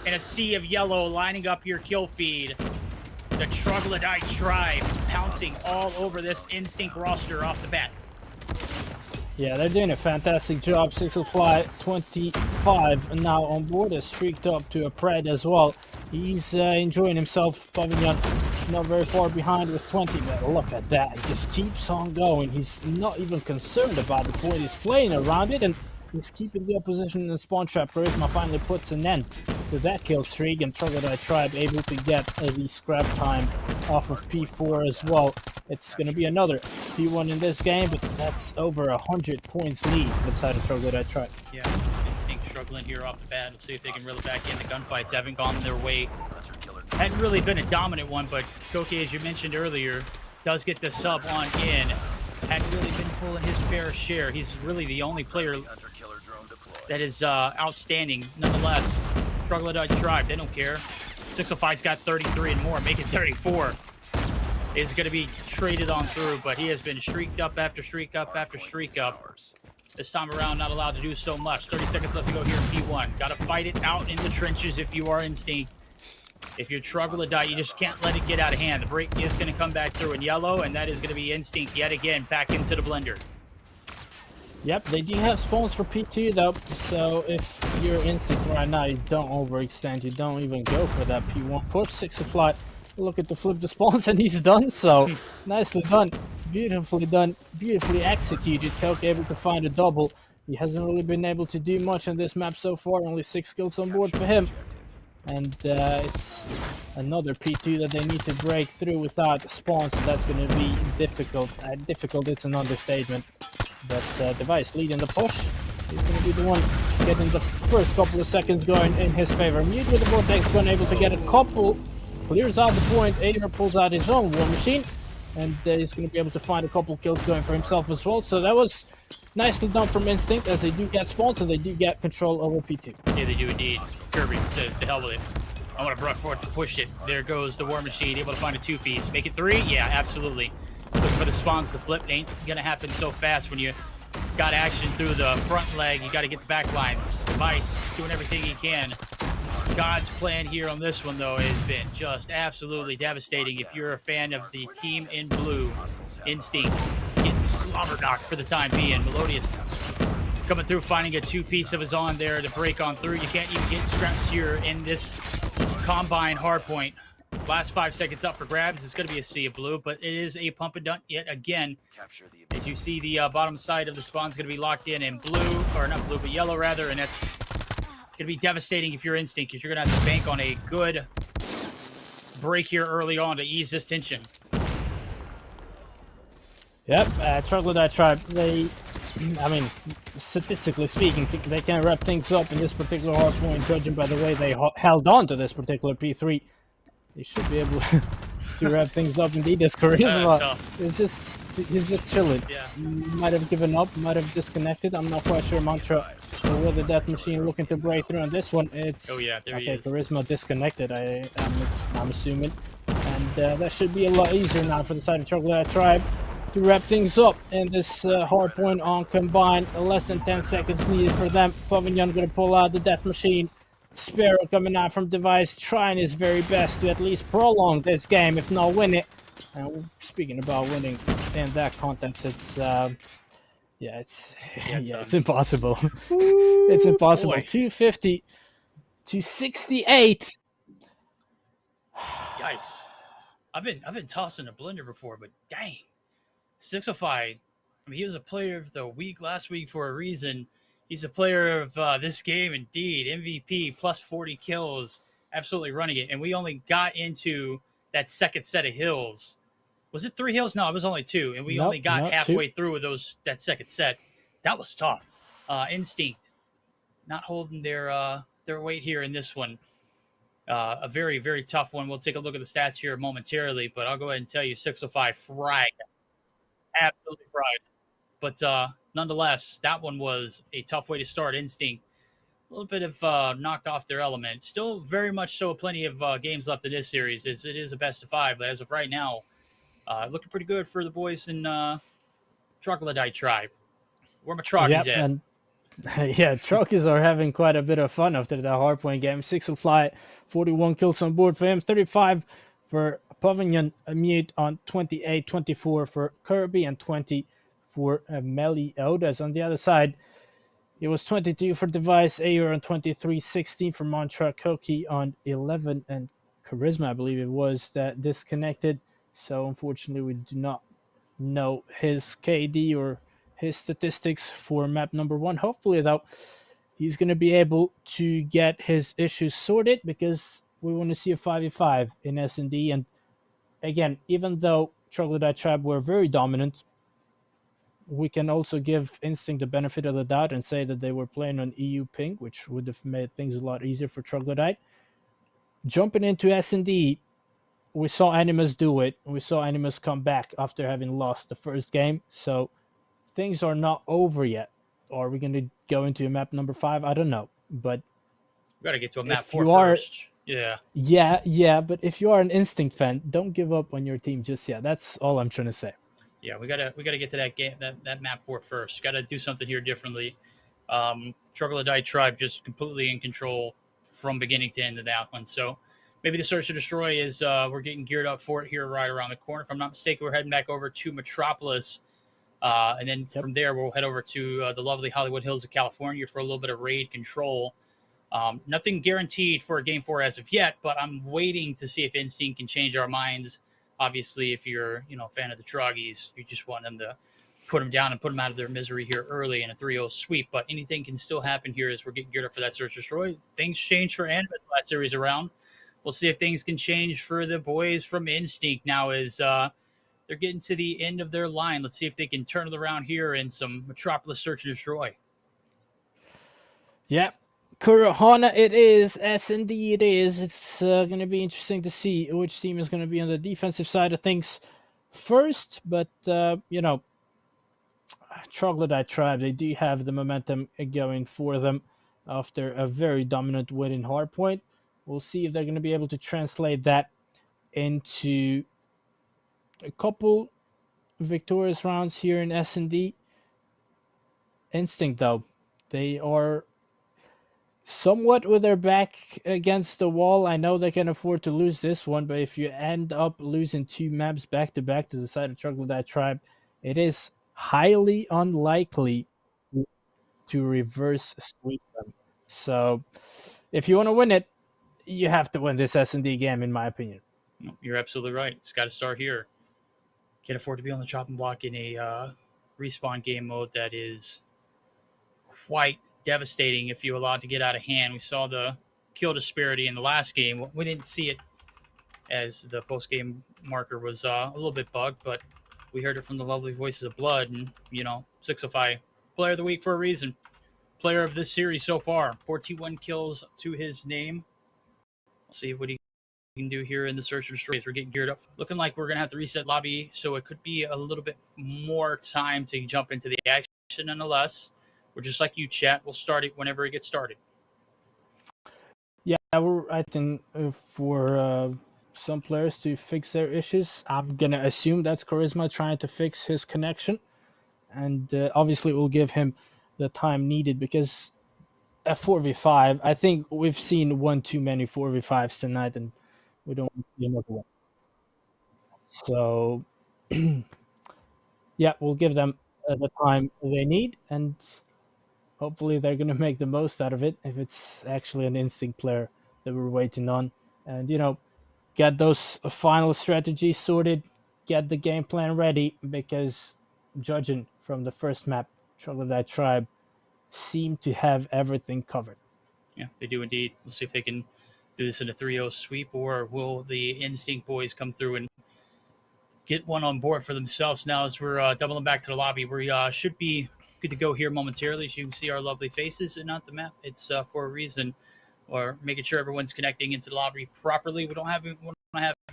S2: And a sea of yellow lining up your kill feed. The Troglodyte Tribe pouncing all over this Instinct roster off the bat.
S1: Yeah, they're doing a fantastic job. Sixelfly 25 now on board, has streaked up to a Pred as well. He's enjoying himself. Pavilion not very far behind with 20, but look at that. He just keeps on going. He's not even concerned about the point. He's playing around it, and he's keeping the opposition in the spawn trap. Charisma finally puts an end to that kill streak, and Troglodyte Tribe able to get the scrap time off of P4 as well. It's going to be another P1 in this game, but that's over 100 points lead for the side of Troglodyte Tribe.
S2: Yeah, Instinct struggling here off the bat. Let's see if they can reel it back in. The gunfights haven't gone their way. Hadn't really been a dominant one, but Koki, as you mentioned earlier, does get the sub on in. Hadn't really been pulling his fair share. He's really the only player that is outstanding. Nonetheless, Troglodyte Tribe, they don't care. 605's got 33 and more, make it 34. Is going to be traded on through, but he has been streaked up after streak up after streak up. This time around, not allowed to do so much. 30 seconds left to go here in P1. Got to fight it out in the trenches if you are Instinct. If you're Troglodyte, you just can't let it get out of hand. The break is going to come back through in yellow, and that is going to be Instinct yet again back into the blender.
S1: Yep, they do have spawns for P2 though, so if you're Instinct right now, you don't overextend. You don't even go for that P1 push. Sixelfly looking to flip the spawns, and he's done so. Nicely done, beautifully executed. Coke able to find a double. He hasn't really been able to do much on this map so far. Only 6 kills on board for him. And it's another P2 that they need to break through without spawns, so that's going to be difficult. Difficult, it's an understatement. But Device leading the push. He's going to be the one getting the first couple of seconds going in his favor. Mute with the Vortex gun, able to get a couple. Clears out the point. Ader pulls out his own War Machine. And he's going to be able to find a couple kills going for himself as well. So that was nicely done from Instinct, as they do get spawns and they do get control over P2.
S2: Yeah, they do indeed. Kirby says, to hell with it. I want to brush forward to push it. There goes the War Machine, able to find a 2-piece. Make it 3? Yeah, absolutely. Look for the spawns to flip. Ain't going to happen so fast when you got action through the front leg. You got to get the back lines. Device doing everything he can. God's plan here on this one, though, has been just absolutely devastating. If you're a fan of the team in blue, Instinct getting slobber knocked for the time being. Melodious coming through, finding a 2-piece of his own there to break on through. You can't even get scraps here in this combine hardpoint. Last 5 seconds up for grabs. It's going to be a sea of blue, but it is a pump and dump yet again. As you see, the bottom side of the spawn's going to be locked in blue, or not blue, but yellow rather, and that's going to be devastating if you're Instinct, because you're going to have to bank on a good break here early on to ease this tension.
S1: Yep, Troglodyte Tribe, I mean, statistically speaking, they can wrap things up in this particular hardpoint, judging by the way they held on to this particular P3. They should be able to wrap things up. Indeed, his charisma, he's just chilling.
S2: Yeah.
S1: Might have given up, might have disconnected. I'm not quite sure, Mantra, or whether Death Machine looking to break through on this one. It's okay, charisma disconnected, I'm assuming. And that should be a lot easier now for the side of Troglodyte Tribe to wrap things up in this hardpoint on combined. Less than 10 seconds needed for them. Pavilion gonna pull out the Death Machine. Sparrow coming out from Device, trying his very best to at least prolong this game, if not win it. And speaking about winning in that context, it's it's impossible. It's impossible.
S2: Boy.
S1: 250 to 68.
S2: Yikes! I've been tossing a blender before, but dang, 605. I mean, he was a player of the week last week for a reason. He's a player of this game, indeed. MVP, plus 40 kills, absolutely running it. And we only got into that second set of hills. Was it 3 hills? No, it was only 2. And we only got halfway through with that second set. That was tough. Instinct, not holding their weight here in this one. A very, very tough one. We'll take a look at the stats here momentarily, but I'll go ahead and tell you 605 fried. Absolutely fried. But nonetheless, that one was a tough way to start. Instinct, a little bit of knocked off their element. Still very much so plenty of games left in this series. It is a best of 5, but as of right now, looking pretty good for the boys in Troglodyte Tribe. Where my Troggies at?
S1: And yeah, Troggies are having quite a bit of fun after that hardpoint game. Sixelfly, 41 kills on board for him, 35 for Pavilion mute on 28-24 for Kirby and 20 for Meliodas. On the other side, it was 22 for Device, Ayer on 23, 16 for Mantra, Koki on 11, and Charisma, I believe it was, that disconnected. So unfortunately, we do not know his KD or his statistics for map number 1. Hopefully, though, he's going to be able to get his issues sorted, because we want to see a 5v5 in S&D. And again, even though Troglodyte Tribe were very dominant, we can also give Instinct the benefit of the doubt and say that they were playing on EU ping, which would have made things a lot easier for Troglodyte. Jumping into S&D, we saw Animus do it. We saw Animus come back after having lost the first game. So things are not over yet. Are we going to go into map number 5? I don't know. But
S2: We got to get to a map
S1: if
S2: 4
S1: you are-
S2: first. Yeah.
S1: yeah, but if you are an Instinct fan, don't give up on your team just yet. That's all I'm trying to say.
S2: Yeah, we gotta get to that game, that map 4 first. Got to do something here differently. Troglodyte Tribe just completely in control from beginning to end of that one. So maybe the search and destroy is we're getting geared up for it here right around the corner. If I'm not mistaken, we're heading back over to Metropolis, and then from there we'll head over to the lovely Hollywood Hills of California for a little bit of raid control. Nothing guaranteed for a game 4 as of yet, but I'm waiting to see if Instinct can change our minds. Obviously, if you're a fan of the Troggies, you just want them to put them down and put them out of their misery here early in a 3-0 sweep. But anything can still happen here as we're getting geared up for that search destroy. Things changed for Animus last series around. We'll see if things can change for the boys from Instinct now as they're getting to the end of their line. Let's see if they can turn it around here in some Metropolis search and destroy.
S1: Yeah. Kurahana it is, S&D it is. It's going to be interesting to see which team is going to be on the defensive side of things first. But, Troglodyte Tribe, they do have the momentum going for them after a very dominant win in hardpoint. We'll see if they're going to be able to translate that into a couple victorious rounds here in S&D. Instinct, though, they are somewhat with their back against the wall. I know they can afford to lose this one, but if you end up losing 2 maps back to back to the side of Troglodyte Tribe, it is highly unlikely to reverse sweep them. So if you want to win it, you have to win this S&D game, in my opinion.
S2: No, you're absolutely right. It's got to start here. Can't afford to be on the chopping block in a respawn game mode that is quite devastating if you allow it to get out of hand. We saw the kill disparity in the last game. We didn't see it as the post-game marker was a little bit bugged, but we heard it from the lovely voices of Blood, and 605 player of the week for a reason. Player of this series so far, 41 kills to his name. We'll see what he can do here in the search and destroy as we're getting geared up. Looking like we're going to have to reset lobby, so it could be a little bit more time to jump into the action. Nonetheless, we're just like you, chat. We'll start it whenever it gets started.
S1: Yeah, I think for some players to fix their issues, I'm going to assume that's Charisma trying to fix his connection. And obviously, it will give him the time needed, because at 4v5, I think we've seen one too many 4v5s tonight, and we don't want to see another one. So, yeah, we'll give them the time they need, and hopefully they're going to make the most out of it if it's actually an Instinct player that we're waiting on. And, get those final strategies sorted, get the game plan ready, because judging from the first map, Troglodyte Tribe seem to have everything covered.
S2: Yeah, they do indeed. We'll see if they can do this in a 3-0 sweep, or will the Instinct boys come through and get one on board for themselves. Now, as we're doubling back to the lobby, we should be good to go here momentarily. As you can see our lovely faces and not the map. It's for a reason, or making sure everyone's connecting into the lobby properly. We don't have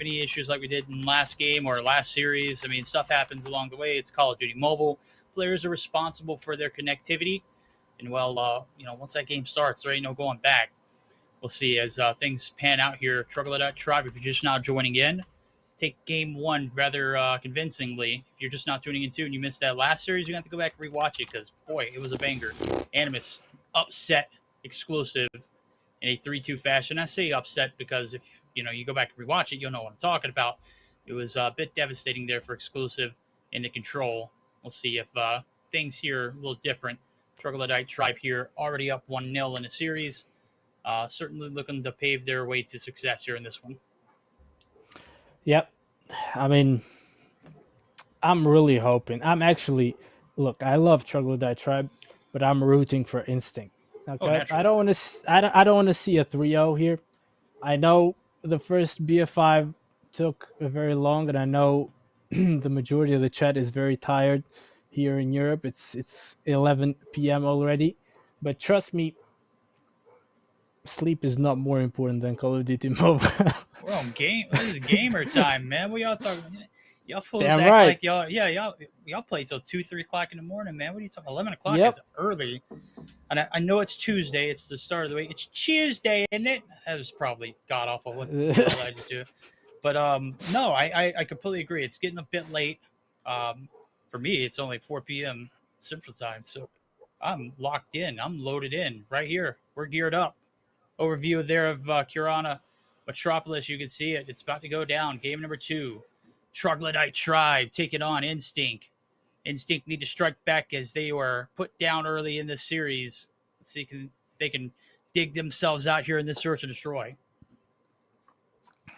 S2: any issues like we did in last game or last series. I mean, stuff happens along the way. It's Call of Duty Mobile. Players are responsible for their connectivity. And, once that game starts, there ain't no going back. We'll see as things pan out here. Troglodyte Tribe, if you're just now joining in, take game 1 rather convincingly. If you're just not tuning in too and you missed that last series, you're going to have to go back and rewatch it, because, boy, it was a banger. Animus, upset exclusive in a 3-2 fashion. I say upset because if you go back and rewatch it, you'll know what I'm talking about. It was a bit devastating there for Exclusive in the control. We'll see if things here are a little different. Troglodyte Tribe here already up 1-0 in the series. Certainly looking to pave their way to success here in this one.
S1: Yep. I mean, I'm really hoping. Look, I love Troglodyte Tribe, but I'm rooting for Instinct. Okay,
S2: naturally.
S1: I don't want to. I don't want to see a 3-0 here. I know the first BF5 took very long, and I know the majority of the chat is very tired here in Europe. It's 11 p.m. already, but trust me, sleep is not more important than Call of Duty Mobile.
S2: We're on game. This is gamer time, man. We all talking. Y'all fools
S1: Damn
S2: act
S1: right.
S2: like y'all play till 2-3 o'clock in the morning, man. What are you talking? 11 o'clock
S1: Yep.
S2: is early, and I know it's Tuesday. It's the start of the week. It's Tuesday, isn't it? That was probably god awful. What the hell did I just do? But no, I completely agree. It's getting a bit late. For me, it's only 4 p.m. Central Time, so I'm locked in. I'm loaded in right here. We're geared up. Overview there of Kurahana Metropolis. You can see it. It's about to go down. Game number 2. Troglodyte Tribe taking on Instinct. Instinct need to strike back as they were put down early in this series. Let's see if they can dig themselves out here in this search and destroy.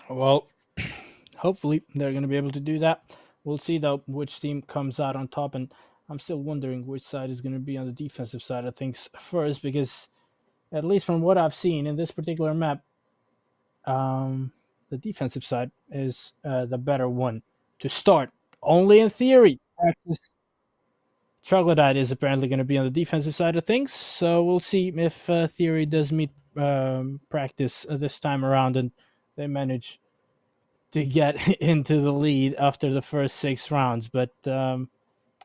S1: Well, hopefully they're going to be able to do that. We'll see though which team comes out on top, and I'm still wondering which side is going to be on the defensive side of things first, because at least from what I've seen in this particular map, the defensive side is the better one to start. Only in theory. Troglodyte is apparently going to be on the defensive side of things, so we'll see if theory does meet practice this time around, and they manage to get into the lead after the first 6 rounds. But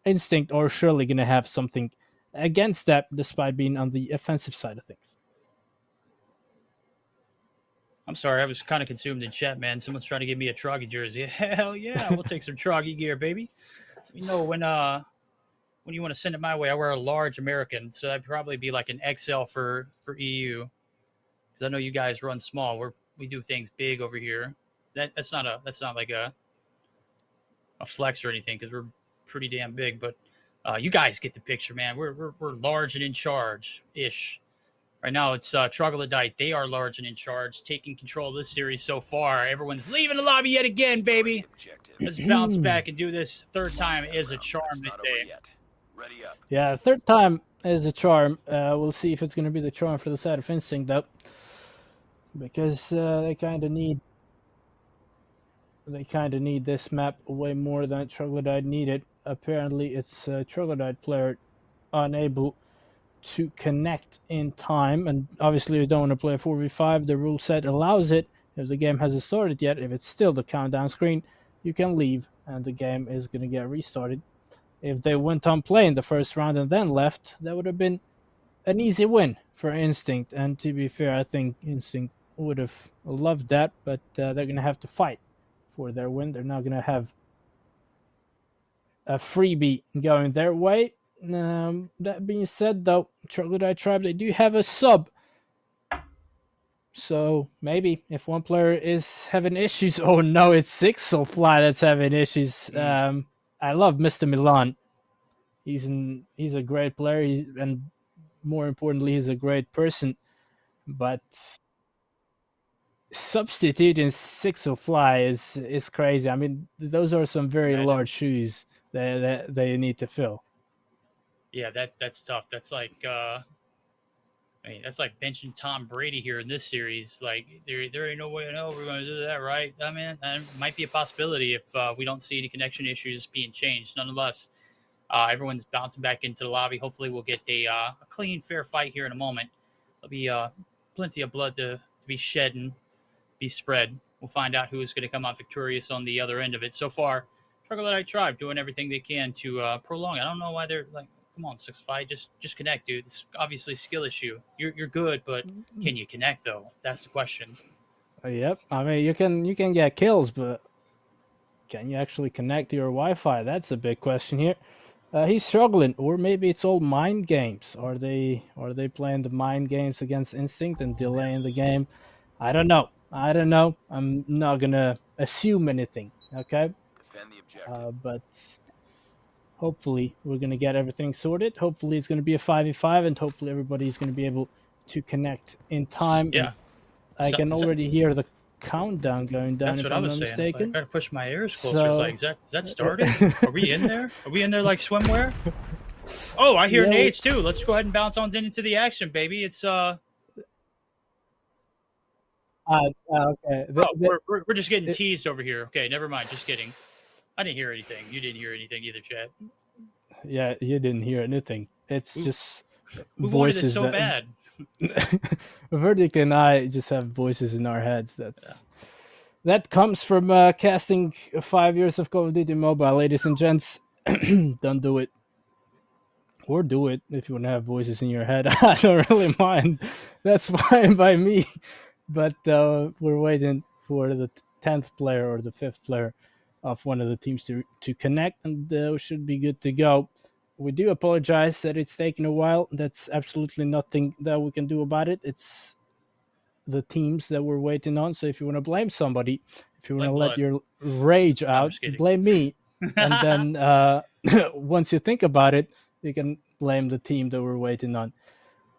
S1: Instinct are surely going to have something against that, despite being on the offensive side of things.
S2: I'm sorry, I was kind of consumed in chat, man. Someone's trying to give me a Troggy jersey. Hell yeah, we'll take some Troggy gear, baby. You know, when you want to send it my way, I wear a large American, so that'd probably be like an XL for EU. Because I know you guys run small. We do things big over here. That's not like a flex or anything, because we're pretty damn big. But you guys get the picture, man. We're large and in charge ish. Right now, it's Troglodyte. They are large and in charge, taking control of this series so far. Everyone's leaving the lobby yet again, baby. Let's bounce back and do this. Third time is a charm, they say.
S3: Ready up.
S1: Yeah, third time is a charm. We'll see if it's going to be the charm for the side of Instinct, though, because they kind of need this map way more than Troglodyte needed. Apparently, it's a Troglodyte player unable to connect in time, and obviously we don't want to play a 4v5. The rule set allows it if the game hasn't started yet. If it's still the countdown screen, you can leave and the game is going to get restarted. If they went on playing the first round and then left, that would have been an easy win for Instinct. And to be fair, I think Instinct would have loved that, but they're going to have to fight for their win. They're not going to have a freebie going their way. That being said, though, Troglodyte Tribe, they do have a sub. So maybe if one player is having issues, oh no, it's Sixelfly that's having issues. I love Mr. Milan. He's a great player, and more importantly, he's a great person. But substituting Sixelfly is crazy. I mean, those are some very large shoes that they need to fill.
S2: Yeah, that's tough. That's like that's like benching Tom Brady here in this series. Like there ain't no way in hell we're going to do that, right? I mean, that might be a possibility if we don't see any connection issues being changed. Nonetheless, everyone's bouncing back into the lobby. Hopefully, we'll get a clean, fair fight here in a moment. There'll be plenty of blood to be shed and be spread. We'll find out who is going to come out victorious on the other end of it. So far, Troglodyte Tribe doing everything they can to prolong. I don't know why they're like, come on, 6-5, just connect, dude. It's obviously a skill issue. You're good, but can you connect though? That's the question.
S1: Yep. I mean, you can get kills, but can you actually connect to your Wi-Fi? That's a big question here. He's struggling, or maybe it's all mind games. Are they playing the mind games against Instinct and delaying the game? I don't know. I'm not gonna assume anything Okay,
S3: Defend the objective.
S1: but hopefully we're gonna get everything sorted. Hopefully it's gonna be a 5v5, and hopefully everybody's gonna be able to connect in time.
S2: Yeah.
S1: And I
S2: So-
S1: can already hear the countdown going down.
S2: That's
S1: If
S2: what I
S1: I'm
S2: was
S1: not
S2: saying. It's like, I
S1: mistaken.
S2: gotta push my ears closer. It's
S1: So-
S2: like, is that started? Are we in there? Are we in there like swimwear? Oh, I hear
S1: Yeah,
S2: nades too. Let's go ahead and bounce on into the action, baby. It's
S1: Okay.
S2: we're just getting
S1: it-
S2: teased over here. Okay, never mind. Just kidding. I didn't hear anything. You didn't hear anything either, Chad.
S1: Yeah, you didn't hear anything. It's just
S2: Who wanted it
S1: voices
S2: so
S1: that
S2: bad?
S1: Verdict and I just have voices in our heads. That comes from casting 5 years of Call of Duty Mobile, ladies and gents. Don't do it, or do it if you want to have voices in your head. I don't really mind. That's fine by me. But we're waiting for the 10th player or the 5th player of one of the teams to connect, and we should be good to go. We do apologize that it's taken a while. That's absolutely nothing that we can do about it. It's the teams that we're waiting on. So if you want to blame somebody, if you want to
S2: Blame
S1: let
S2: Blood.
S1: your rage out,
S2: just kidding.
S1: blame me. And then once you think about it, you can blame the team that we're waiting on.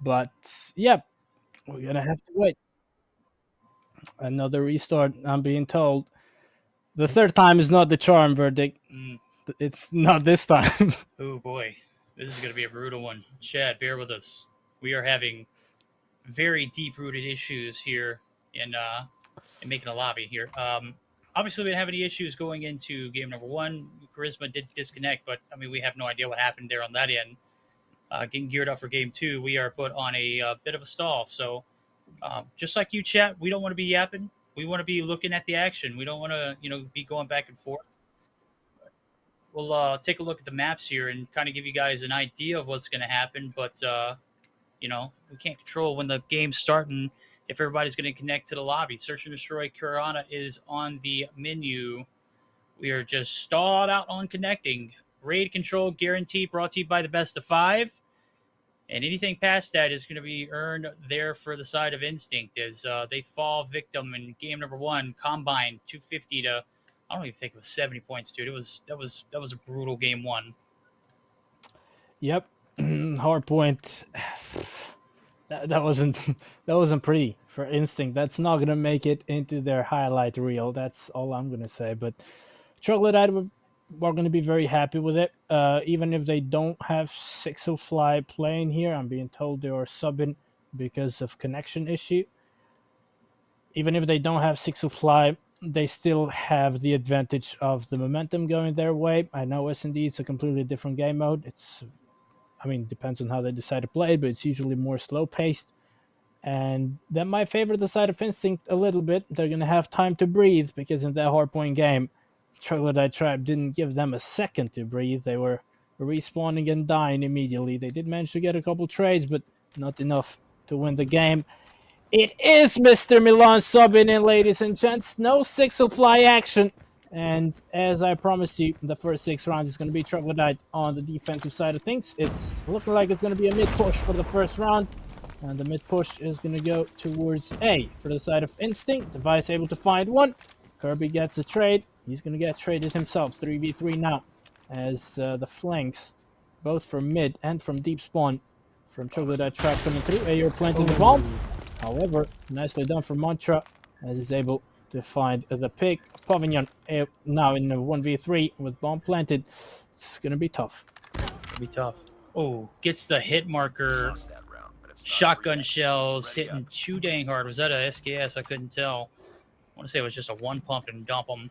S1: But yeah, we're going to have to wait. Another restart, I'm being told. The third time is not the charm, Verdict.
S2: Mm.
S1: It's not this time.
S2: Oh boy, this is going to be a brutal one. Chad, bear with us. We are having very deep-rooted issues here in making a lobby here. Obviously, we didn't have any issues going into game number 1. Charisma did disconnect, but I mean, we have no idea what happened there on that end. Getting geared up for game 2, we are put on a bit of a stall. So, just like you, chat, we don't want to be yapping. We want to be looking at the action. We don't want to, be going back and forth. We'll take a look at the maps here and kind of give you guys an idea of what's going to happen. But, we can't control when the game's starting if everybody's going to connect to the lobby. Search and Destroy Kurahana is on the menu. We are just stalled out on connecting. Raid control guaranteed, brought to you by the best of 5. And anything past that is going to be earned there for the side of Instinct as they fall victim in game number 1. Combine 250 to, I don't even think it was 70 points, dude. That was a brutal game 1.
S1: Yep. Hardpoint. That wasn't pretty for Instinct. That's not gonna make it into their highlight reel. That's all I'm gonna say. But Troglodyte, we're gonna be very happy with it. Even if they don't have Sixelfly playing here, I'm being told they are subbing because of connection issue. Even if they don't have Sixelfly, they still have the advantage of the momentum going their way. I know S&D is a completely different game mode. Depends on how they decide to play, but it's usually more slow-paced. And that might favor the side of Instinct a little bit. They're going to have time to breathe, because in that hardpoint game, Troglodyte Tribe didn't give them a second to breathe. They were respawning and dying immediately. They did manage to get a couple trades, but not enough to win the game. It is Mr. Milan subbing in, ladies and gents. No Sixelfly action. And as I promised you, the first 6 rounds is going to be Troglodyte on the defensive side of things. It's looking like it's going to be a mid-push for the first round. And the mid-push is going to go towards A for the side of Instinct. Device able to find one. Kirby gets a trade. He's going to get traded himself. 3v3 now. As the flanks, both from mid and from deep spawn, from Troglodyte Tribe coming through. Ayer planting the bomb. However, nicely done from Mantra, as he's able to find the pick. Pavilion now in a 1v3 with bomb planted. It's going to be tough.
S2: It'll be tough. Oh, gets the hit marker.
S3: Lost that round, but it's not
S2: Shotgun
S3: over yet.
S2: shells
S3: Ready
S2: hitting
S3: up.
S2: too dang hard. Was that a SKS? I couldn't tell. I want to say it was just a one pump and dump them.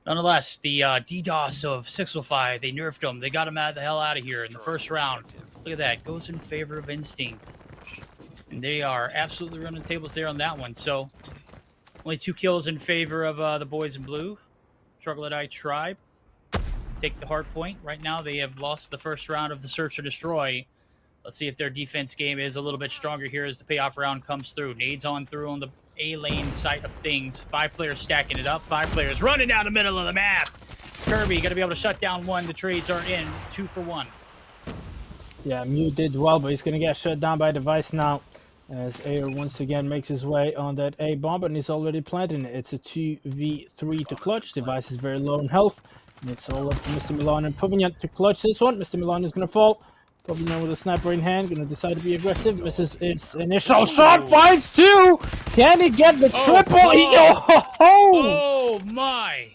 S2: Nonetheless, the DDoS of Sixelfly, they nerfed them. They got him the hell out of here in the first round. Look at that. Goes in favor of Instinct. And they are absolutely running tables there on that one. So, only 2 kills in favor of the boys in blue. Troglodyte Tribe take the hard point. Right now, they have lost the first round of the Search or Destroy. Let's see if their defense game is a little bit stronger here as the payoff round comes through. Nades on through on the A lane side of things. 5 players stacking it up. 5 players running down the middle of the map. Kirby going to be able to shut down one. The trades are in. 2 for 1.
S1: Yeah, Mew did well, but he's going to get shut down by Device now. As Air once again makes his way on that A bomb, and he's already planting it. It's a 2v3 to clutch. Device is very low in health. And it's all up to Mr. Milan and Pavignon to clutch this one. Mr. Milan is going to fall. Pavignon with a sniper in hand, going to decide to be aggressive. Misses his initial shot, finds 2! Can he get the triple?
S2: Oh my!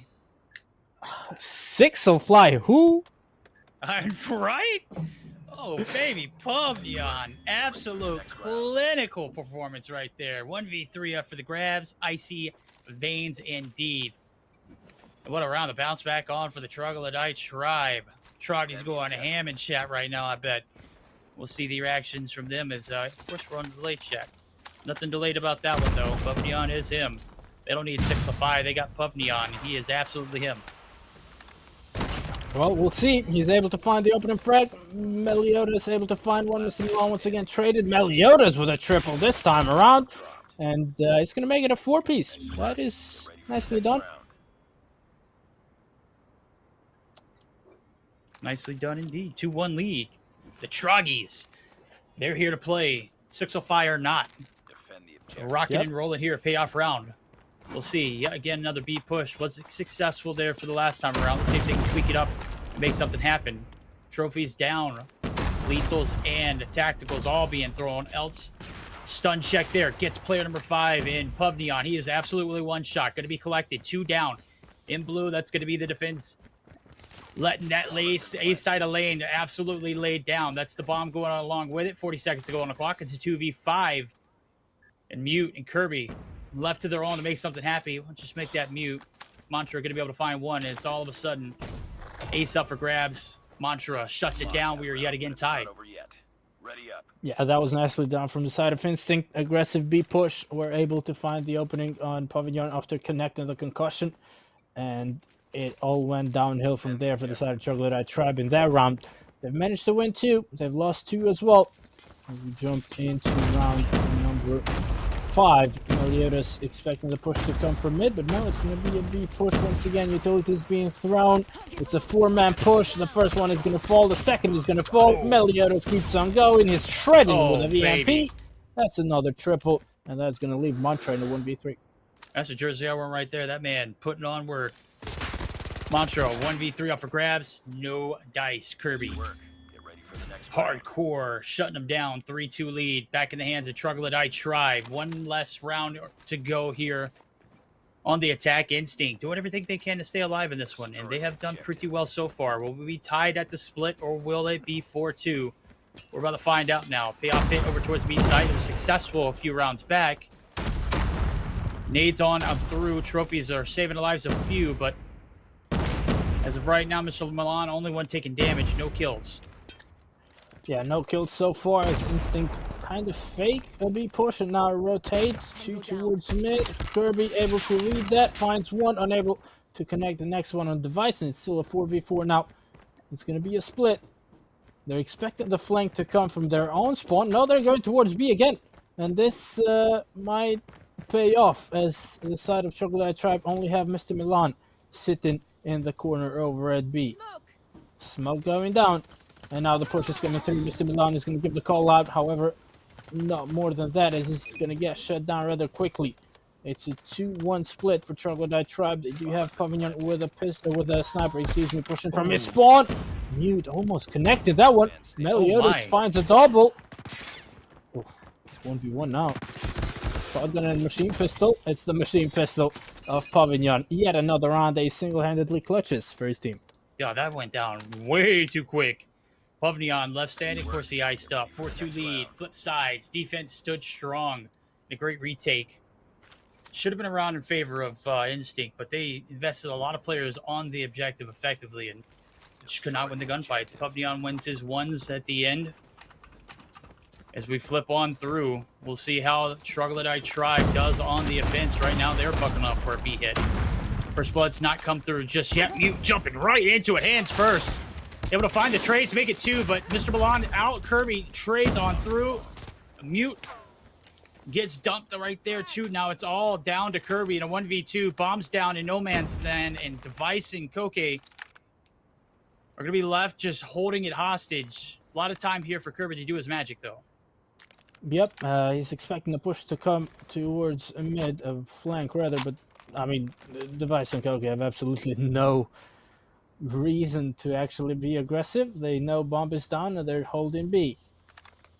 S1: 6 will fly. Who?
S2: Right? Oh, baby, Pavignon. Absolute clinical performance right there. 1v3 up for the grabs. Icy veins indeed. And what a round to bounce back on for the Troglodyte tribe. Troggy's going ham in chat right now, I bet. We'll see the reactions from them as, of course, we're on delayed chat. Nothing delayed about that one, though. Pavignon is him. They don't need 605. They got Pavignon. He is absolutely him.
S1: Well, we'll see. He's able to find the opening frag. Meliodas able to find one. Mr. Milan once again traded. Meliodas with a triple this time around. And it's going to make it a 4-piece. That is nicely done.
S2: Nicely done indeed. 2-1 lead. The Troggies. They're here to play. 605 or not. Rocking and rolling here. Payoff round. We'll see. Yeah, again, another B push. Was successful there for the last time around. Let's see if they can tweak it up and make something happen. Trophies down. Lethals and tacticals all being thrown. Else, stun check there. Gets player number 5 in Pavignon. He is absolutely one shot. Going to be collected. 2 down. In blue, that's going to be the defense. Letting that A side of lane absolutely laid down. That's the bomb going on along with it. 40 seconds to go on the clock. It's a 2v5. And Mute and Kirby left to their own to make something happy. Let's just make that Mute. Mantra going to be able to find one, and it's all of a sudden ace up for grabs. Mantra shuts it down. We are yet again tied.
S1: Yeah, that was nicely done from the side of Instinct. Aggressive B push. We're able to find the opening on Pavignon after connecting the concussion. And it all went downhill from there for the side of Troglodyte Tribe in that round. They've managed to win 2. They've lost 2 as well. And we jump into round number 5. Meliodas expecting the push to come from mid, but no, it's going to be a B push once again. Utilities being thrown. It's a 4-man push. The first one is going to fall. The second is going to fall. Meliodas keeps on going. He's shredding with a VMP.
S2: Baby.
S1: That's another triple, and that's going to leave Mantra in the 1v3.
S2: That's a Jersey hour right there. That man putting on work. Mantra 1v3 up for grabs. No dice. Kirby. Hardcore shutting them down. 3-2 lead. Back in the hands of Troglodyte Tribe. One less round to go here on the attack. Instinct doing everything they can to stay alive in this one, and they have done pretty well so far. Will we be tied at the split, or will it be 4-2? We're about to find out now. Payoff hit over towards B side. It was successful a few rounds back. Nades on up through. Trophies are saving the lives of a few, but as of right now, Mr. Milan, only one taking damage, no kills.
S1: Yeah, no kills so far as Instinct kind of fake a B push and now rotates 2 towards mid. Kirby able to read that, finds one, unable to connect the next one on device, and it's still a 4v4 now. It's going to be a split. They're expecting the flank to come from their own spawn. No, they're going towards B again. And this might pay off as the side of Troglodyte Tribe only have Mr. Milan sitting in the corner over at B. Smoke going down. And now the push is coming through. Mr. Milan is going to give the call out. However, not more than that, as this is going to get shut down rather quickly. It's a 2-1 split for Troglodyte Tribe. They do have Pavignon with a pistol, with a sniper, excuse me, pushing from his spawn. Mute almost connected that one. Meliodas finds a double. Oof, it's 1v1 now. Shotgun and machine pistol. It's the machine pistol of Pavignon. Yet another round they single-handedly clutches for his team.
S2: Yeah, that went down way too quick. Pavignon left standing, of course he iced up. 4-2 lead, flip sides, defense stood strong. A great retake. Should have been around in favor of Instinct, but they invested a lot of players on the objective effectively and just could not win the gunfights. Pavignon wins his ones at the end. As we flip on through, we'll see how the Troglodyte Tribe does on the offense. Right now, they're buckling up for a B hit. First blood's not come through just yet. Mute jumping right into it, hands first. Able to find the trades, make it 2, but Mr. Milan out. Kirby trades on through. Mute gets dumped right there, too. Now it's all down to Kirby in a 1v2. Bombs down in no man's land, and Device and Koke are going to be left just holding it hostage. A lot of time here for Kirby to do his magic, though.
S1: Yep, he's expecting the push to come towards a mid, a flank rather, but I mean, Device and Koki have absolutely no reason to actually be aggressive. They know bomb is down and they're holding B.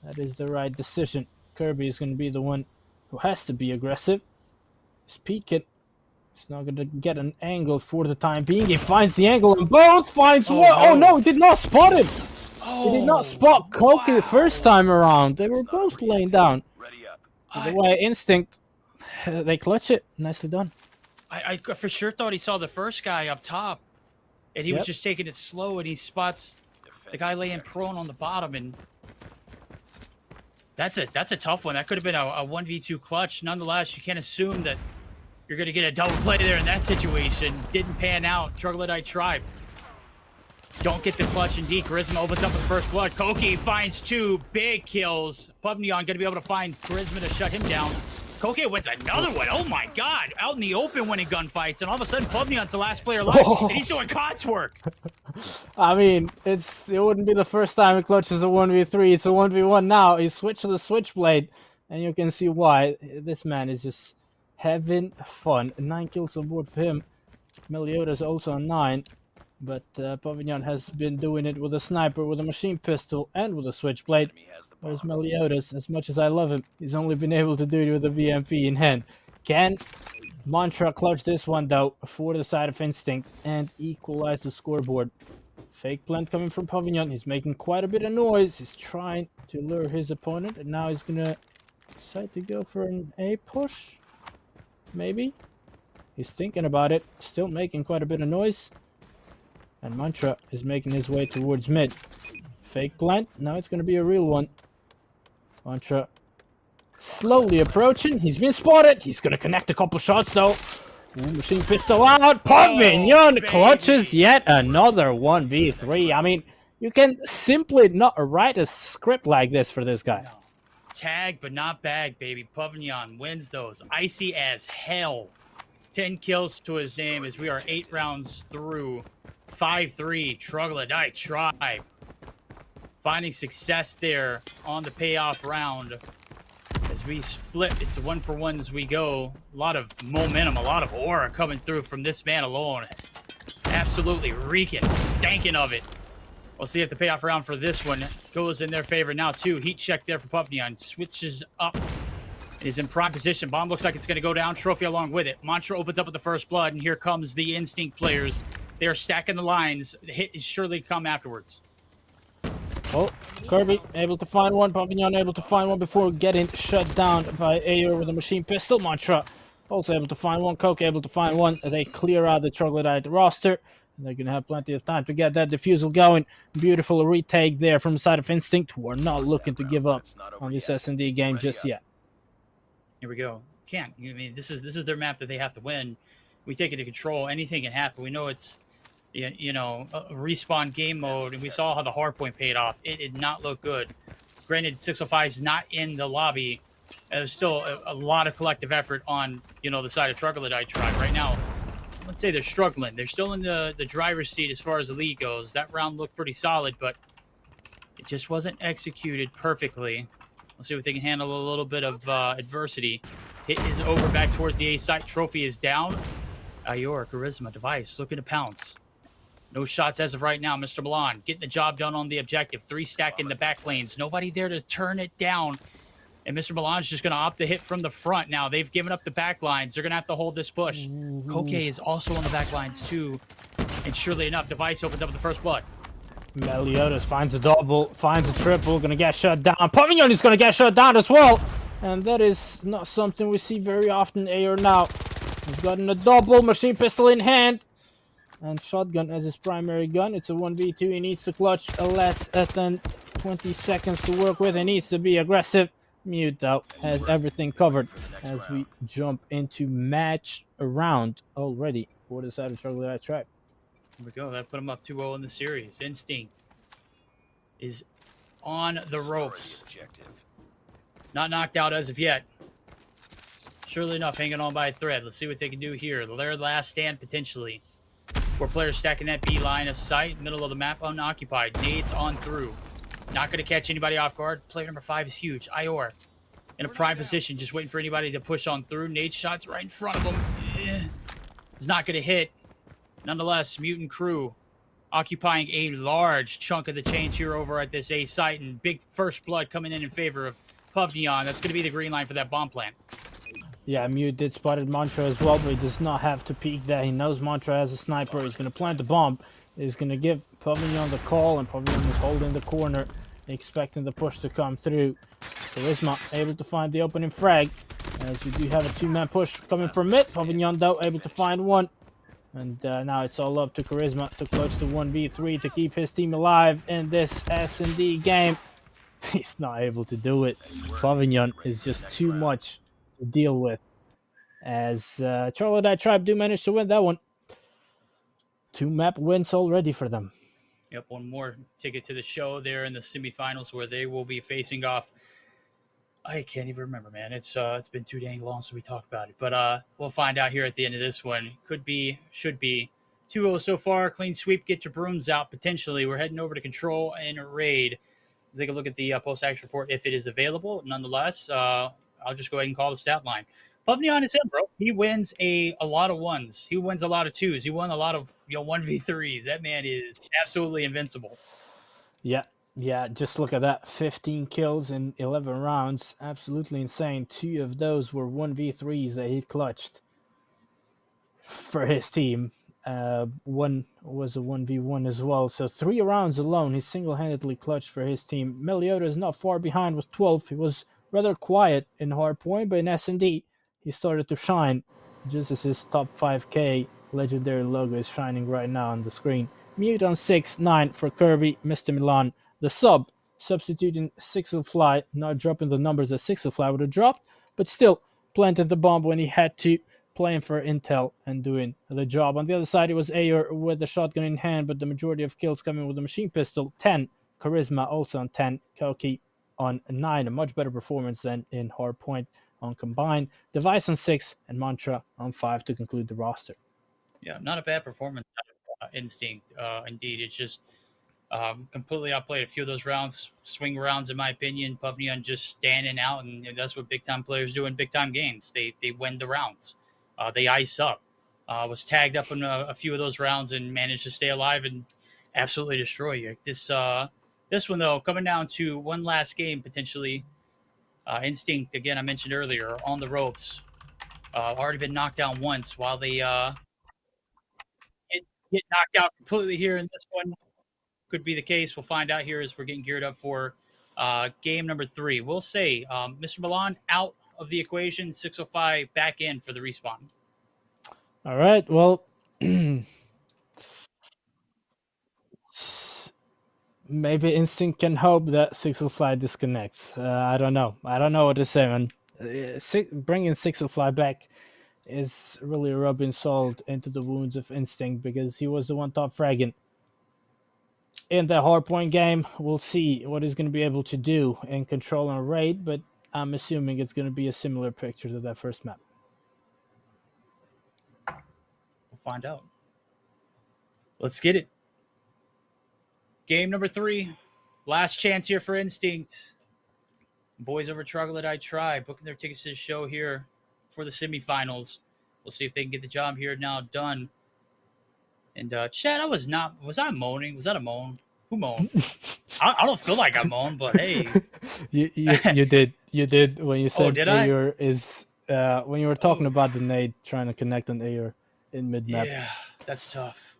S1: That is the right decision. Kirby is going to be the one who has to be aggressive. He's peeking. He's not going to get an angle for the time being. He finds the angle and both finds one.
S2: no.
S1: Oh no, he did not spot him.
S2: Oh,
S1: He did not spot Koki the first time around. They were both laying down.
S3: Ready up.
S1: The way Instinct, they clutch it. Nicely done.
S2: I for sure thought he saw the first guy up top, and he was just taking it slow, and he spots the guy laying prone on the bottom, and that's a tough one. That could have been a 1v2 clutch. Nonetheless, you can't assume that you're going to get a double play there in that situation. Didn't pan out. Troglodyte tribe. Don't get the clutch indeed. Charisma opens up with the first blood. Koki finds 2 big kills. Puvnion going to be able to find Charisma to shut him down. Koki wins another one. Oh my god. Out in the open winning gunfights. And all of a sudden, Puvnion's the last player alive. And he's doing COTS work.
S1: I mean, it wouldn't be the first time he clutches a 1v3. It's a 1v1 now. He switched to the Switchblade. And you can see why. This man is just having fun. 9 kills on board for him. Meliodas also on 9. But Pavilion has been doing it with a sniper, with a machine pistol, and with a Switchblade.
S3: Enemy has the
S1: Whereas
S3: bomb.
S1: Meliodas, as much as I love him, he's only been able to do it with a VMP in hand. Can Mantra clutch this one, though, for the side of Instinct, and equalize the scoreboard? Fake plant coming from Pavilion. He's making quite a bit of noise. He's trying to lure his opponent, and now he's going to decide to go for an A push? Maybe? He's thinking about it. Still making quite a bit of noise. And Mantra is making his way towards mid. Fake plant. Now it's going to be a real one. Mantra slowly approaching. He's been spotted. He's going to connect a couple shots though. Ooh, machine pistol out. Pavilion clutches yet another 1v3. I mean, you can simply not write a script like this for this guy.
S2: No. Tag, but not bag, baby. Pavilion wins those. Icy as hell. 10 kills to his name as we are 8 rounds through. 5-3, Troglodyte tribe. Finding success there on the payoff round. As we flip, it's a 1-for-1 as we go. A lot of momentum, a lot of aura coming through from this man alone. Absolutely reeking, stanking of it. We'll see if the payoff round for this one goes in their favor now, too. Heat check there for Pavnion. Switches up. Is in prime position. Bomb looks like it's going to go down. Trophy along with it. Mantra opens up with the first blood, and here comes the Instinct players. They are stacking the lines. The hit is surely to come afterwards.
S1: Oh, Kirby able to find one. Pavilion able to find one before getting shut down by Ayor with a machine pistol. Mantra also able to find one. Coke able to find one. They clear out the Troglodyte roster. They're going to have plenty of time to get that defusal going. Beautiful retake there from the side of Instinct, who are not looking to give up on this S&D game just yet.
S2: Here we go. Can't. I mean, this is their map that they have to win. We take it to control. Anything can happen. We know it's, you know, a respawn game mode, and we saw how the hardpoint paid off. It did not look good. Granted, 605 is not in the lobby. There's still a lot of collective effort on, you know, the side of Troglodyte tribe right now. Let's say they're struggling. They're still in the driver's seat as far as the lead goes. That round looked pretty solid, but it just wasn't executed perfectly. Let's see if they can handle a little bit of adversity. Hit is over back towards the A site. Trophy is down. Ayor, Charisma, Device looking to pounce. No shots as of right now. Mr. Milan getting the job done on the objective. 3 stack in the back lanes. Nobody there to turn it down. And Mr. Milan's just going to opt the hit from the front now. They've given up the back lines. They're going to have to hold this push. Koke is also on the back lines too. And surely enough, Device opens up with the first blood.
S1: Meliodas finds a double, finds a triple, gonna get shut down. Pavilion is gonna get shut down as well. And that is not something we see very often AR now. He's gotten a double, machine pistol in hand. And shotgun as his primary gun. It's a 1v2. He needs to clutch less than 20 seconds to work with. He needs to be aggressive. Mute though has everything covered as we jump into match round already for the side of Troglodyte tribe.
S2: Here we go. That put him up 2-0 in the series. Instinct is on the ropes. Not knocked out as of yet. Surely enough, hanging on by a thread. Let's see what they can do here. Their last stand potentially. 4 players stacking that B line of sight. Middle of the map unoccupied. Nades on through. Not going to catch anybody off guard. Player number 5 is huge. Ayor in a prime position, just waiting for anybody to push on through. Nade shots right in front of him. It's not going to hit. Nonetheless, Mutant Crew occupying a large chunk of the chains here over at this A site, and big first blood coming in favor of Pavnion. That's going to be the green line for that bomb plant.
S1: Yeah, Mute did spotted Mantra as well, but he does not have to peek that. He knows Mantra has a sniper. He's going to plant the bomb. He's going to give Pavnion the call, and Pavnion is holding the corner, expecting the push to come through. Charisma able to find the opening frag, as we do have a two-man push coming from mid. Pavnion, though, able to find one. And now it's all up to Charisma to clutch the 1v3 to keep his team alive in this S&D game. He's not able to do it. Pavnion is just too much to deal with, as Troglodyte Tribe do manage to win that one. 2 map wins already for them.
S2: Yep, one more ticket to the show there in the semifinals, where they will be facing off. I can't even remember, man. It's been too dang long since we talked about it. But we'll find out here at the end of this one. Could be, should be. 2-0 so far. Clean sweep. Get your brooms out, potentially. We're heading over to control and raid. Take a look at the post-action report if it is available. Nonetheless, I'll just go ahead and call the stat line. Pavnion is him, bro. He wins a lot of ones. He wins a lot of twos. He won a lot of 1v3s. That man is absolutely invincible.
S1: Yeah, just look at that. 15 kills in 11 rounds. Absolutely insane. 2 of those were 1v3s that he clutched for his team. One was a 1v1 as well. So 3 rounds alone, he single-handedly clutched for his team. Melioda is not far behind with 12. He was rather quiet in hardpoint, but in S&D, he started to shine, just as his top 5k legendary logo is shining right now on the screen. Mute on 6, 9 for Kirby, Mr. Milan. The sub, substituting Sixelfly, not dropping the numbers that Sixelfly would have dropped, but still planted the bomb when he had to, playing for intel and doing the job. On the other side, it was Ayer with the shotgun in hand, but the majority of kills coming with the machine pistol. 10, Charisma also on 10, Koki on 9, a much better performance than in hardpoint on combined. Device on 6, and Mantra on 5 to conclude the roster.
S2: Yeah, not a bad performance out of Instinct. Indeed, it's just completely outplayed a few of those rounds, swing rounds, in my opinion. Pavnion just standing out, and that's what big-time players do in big-time games. They win the rounds. They ice up. Was tagged up in a few of those rounds and managed to stay alive and absolutely destroy you. This one, though, coming down to one last game, potentially. Instinct, again, I mentioned earlier, on the ropes. Already been knocked down once, while they get knocked out completely here in this one. Could be the case. We'll find out here as we're getting geared up for game number 3. We'll say Mr. Milan out of the equation, 605 back in for the respawn.
S1: All right, well, maybe Instinct can hope that Sixelfly disconnects. I don't know. I don't know what to say, man. Bringing Sixelfly back is really rubbing salt into the wounds of Instinct, because he was the one top fragging in the hardpoint game. We'll see what he's going to be able to do in control and raid, but I'm assuming it's going to be a similar picture to that first map.
S2: We'll find out. Let's get it. Game number 3. Last chance here for Instinct. Boys over Troglodyte Tribe booking their tickets to the show here for the semifinals. We'll see if they can get the job here now done. And Chad, was I moaning? Was that a moan? Who moaned? I don't feel like I moaned, but hey.
S1: you did when you said
S2: did
S1: Ayer is when you were talking about the nade trying to connect an Ayer in mid map.
S2: Yeah, that's tough.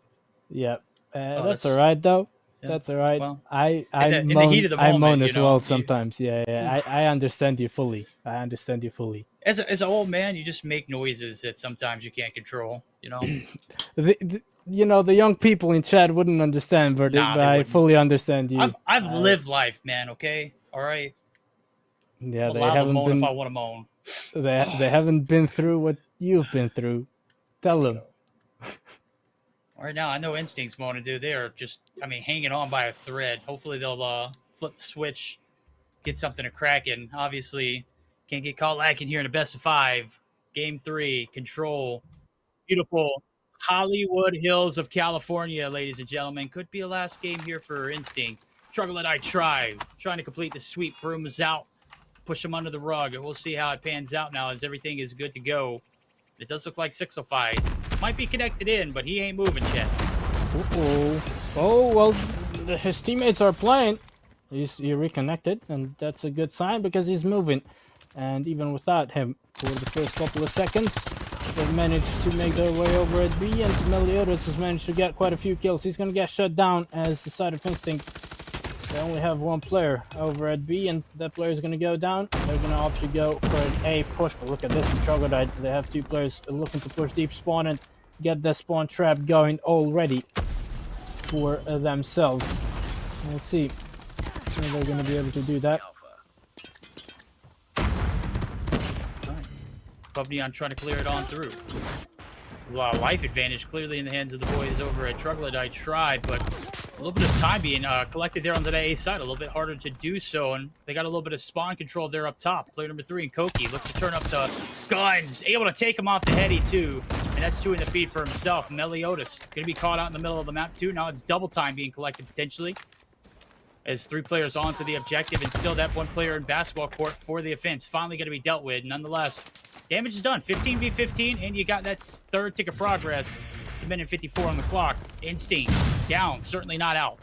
S1: Yeah, that's all right though. Yeah. That's all right. Well, I
S2: in the heat of the moment,
S1: I moan as well sometimes. Yeah. I understand you fully. As
S2: an old man, you just make noises that sometimes you can't control.
S1: The young people in chat wouldn't understand, but I fully understand you.
S2: I've lived life, man. Okay, all right.
S1: Yeah,
S2: they haven't moan if I want to moan.
S1: They haven't been through what you've been through. Tell them.
S2: Right now, I know Instinct's moaning, dude. They are just, hanging on by a thread. Hopefully, they'll flip the switch, get something to cracking. Obviously, can't get caught lacking here in a best of 5. Game 3, control. Beautiful Hollywood Hills of California, ladies and gentlemen. Could be a last game here for Instinct. Troglodyte Tribe trying to complete the sweep. Brooms out. push him under the rug. And we'll see how it pans out now as everything is good to go. It does look like 605 might be connected in, but he ain't moving yet.
S1: Uh-oh. Oh, well, his teammates are playing. He reconnected, and that's a good sign because he's moving. And even without him, for the first couple of seconds, they've managed to make their way over at B, and Meliodas has managed to get quite a few kills. He's going to get shut down as the side of Instinct. They only have one player over at B, and that player is going to go down. They're going to opt to go for an A push, but look at this from Troglodyte. They have two players looking to push deep spawn and get the spawn trap going already for themselves. Let's see if they're going to be able to do that.
S2: Neon trying to clear it on through. Life advantage clearly in the hands of the boys over at Troglodyte Tribe, but a little bit of time being collected there on the A side. A little bit harder to do so, and they got a little bit of spawn control there up top. Player number 3 and Koki look to turn up the guns, able to take him off the heady too, and that's 2 in the feed for himself. Meliodas gonna be caught out in the middle of the map too. Now it's double time being collected potentially, as 3 players onto the objective, and still that 1 player in basketball court for the offense finally going to be dealt with. Nonetheless, damage is done. 15v15, and you got that 3rd tick of progress. It's a minute 54 on the clock. Instinct down, certainly not out.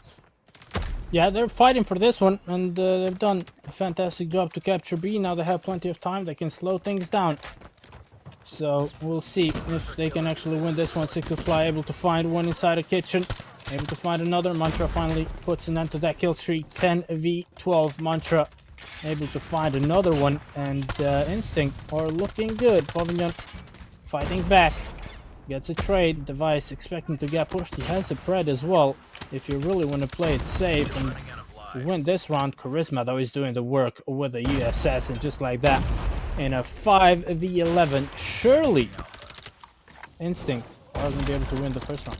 S1: Yeah, they're fighting for this one, and they've done a fantastic job to capture B. Now they have plenty of time. They can slow things down. So we'll see if they can actually win this one. 605 able to find one inside a kitchen. Able to find another. Mantra finally puts an end to that kill streak. 10v12. Mantra able to find another one. And Instinct are looking good. Pavilion fighting back. Gets a trade. Device expecting to get pushed. He has a pred as well. If you really want to play it safe and to win this round, Charisma though is doing the work with the USS, and just like that, in a 5v11, surely Instinct are going to be able to win the first round.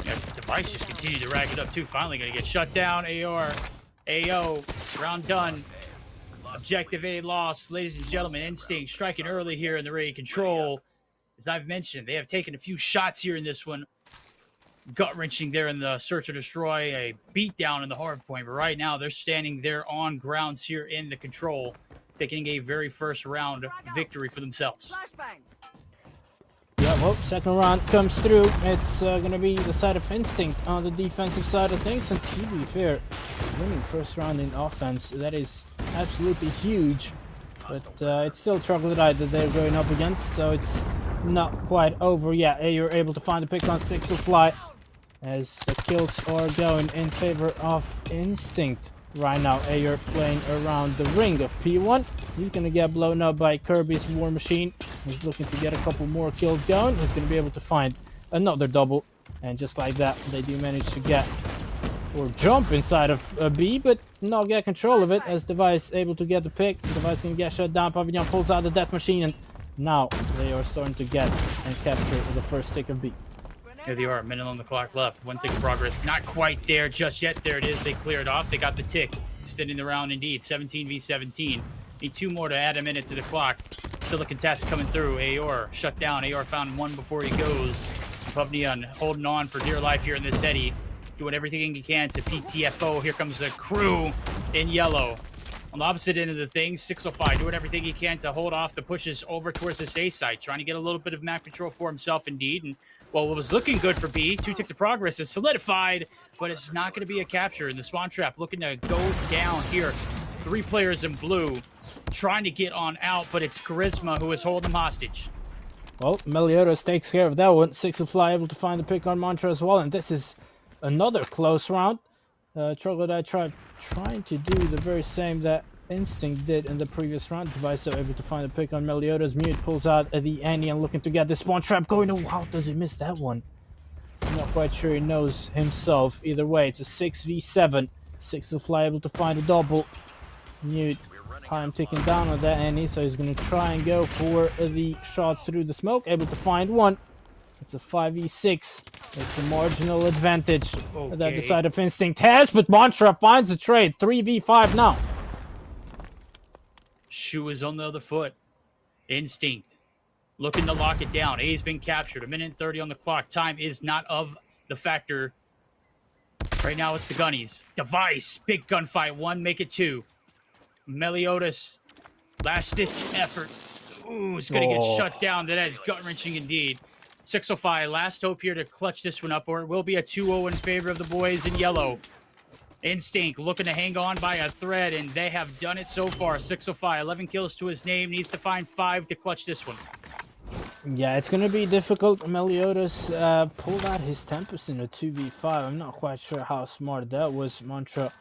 S2: Yeah, Device just continued to rack it up too. Finally going to get shut down. AO, round done. Objective A lost. Ladies and gentlemen, Instinct striking early here in the raid control. As I've mentioned, they have taken a few shots here in this one. Gut-wrenching there in the search or destroy, a beatdown in the hard point. But right now, they're standing there on grounds here in the control, taking a very first round victory for themselves.
S1: Yeah, well, second round comes through. It's going to be the side of Instinct on the defensive side of things. And to be fair, winning first round in offense, that is absolutely huge. But it's still Troglodyte that they're going up against, so it's not quite over yet. You're able to find the pick on 605 as the kills are going in favor of Instinct right now. You're playing around the ring of P1. He's going to get blown up by Kirby's War Machine. He's looking to get a couple more kills going. He's going to be able to find another double. And just like that, they do manage to get or jump inside of B, but not get control of it as Device able to get the pick. Device going to get shut down. Pavilion pulls out the Death Machine, and now they are starting to get and capture the first tick of B.
S2: Here they are, a minute on the clock left. 1 tick of progress, not quite there just yet. There it is, they cleared off. They got the tick, extending the round indeed. 17v17. Need 2 more to add a minute to the clock. Still a contest coming through. Aor shut down. Aor found 1 before he goes. Pavnian holding on for dear life here in this Eddie. Doing everything he can to PTFO. Here comes the crew in yellow. On the opposite end of the thing, 605 doing everything he can to hold off the pushes over towards this A side. Trying to get a little bit of map control for himself indeed. And well, what was looking good for B, 2 ticks of progress is solidified, but it's not going to be a capture. And the spawn trap looking to go down here. 3 players in blue trying to get on out, but it's Charisma who is holding them hostage.
S1: Well, Meliodas takes care of that one. 605 able to find the pick on Mantra as well, and this is another close round. Troglodyte trying to do the very same that Instinct did in the previous round. Device able to find a pick on Meliodas. Mute pulls out the Annie and looking to get the spawn trap going. Oh, how does he miss that one? I'm not quite sure he knows himself. Either way, it's a 6v7. 605 able to find a double. Mute time ticking down on that Annie, so he's going to try and go for the shots through the smoke. Able to find one. It's a 5v6. It's a marginal advantage that the side of Instinct has, but Mantra finds a trade. 3v5 now.
S2: Shoe is on the other foot. Instinct looking to lock it down. A's been captured. 1:30 on the clock. Time is not of the factor. Right now it's the gunnies. Device. Big gunfight. 1, make it 2. Meliodas Last-ditch effort. Ooh, it's going to get shut down. That is gut-wrenching indeed. 605, last hope here to clutch this one up, or it will be a 2-0 in favor of the boys in yellow. Instinct looking to hang on by a thread, and they have done it so far. 605, 11 kills to his name. Needs to find 5 to clutch this one.
S1: Yeah, it's going to be difficult. Meliodas pulled out his Tempest in a 2v5. I'm not quite sure how smart that was. Mantra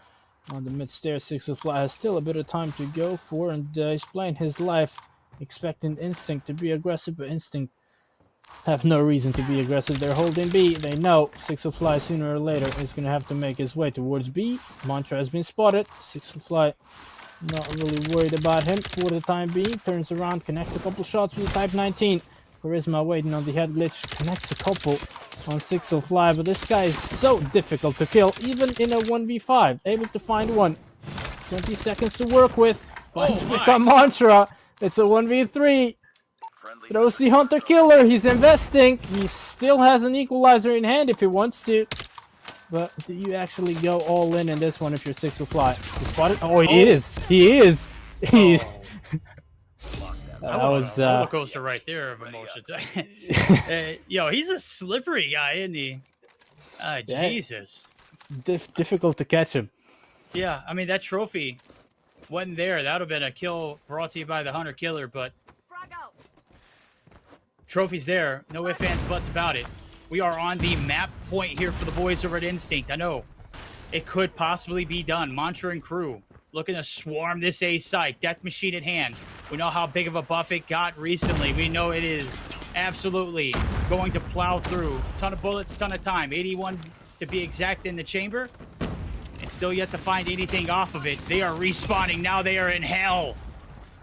S1: on the mid-stairs. 605 has still a bit of time to go for, and he's playing his life, expecting Instinct to be aggressive, but Instinct have no reason to be aggressive. They're holding B. They know 605 sooner or later is going to have to make his way towards B. Mantra has been spotted. 605 not really worried about him for the time being. Turns around, connects a couple shots with Type 19. Charisma waiting on the head glitch. Connects a couple on 605, but this guy is so difficult to kill, even in a 1v5. Able to find one. 20 seconds to work with. Let's pick on Mantra. It's a 1v3. Throws the Hunter Killer. He's investing. He still has an equalizer in hand if he wants to. But do you actually go all in this one if you're 605? You spotted? Oh, he is. He is. He's.
S2: That was a roller coaster right there of emotions. Yo, he's a slippery guy, isn't he? Jesus.
S1: Difficult to catch him.
S2: Yeah, I mean, that trophy wasn't there. That would have been a kill brought to you by the Hunter Killer, but trophy's there. No ifs, ands, buts about it. We are on the map point here for the boys over at Instinct. I know it could possibly be done. Mantra and crew looking to swarm this A site. Death machine at hand. We know how big of a buff it got recently. We know it is absolutely going to plow through. Ton of bullets, ton of time. 81 to be exact in the chamber. And still yet to find anything off of it. They are respawning. Now they are in hell.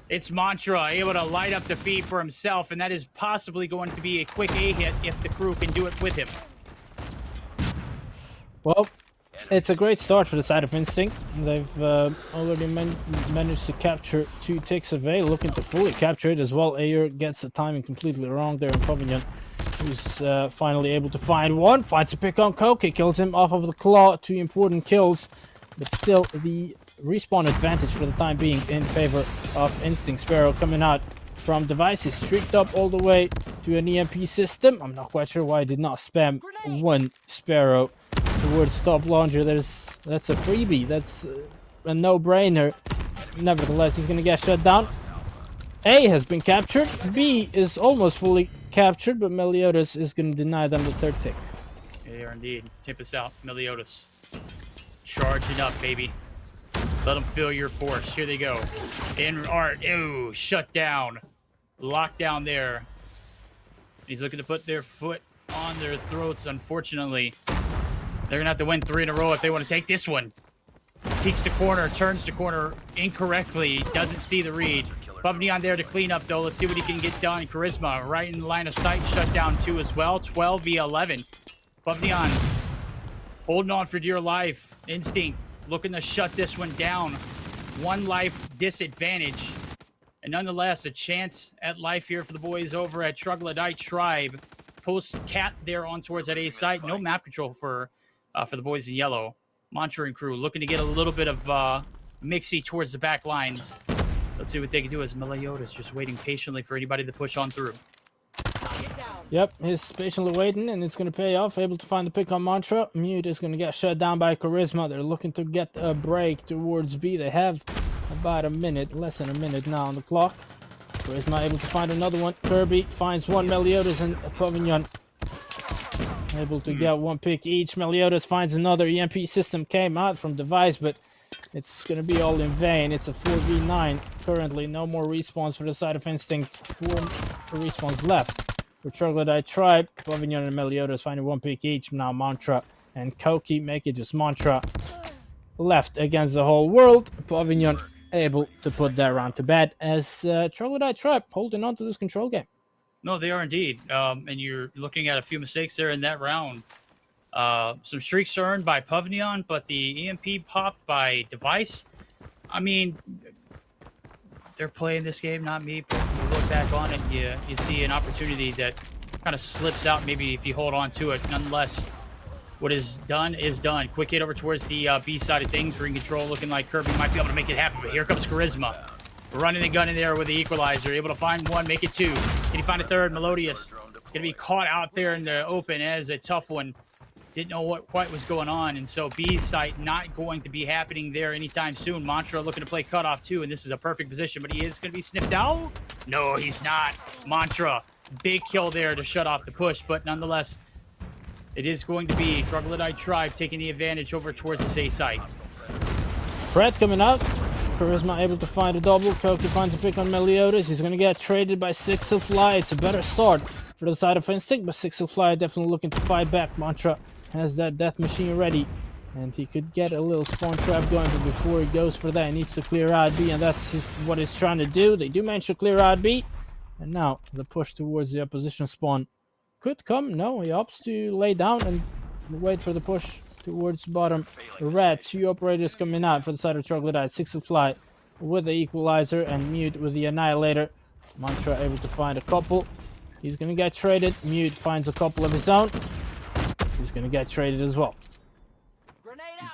S2: It's Mantra able to light up the feed for himself, and that is possibly going to be a quick A hit if the crew can do it with him.
S1: Well, it's a great start for the side of Instinct. They've already managed to capture 2 ticks of A, looking to fully capture it as well. Ayer gets the timing completely wrong there in Pavilion, who's finally able to find one. Finds a pick on Koki, kills him off of the claw. 2 important kills, but still the respawn advantage for the time being in favor of Instinct. Sparrow coming out from devices, streaked up all the way to an EMP system. I'm not quite sure why I did not spam one Sparrow towards top launcher. That's a freebie. That's a no-brainer. Nevertheless, he's gonna get shut down. A has been captured. B is almost fully captured, but Meliodas is gonna deny them the 3rd tick.
S2: They are indeed. Tip us out, Meliodas. Charging up, baby. Let them feel your force. Here they go. In art. Ooh, shut down. Locked down there. He's looking to put their foot on their throats, unfortunately. They're going to have to win 3 in a row if they want to take this one. Peeks the corner, turns the corner incorrectly. Doesn't see the read. Buvneon there to clean up, though. Let's see what he can get done. Charisma right in the line of sight. Shut down 2 as well. 12 v 11. Buvneon holding on for dear life. Instinct looking to shut this one down. 1 life disadvantage. And nonetheless, a chance at life here for the boys over at Troglodyte Tribe. Post cat there on towards that A site. No map control for the boys in yellow. Mantra and crew looking to get a little bit of mixy towards the back lines. Let's see what they can do as Meliodas just waiting patiently for anybody to push on through.
S1: Yep, he's patiently waiting, and it's going to pay off. Able to find the pick on Mantra. Mute is going to get shut down by Charisma. They're looking to get a break towards B. They have about a minute, less than a minute now on the clock. Charisma able to find another one. Kirby finds one. Meliodas and Pavilion able to get 1 pick each. Meliodas finds another. EMP system came out from device, but it's going to be all in vain. It's a 4v9 currently. No more respawns for the side of Instinct. 4 respawns left for Troglodyte Tribe. Pavilion and Meliodas finding 1 pick each. Now Mantra and Koki make it just Mantra left against the whole world. Pavilion able to put that round to bed as Troglodyte Tribe holding on to this control game.
S2: No, they are indeed. And you're looking at a few mistakes there in that round. Some streaks earned by Pavilion, but the EMP popped by Device. I mean, they're playing this game, not me. But you look back on it, you see an opportunity that kind of slips out maybe if you hold on to it. Nonetheless, what is done is done. Quick hit over towards the B side of things. Ring control looking like Kirby might be able to make it happen, but here comes Charisma. running the gun in there with the equalizer. Able to find one, make it two. Can he find a third? Melodious. Gonna be caught out there in the open as a tough one. Didn't know what quite was going on, and so B's site not going to be happening there anytime soon. Mantra looking to play cutoff too, and this is a perfect position, but he is going to be sniffed out. No, he's not. Mantra, big kill there to shut off the push, but nonetheless, it is going to be Troglodyte Tribe taking the advantage over towards this A site.
S1: Fred coming out. Charisma able to find a double. Koki finds a pick on Meliodas. He's going to get traded by Six of Fly. It's a better start for the side of Instinct, but Six of Fly definitely looking to fight back. Mantra has that death machine ready, and he could get a little spawn trap going, but before he goes for that, he needs to clear out B, and that's what he's trying to do. They do manage to clear out B, and now the push towards the opposition spawn could come. No, he opts to lay down and wait for the push towards bottom red. Two operators coming out for the side of Troglodyte. Six of Fly with the equalizer and Mute with the annihilator. Mantra able to find a couple. He's gonna get traded. Mute finds a couple of his own. He's gonna get traded as well.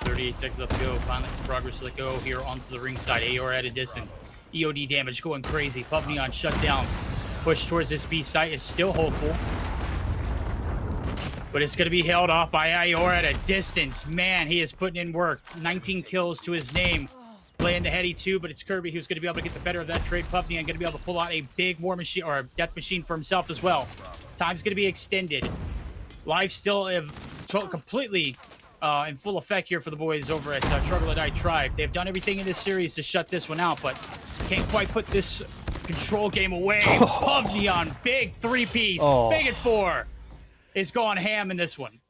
S2: 38 seconds left to go. Finally some progress to go here onto the ringside. AOR at a distance. EOD damage going crazy. Pubneon shut down. Push towards this B site is still hopeful, but it's going to be held off by AOR at a distance. Man, he is putting in work. 19 kills to his name. Playing the heady too, but it's Kirby who's going to be able to get the better of that trade. Pubneon going to be able to pull out a big war machine or a death machine for himself as well. Time's going to be extended. Life still completely in full effect here for the boys over at Troglodyte Tribe. They've done everything in this series to shut this one out, but can't quite put this control game away. Pubneon, big three-piece, big at 4, is going ham in this one.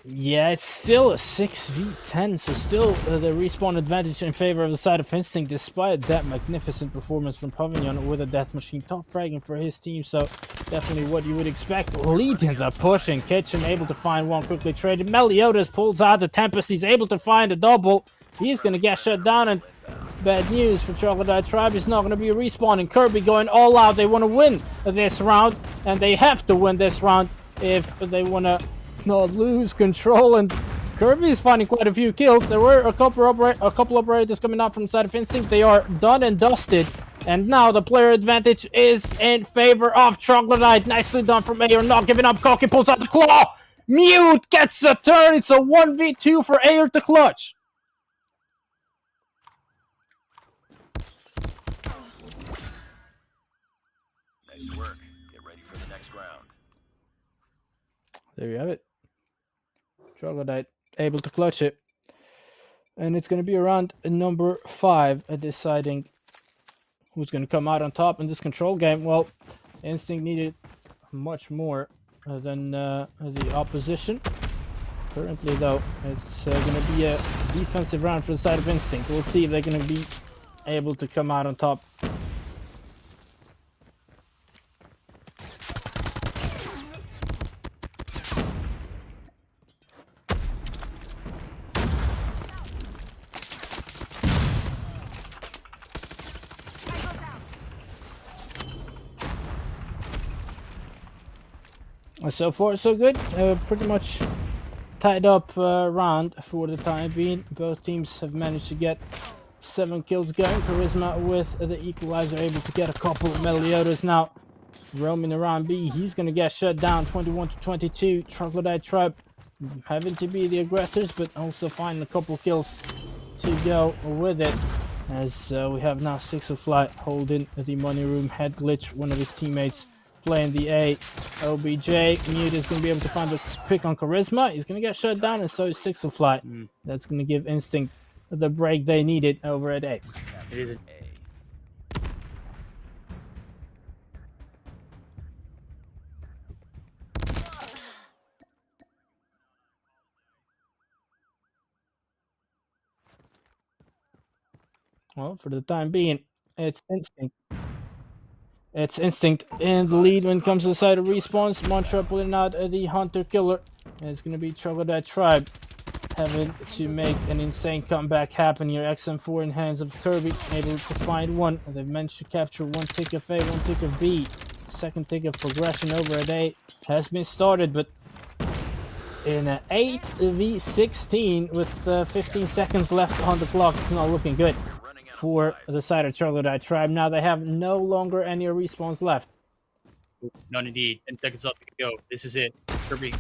S1: Yeah, it's still a 6v10, so still the respawn advantage in favor of the side of Instinct, despite that magnificent performance from Pavilion with a death machine. Top fragging for his team, so definitely what you would expect. Leading the push, and Kitchen able to find one, quickly traded. Meliodas pulls out the Tempest. He's able to find a double. He's going to get shut down, and bad news for Troglodyte Tribe. It's not going to be a respawn, and Kirby going all out. They want to win this round, and they have to win this round if they want to not lose control, and Kirby is finding quite a few kills. There were a couple operators coming out from the side of Instinct. They are done and dusted, and now the player advantage is in favor of Troglodyte. Nicely done from Ayer, not giving up. Koki pulls out the claw. Mute gets a turn. It's a 1v2 for Ayer to clutch.
S3: Nice work. Get ready for the next round.
S1: There you have it. Troglodyte able to clutch it. And it's going to be around number 5 deciding who's going to come out on top in this control game. Well, Instinct needed much more than the opposition. Currently, though, it's going to be a defensive round for the side of Instinct. We'll see if they're going to be able to come out on top. So far, so good. Pretty much tied up round for the time being. Both teams have managed to get 7 kills going. Charisma with the equalizer able to get a couple. Meliodas now roaming around B. He's going to get shut down 21-22. Troglodyte Tribe having to be the aggressors, but also finding a couple kills to go with it. As we have now Six of Fly holding the money room. Head glitch, one of his teammates playing the A. OBJ, Mute is going to be able to find a pick on Charisma. He's going to get shut down, and so is Six of Fly. That's going to give Instinct the break they needed over at A.
S2: It is an
S1: Well, for the time being, it's Instinct. It's Instinct in the lead when it comes to the side of respawns. Mantra pulling out the Hunter Killer. And it's going to be Troglodyte Tribe having to make an insane comeback happen here. XM4 in hands of Kirby, able to find one. They've managed to capture one tick of A, one tick of B. Second tick of progression over at A has been started, but in an 8v16 with 15 seconds left on the clock, it's not looking good. for the side of Troglodyte Tribe. Now they have no longer any respawns left.
S2: None indeed. 10 seconds left to go. This is it. Kirby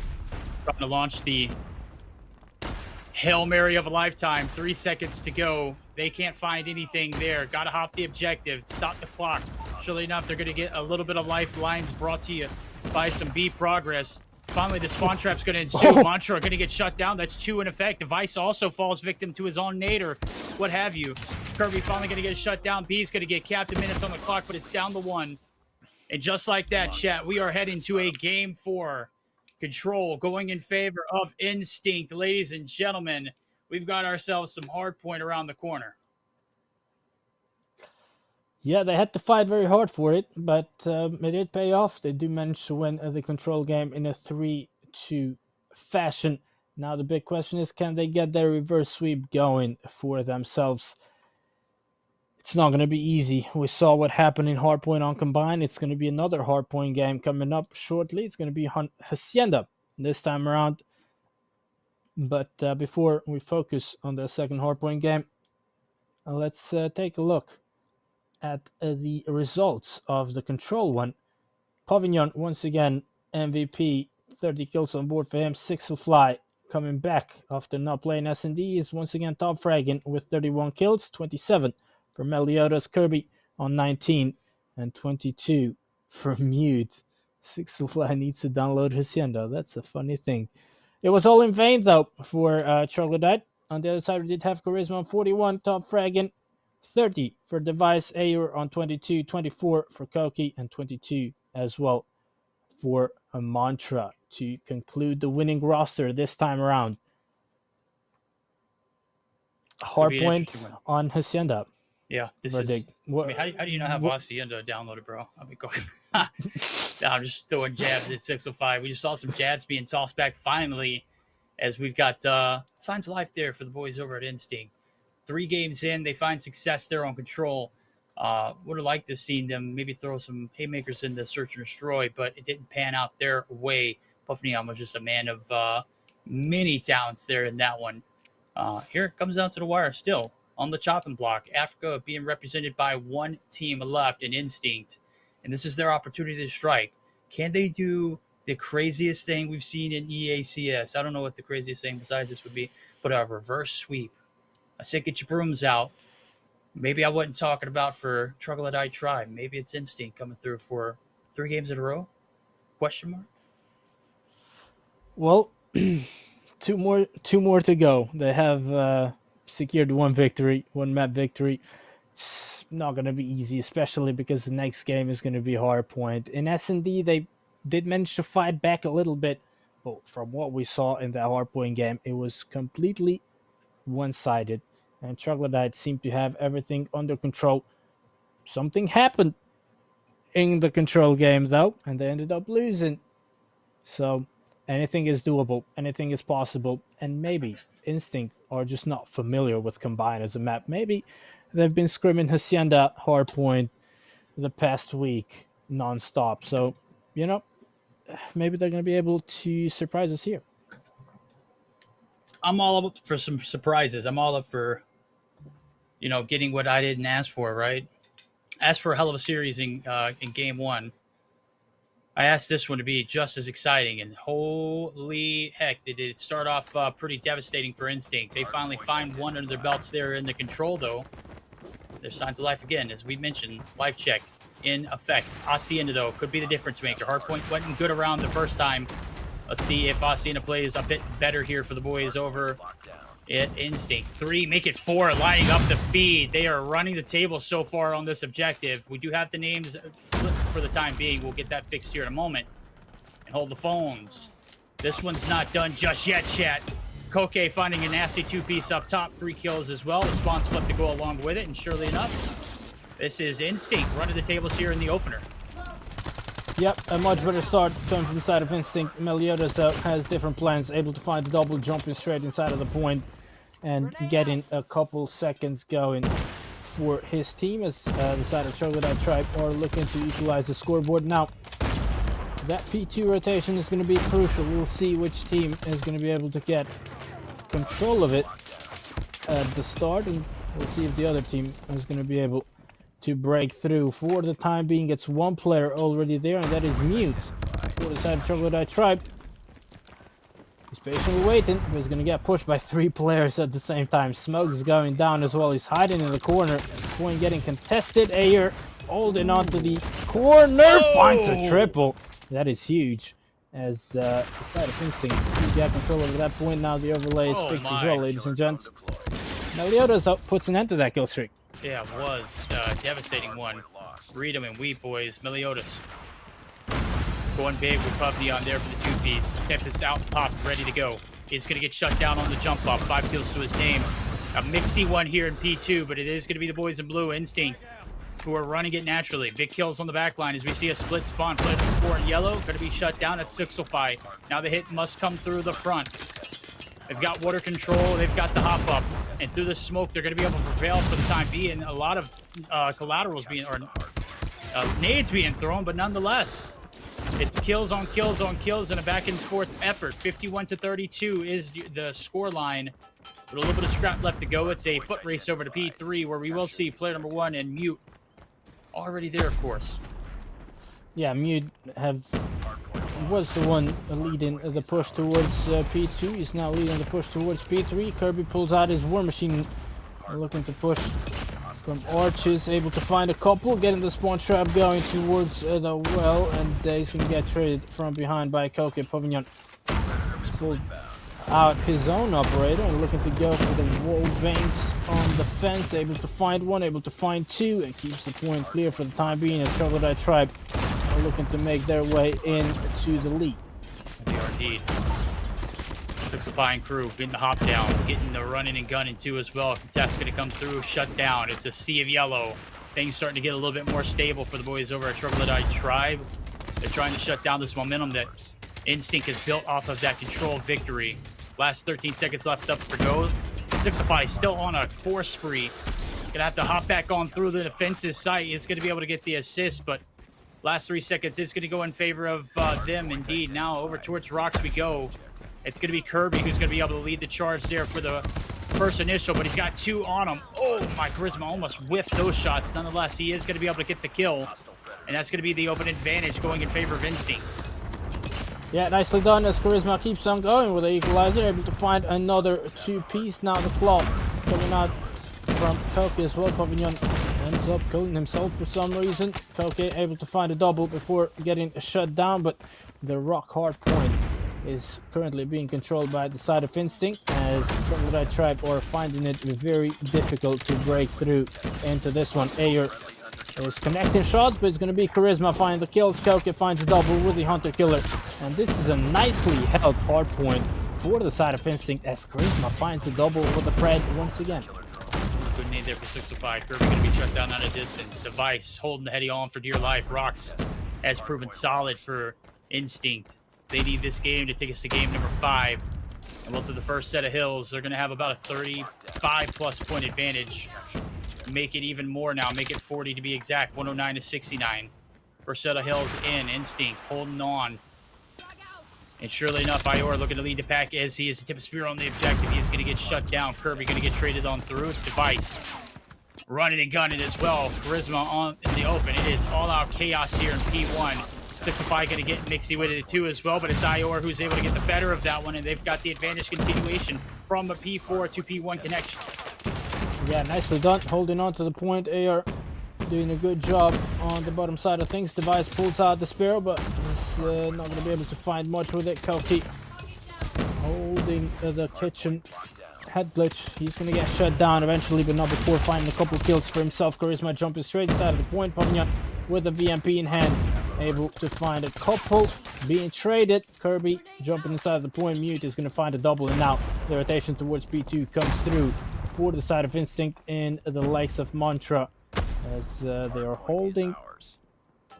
S2: trying to launch the Hail Mary of a lifetime. 3 seconds to go. They can't find anything there. Got to hop the objective. Stop the clock. Surely enough, they're going to get a little bit of lifelines brought to you by some B progress. Finally, the spawn trap's going to ensue. Mantra going to get shut down. That's 2 in effect. Device also falls victim to his own nade or what have you. Kirby finally going to get shut down. B's going to get capped. A minutes on the clock, but it's down to 1. And just like that, chat, we are heading to a game 4. Control going in favor of Instinct. Ladies and gentlemen, we've got ourselves some hardpoint around the corner.
S1: Yeah, they had to fight very hard for it, but it did pay off. They do manage to win the Control game in a 3-2 fashion. Now the big question is, can they get their reverse sweep going for themselves? It's not going to be easy. We saw what happened in Hardpoint on Combine. It's going to be another Hardpoint game coming up shortly. It's going to be Hacienda this time around. But before we focus on the second Hardpoint game, let's take a look at the results of the Control one. Pavillon, once again, MVP. 30 kills on board for him. Sixelfly coming back after not playing S&D is once again top fragging with 31 kills, 27 for Meliodas. Kirby on 19 and 22 for Mute. Sixelfly needs to download Hacienda. That's a funny thing. It was all in vain though for Troglodyte. On the other side, we did have Charisma on 41, top fragging. 30 for Device, Ayer on 22, 24 for Koki, and 22 as well for a Mantra to conclude the winning roster this time around. Hardpoint on Hacienda.
S2: Yeah, this
S1: verdict.
S2: is. I mean, how do you not have Hacienda downloaded, bro? I mean, I'm just throwing jabs at 605. We just saw some jabs being tossed back finally, as we've got signs of life there for the boys over at Instinct. 3 games in, they find success there on Control. Would have liked to see them maybe throw some haymakers in the Search and Destroy, but it didn't pan out their way. Puffneon was just a man of many talents there in that one. Here it comes down to the wire still on the chopping block. Africa being represented by 1 team left in Instinct, and this is their opportunity to strike. Can they do the craziest thing we've seen in EACS? I don't know what the craziest thing besides this would be, but a reverse sweep. I said, get your brooms out. Maybe I wasn't talking about for Troglodyte Tribe. Maybe it's Instinct coming through for 3 games in a row? Question mark?
S1: Well, two more to go. They have secured 1 victory, 1 map victory. It's not going to be easy, especially because the next game is going to be Hardpoint. In S&D, they did manage to fight back a little bit, but from what we saw in that Hardpoint game, it was completely one-sided, and Troglodyte seemed to have everything under control. Something happened in the Control game though, and they ended up losing. So anything is doable, anything is possible, and maybe Instinct are just not familiar with Combine as a map. Maybe they've been scrimming Hacienda Hardpoint the past week non-stop, so you know, maybe they're going to be able to surprise us here.
S2: I'm all up for some surprises. I'm all up for, getting what I didn't ask for, right? Asked for a hell of a series in game 1. I asked this one to be just as exciting, and holy heck, did it start off pretty devastating for Instinct. They finally find 1 under their belts there in the Control, though. There's signs of life again, as we mentioned. Life check in effect. Hacienda, though, could be the difference maker. Hardpoint wasn't good around the first time. Let's see if Hacienda plays a bit better here for the boys over at Instinct. 3, make it 4, lining up the feed. They are running the table so far on this objective. We do have the names flipped for the time being. We'll get that fixed here in a moment. And hold the phones. This one's not done just yet, chat. Koke finding a nasty 2-piece up top. 3 kills as well. The spawn's flipped to go along with it, and surely enough, this is Instinct running the tables here in the opener.
S1: Yep, a much better start coming from the side of Instinct. Meliodas has different plans, able to find the double, jumping straight inside of the point and getting a couple seconds going for his team as the side of Troglodyte Tribe are looking to equalize the scoreboard. Now, that P2 rotation is going to be crucial. We'll see which team is going to be able to get control of it at the start, and We'll see if the other team is going to be able to break through. For the time being, it's one player already there, and that is Mute. For the side of Troglodyte Tribe. He's patiently waiting, but he's going to get pushed by 3 players at the same time. Smoke's going down as well. He's hiding in the corner. Point getting contested. Ayer holding on to the corner. Finds a triple. That is huge. As the side of Instinct get control over that point. Now the overlay is fixed as well, ladies and gents. Meliodas puts an end to that kill streak.
S2: Yeah, it was a devastating one. Read him and weep, boys. Meliodas going big with Pubney on there for the 2-piece. Tempest out, popped, ready to go. He's going to get shut down on the jump up. 5 kills to his name. A mixy one here in P2, but it is going to be the boys in blue, Instinct, who are running it naturally. Big kills on the back line as we see a split spawn. Player number 4 in yellow, going to be shut down at Sixelfy. Now the hit must come through the front. They've got water control. They've got the hop up. And through the smoke, they're going to be able to prevail for the time being. A lot of collaterals being, or nades being thrown, but nonetheless, it's kills on kills on kills and a back and forth effort. 51-32 is the score line. With a little bit of scrap left to go. It's a foot race over to P3 where we will see player number 1 and Mute already there, of course.
S1: Yeah, Mute was the one leading the push towards P2. He's now leading the push towards P3. Kirby pulls out his war machine, looking to push from arches, able to find a couple, getting the spawn trap going towards the well, and he's going to get traded from behind by Koke. Pavignon pulled out his own operator and looking to go for the wall banks on the fence, able to find one, able to find 2, and keeps the point clear for the time being as Troglodyte Tribe are looking to make their way into the lead.
S2: They are indeed. Sixifying crew getting the hop down, getting the running and gunning too as well. Contest going to come through, shut down. It's a sea of yellow. Things starting to get a little bit more stable for the boys over at Troglodyte Tribe. They're trying to shut down this momentum that Instinct has built off of that control victory. Last 13 seconds left up for go. Sixify still on a 4 spree. Gonna have to hop back on through the defense's site. Is gonna be able to get the assist, but last 3 seconds is gonna go in favor of them indeed. Now over towards Rocks we go. It's gonna be Kirby who's gonna be able to lead the charge there for the first initial, but he's got 2 on him. Oh, my Charisma almost whiffed those shots. Nonetheless, he is gonna be able to get the kill, and that's gonna be the open advantage going in favor of Instinct.
S1: Yeah, nicely done as Charisma keeps on going with the equalizer, able to find another 2-piece. Now the claw coming out from Koke as well. Pavignon ends up killing himself for some reason. Koke able to find a double before getting shut down, but the rock hard point is currently being controlled by the side of Instinct as Troglodyte Tribe are finding it very difficult to break through into this one. Ayer is connecting shots, but it's going to be Charisma finding the kills. Koke finds a double with the Hunter Killer, and this is a nicely held hard point for the side of Instinct as Charisma finds a double with the Pred once again.
S2: Good nade there for 65. Kirby going to be shut down out of distance. Device holding the heady on for dear life. Rocks has proven solid for Instinct. They need this game to take us to game number 5. And both of the first set of hills, they're going to have about a 35-plus point advantage. Make it even more now. Make it 40 to be exact. 109-69. First set of hills in. Instinct holding on. And surely enough, Ior looking to lead the pack as he is the tip of spear on the objective. He is going to get shut down. Kirby going to get traded on through. It's Device running and gunning as well. Charisma on in the open. It is all-out chaos here in P1. Sixify going to get mixy with it too as well, but it's Ior who's able to get the better of that one, and they've got the advantage continuation from a P4 to P1 connection.
S1: Yeah, nicely done. Holding on to the point. Ayer doing a good job on the bottom side of things. Device pulls out the Sparrow, but he's not going to be able to find much with it. Koke holding the kitchen head glitch. He's going to get shut down eventually, but not before finding a couple kills for himself. Charisma jumping straight inside of the point. Pavignon with a VMP in hand, able to find a couple being traded. Kirby jumping inside of the point. Mute is going to find a double, and now the rotation towards P2 comes through for the side of Instinct in the likes of Mantra as they are holding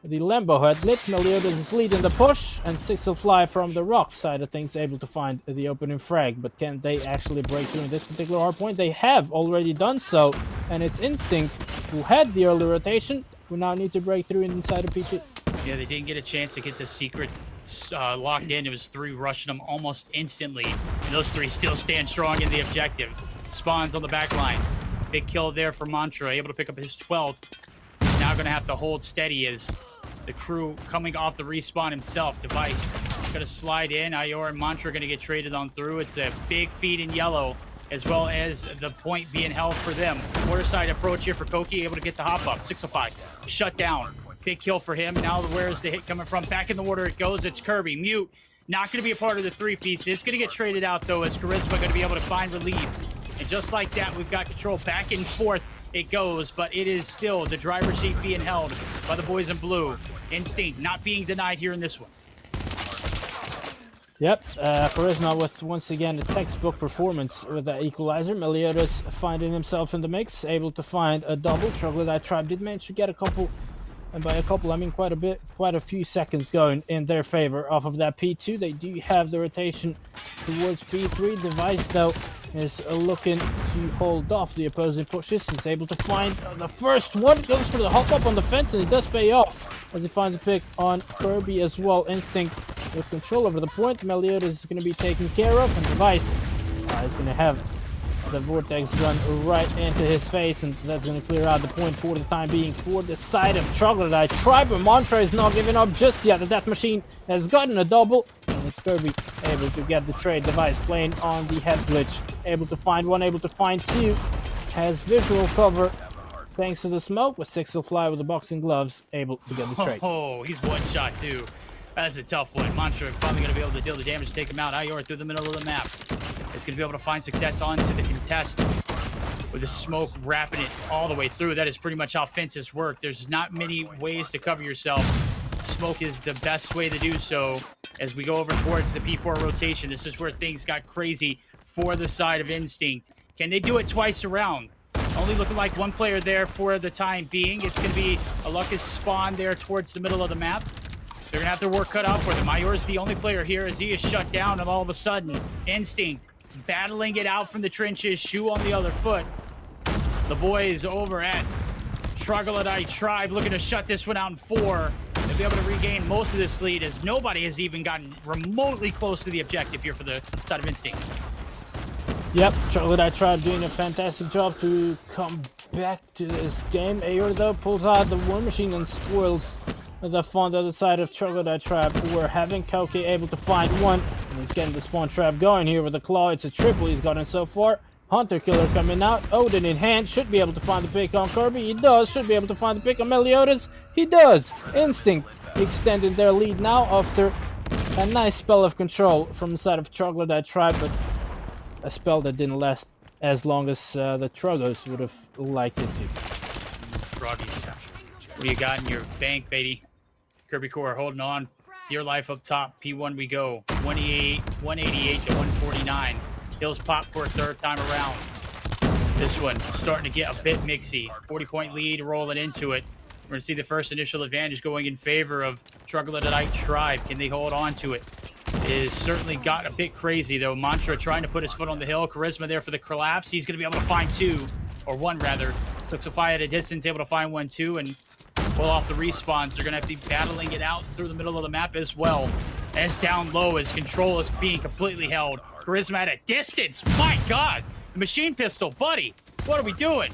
S1: the Lambo headlet. Meliodas is leading the push, and Six will fly from the rock side of things, able to find the opening frag. But can they actually break through in this particular hard point? They have already done so, and it's Instinct who had the early rotation who now need to break through inside of P2.
S2: Yeah, they didn't get a chance to get the secret locked in. It was 3 rushing them almost instantly, and those 3 still stand strong in the objective. Spawns on the back lines. Big kill there for Mantra, able to pick up his 12th. He's now going to have to hold steady as the crew coming off the respawn himself. Device going to slide in. Ior and Mantra going to get traded on through. It's a big feed in yellow, as well as the point being held for them. Quarter side approach here for Koki, able to get the hop up. 605, shut down. Big kill for him. Now where's the hit coming from? Back in the water it goes. It's Kirby. Mute, not going to be a part of the three-piece. It's going to get traded out, though, as Charisma going to be able to find relief. And just like that, we've got control. Back and forth it goes, but it is still the driver's seat being held by the boys in blue. Instinct not being denied here in this one.
S1: Yep, Charisma with, once again, a textbook performance with that equalizer. Meliodas finding himself in the mix, able to find a double. Troglodyte Tribe did manage to get a couple, and by a couple, I mean quite a few seconds going in their favor off of that P2. They do have the rotation towards P3. Device, though, is looking to hold off the opposing pushes. He's able to find the first one. Goes for the hop up on the fence, and it does pay off as he finds a pick on Kirby as well. Instinct with control over the point. Meliodas is going to be taken care of, and Device is going to have the Vortex gun right into his face, and that's going to clear out the point for the time being for the side of Troglodyte Tribe. But Mantra is not giving up just yet. The Death Machine has gotten a double, and it's Kirby able to get the trade. Device playing on the head glitch, able to find one, able to find two, has visual cover thanks to the smoke, with Six will fly with the boxing gloves, able to get the trade.
S2: Oh, he's one shot too. That's a tough one. Mantra probably going to be able to deal the damage to take him out. Ior through the middle of the map is going to be able to find success onto the contest with the smoke wrapping it all the way through. That is pretty much how fences work. There's not many ways to cover yourself. Smoke is the best way to do so. As we go over towards the P4 rotation, this is where things got crazy for the side of Instinct. Can they do it twice around? Only looking like one player there for the time being. It's going to be a Lucas spawn there towards the middle of the map. They're going to have their work cut out for them. Ior's the only player here as he is shut down, and all of a sudden, Instinct battling it out from the trenches, shoe on the other foot. The boys over at Troglodyte Tribe looking to shut this one out in 4. They'll be able to regain most of this lead as nobody has even gotten remotely close to the objective here for the side of Instinct.
S1: Yep, Troglodyte Tribe doing a fantastic job to come back to this game. Aor, though, pulls out the War Machine and spoils the fun on the side of Troglodyte Tribe, who are having Koki able to find one. And he's getting the spawn trap going here with the claw. It's a triple he's gotten so far. Hunter Killer coming out. Odin in hand. Should be able to find the pick on Kirby. He does. Should be able to find the pick on Meliodas. He does. Instinct extending their lead now after a nice spell of control from the side of Troglodyte Tribe, but a spell that didn't last as long as the Trogos would have liked it to.
S2: Froggies, what do you got in your bank, Beatty? Kirby Core holding on. Dear life up top. P1 we go. 188 to 149. Hills pop for a third time around. This one starting to get a bit mixy. 40-point lead rolling into it. We're going to see the first initial advantage going in favor of Troglodyte Tribe. Can they hold on to it? It has certainly got a bit crazy, though. Mantra trying to put his foot on the hill. Charisma there for the collapse. He's going to be able to find two, or one rather. Soxify at a distance, able to find 1-2, and pull off the respawns. They're going to have to be battling it out through the middle of the map as well. As down low, as control is being completely held. Charisma at a distance. My God. The machine pistol. Buddy, what are we doing?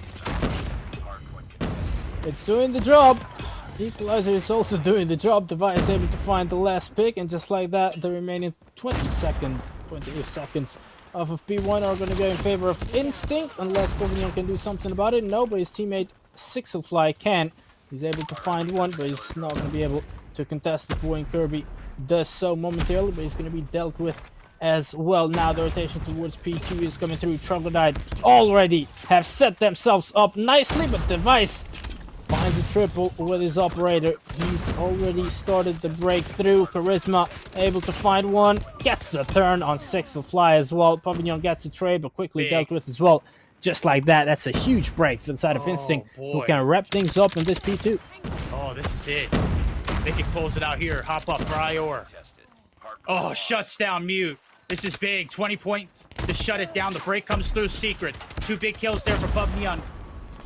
S1: It's doing the job. Equalizer is also doing the job. Device able to find the last pick, and just like that, the remaining 20 seconds off of P1 are going to go in favor of Instinct, unless Pavilion can do something about it. No, but his teammate Sixelfly can. He's able to find one, but he's not going to be able to contest the point. Kirby does so momentarily, but he's going to be dealt with as well. Now the rotation towards P2 is coming through. Troglodyte already have set themselves up nicely, but Device finds a triple with his operator. He's already started the breakthrough. Charisma able to find one. Gets a turn on Sixelfly as well. Pavilion gets a trade, but quickly dealt with as well. Just like that, that's a huge break for the side of Instinct, who can wrap things up in this P2.
S2: Oh, this is it. They can close it out here. Hop up for Ior. Oh, shuts down Mute. This is big. 20 points to shut it down. The break comes through Secret. 2 big kills there for Pavilion,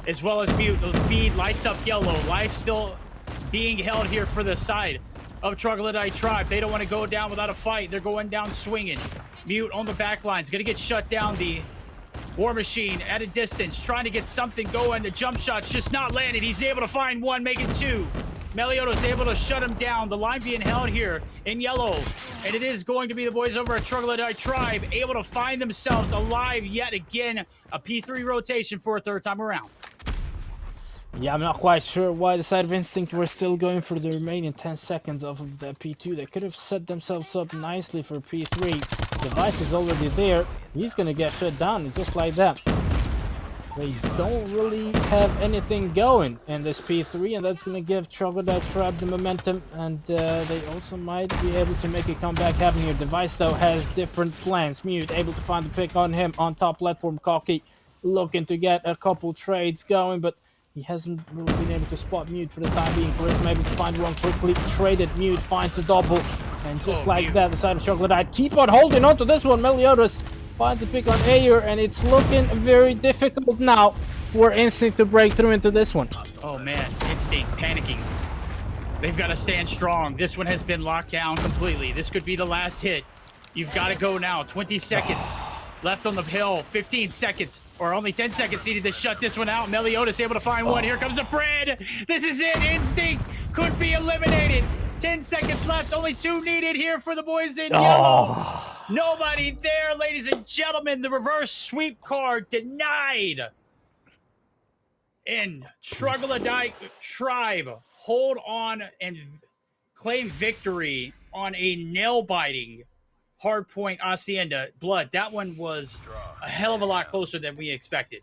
S2: as well as Mute. The feed lights up yellow. Life still being held here for the side of Troglodyte Tribe. They don't want to go down without a fight. They're going down swinging. Mute on the back line is going to get shut down. The
S5: War Machine at a distance, trying to get something going. The jump shot's just not landed. He's able to find one, make it two. Meliodas able to shut him down. The line being held here in yellow. And it is going to be the boys over at Troglodyte Tribe able to find themselves alive yet again. A P3 rotation for a third time around.
S1: Yeah, I'm not quite sure why the side of Instinct were still going for the remaining 10 seconds off of the P2. They could have set themselves up nicely for P3. Device is already there. He's going to get shut down just like that. They don't really have anything going in this P3, and that's going to give Troglodyte Tribe the momentum, and they also might be able to make a comeback happen here. Device, though, has different plans. Mute able to find the pick on him on top platform. Cocky looking to get a couple trades going, but he hasn't really been able to spot Mute for the time being. Charisma able to find one quickly. Traded. Mute finds a double, and just like that, the side of Troglodyte keep on holding on to this one. Meliodas finds a pick on Ayer, and it's looking very difficult now for Instinct to break through into this one.
S5: Oh man, Instinct panicking. They've got to stand strong. This one has been locked down completely. This could be the last hit. You've got to go now. 20 seconds left on the hill. 15 seconds, or only 10 seconds needed to shut this one out. Meliodas able to find one. Here comes the bread. This is it. Instinct could be eliminated. 10 seconds left. Only 2 needed here for the boys in yellow. Nobody there, ladies and gentlemen. The reverse sweep card denied. And Troglodyte Tribe hold on and claim victory on a nail-biting hardpoint Hacienda. Blood, that one was a hell of a lot closer than we expected.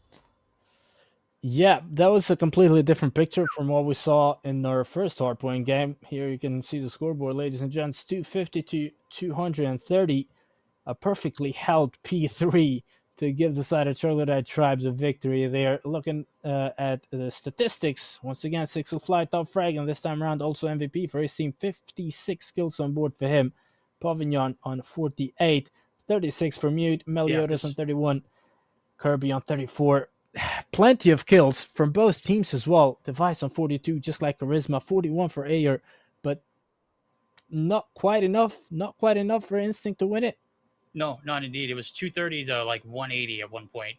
S1: Yeah, that was a completely different picture from what we saw in our first hardpoint game. Here you can see the scoreboard, ladies and gents, 250 to 230. A perfectly held P3 to give the side of Troglodyte Tribes a victory. They are looking at the statistics. Once again, 6 fly top frag, and this time around also MVP for his team. 56 kills on board for him. Pavignon on 48. 36 for Mute. Meliodas on 31. Kirby on 34. Plenty of kills from both teams as well. Device on 42, just like Charisma. 41 for Ayer, but not quite enough. Not quite enough for Instinct to win it.
S5: No, not indeed. It was 230 to like 180 at one point,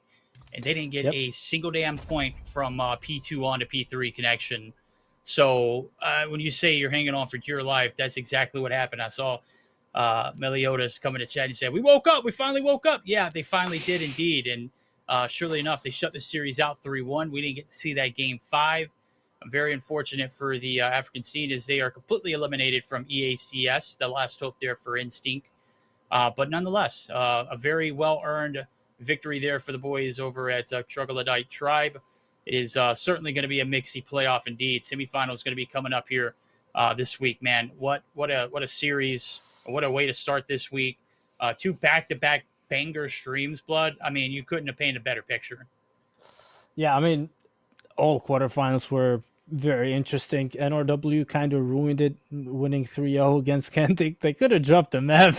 S5: and they didn't get a single damn point from P2 on to P3 connection. So when you say you're hanging on for dear life, that's exactly what happened. I saw Meliodas coming to chat and said, "We woke up. We finally woke up." Yeah, they finally did indeed, and surely enough, they shut the series out 3-1. We didn't get to see that game 5. I'm very unfortunate for the African scene as they are completely eliminated from EACS, the last hope there for Instinct. But nonetheless, a very well-earned victory there for the boys over at Troglodyte Tribe. It is certainly going to be a mixy playoff indeed. Semifinal is going to be coming up here this week, man. What a series! What a way to start this week. 2 back-to-back banger streams, Blood. I mean, you couldn't have painted a better picture.
S1: Yeah, I mean, all quarterfinals were very interesting. NRW kind of ruined it, winning 3-0 against Kentic. They could have dropped the map.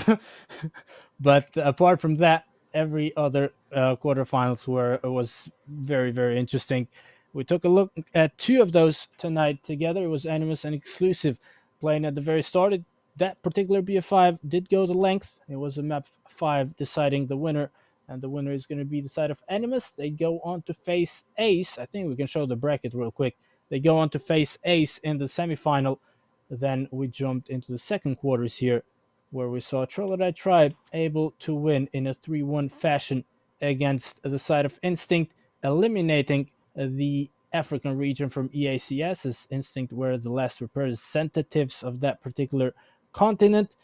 S1: But apart from that, every other quarterfinals was very, very interesting. We took a look at 2 of those tonight together. It was Animus and Exclusive playing at the very start. That particular BF5 did go the length. It was a map 5 deciding the winner. And the winner is going to be the side of Animus. They go on to face Ace. I think we can show the bracket real quick. They go on to face Ace in the semifinal. Then we jumped into the second quarters here, where we saw Troglodyte Tribe able to win in a 3-1 fashion against the side of Instinct, eliminating the African region from EACS, as Instinct were the last representatives of that particular continent.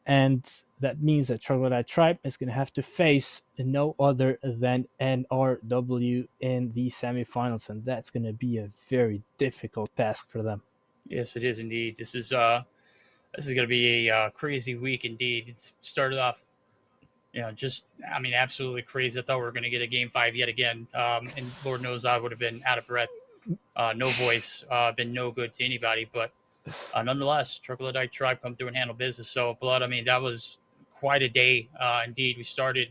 S1: And that means that Troglodyte Tribe is going to have to face no other than NRW in the semifinals, and that's going to be a very difficult task for them.
S5: Yes, it is indeed. This is going to be a crazy week indeed. It's started off, absolutely crazy. I thought we were going to get a game 5 yet again, and Lord knows I would have been out of breath, no voice, been no good to anybody, but. Nonetheless, Troglodyte Tribe come through and handle business. So, Blood, I mean, that was quite a day. Indeed, we started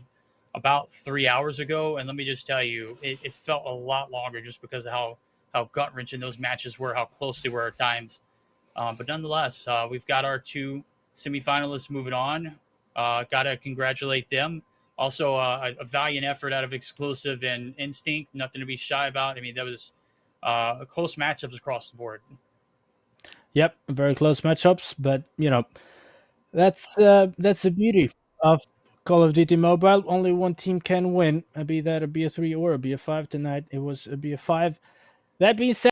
S5: about 3 hours ago, and let me just tell you, it felt a lot longer just because of how gut-wrenching those matches were, how close they were at times. But nonetheless, we've got our 2 semifinalists moving on. Got to congratulate them. Also, a valiant effort out of Exclusive and Instinct. Nothing to be shy about. I mean, that was close matchups across the board.
S1: Yep, very close matchups, but that's the beauty of Call of Duty Mobile. Only one team can win, be that a BO3 or a BO5 tonight. It was a BO5. That being said,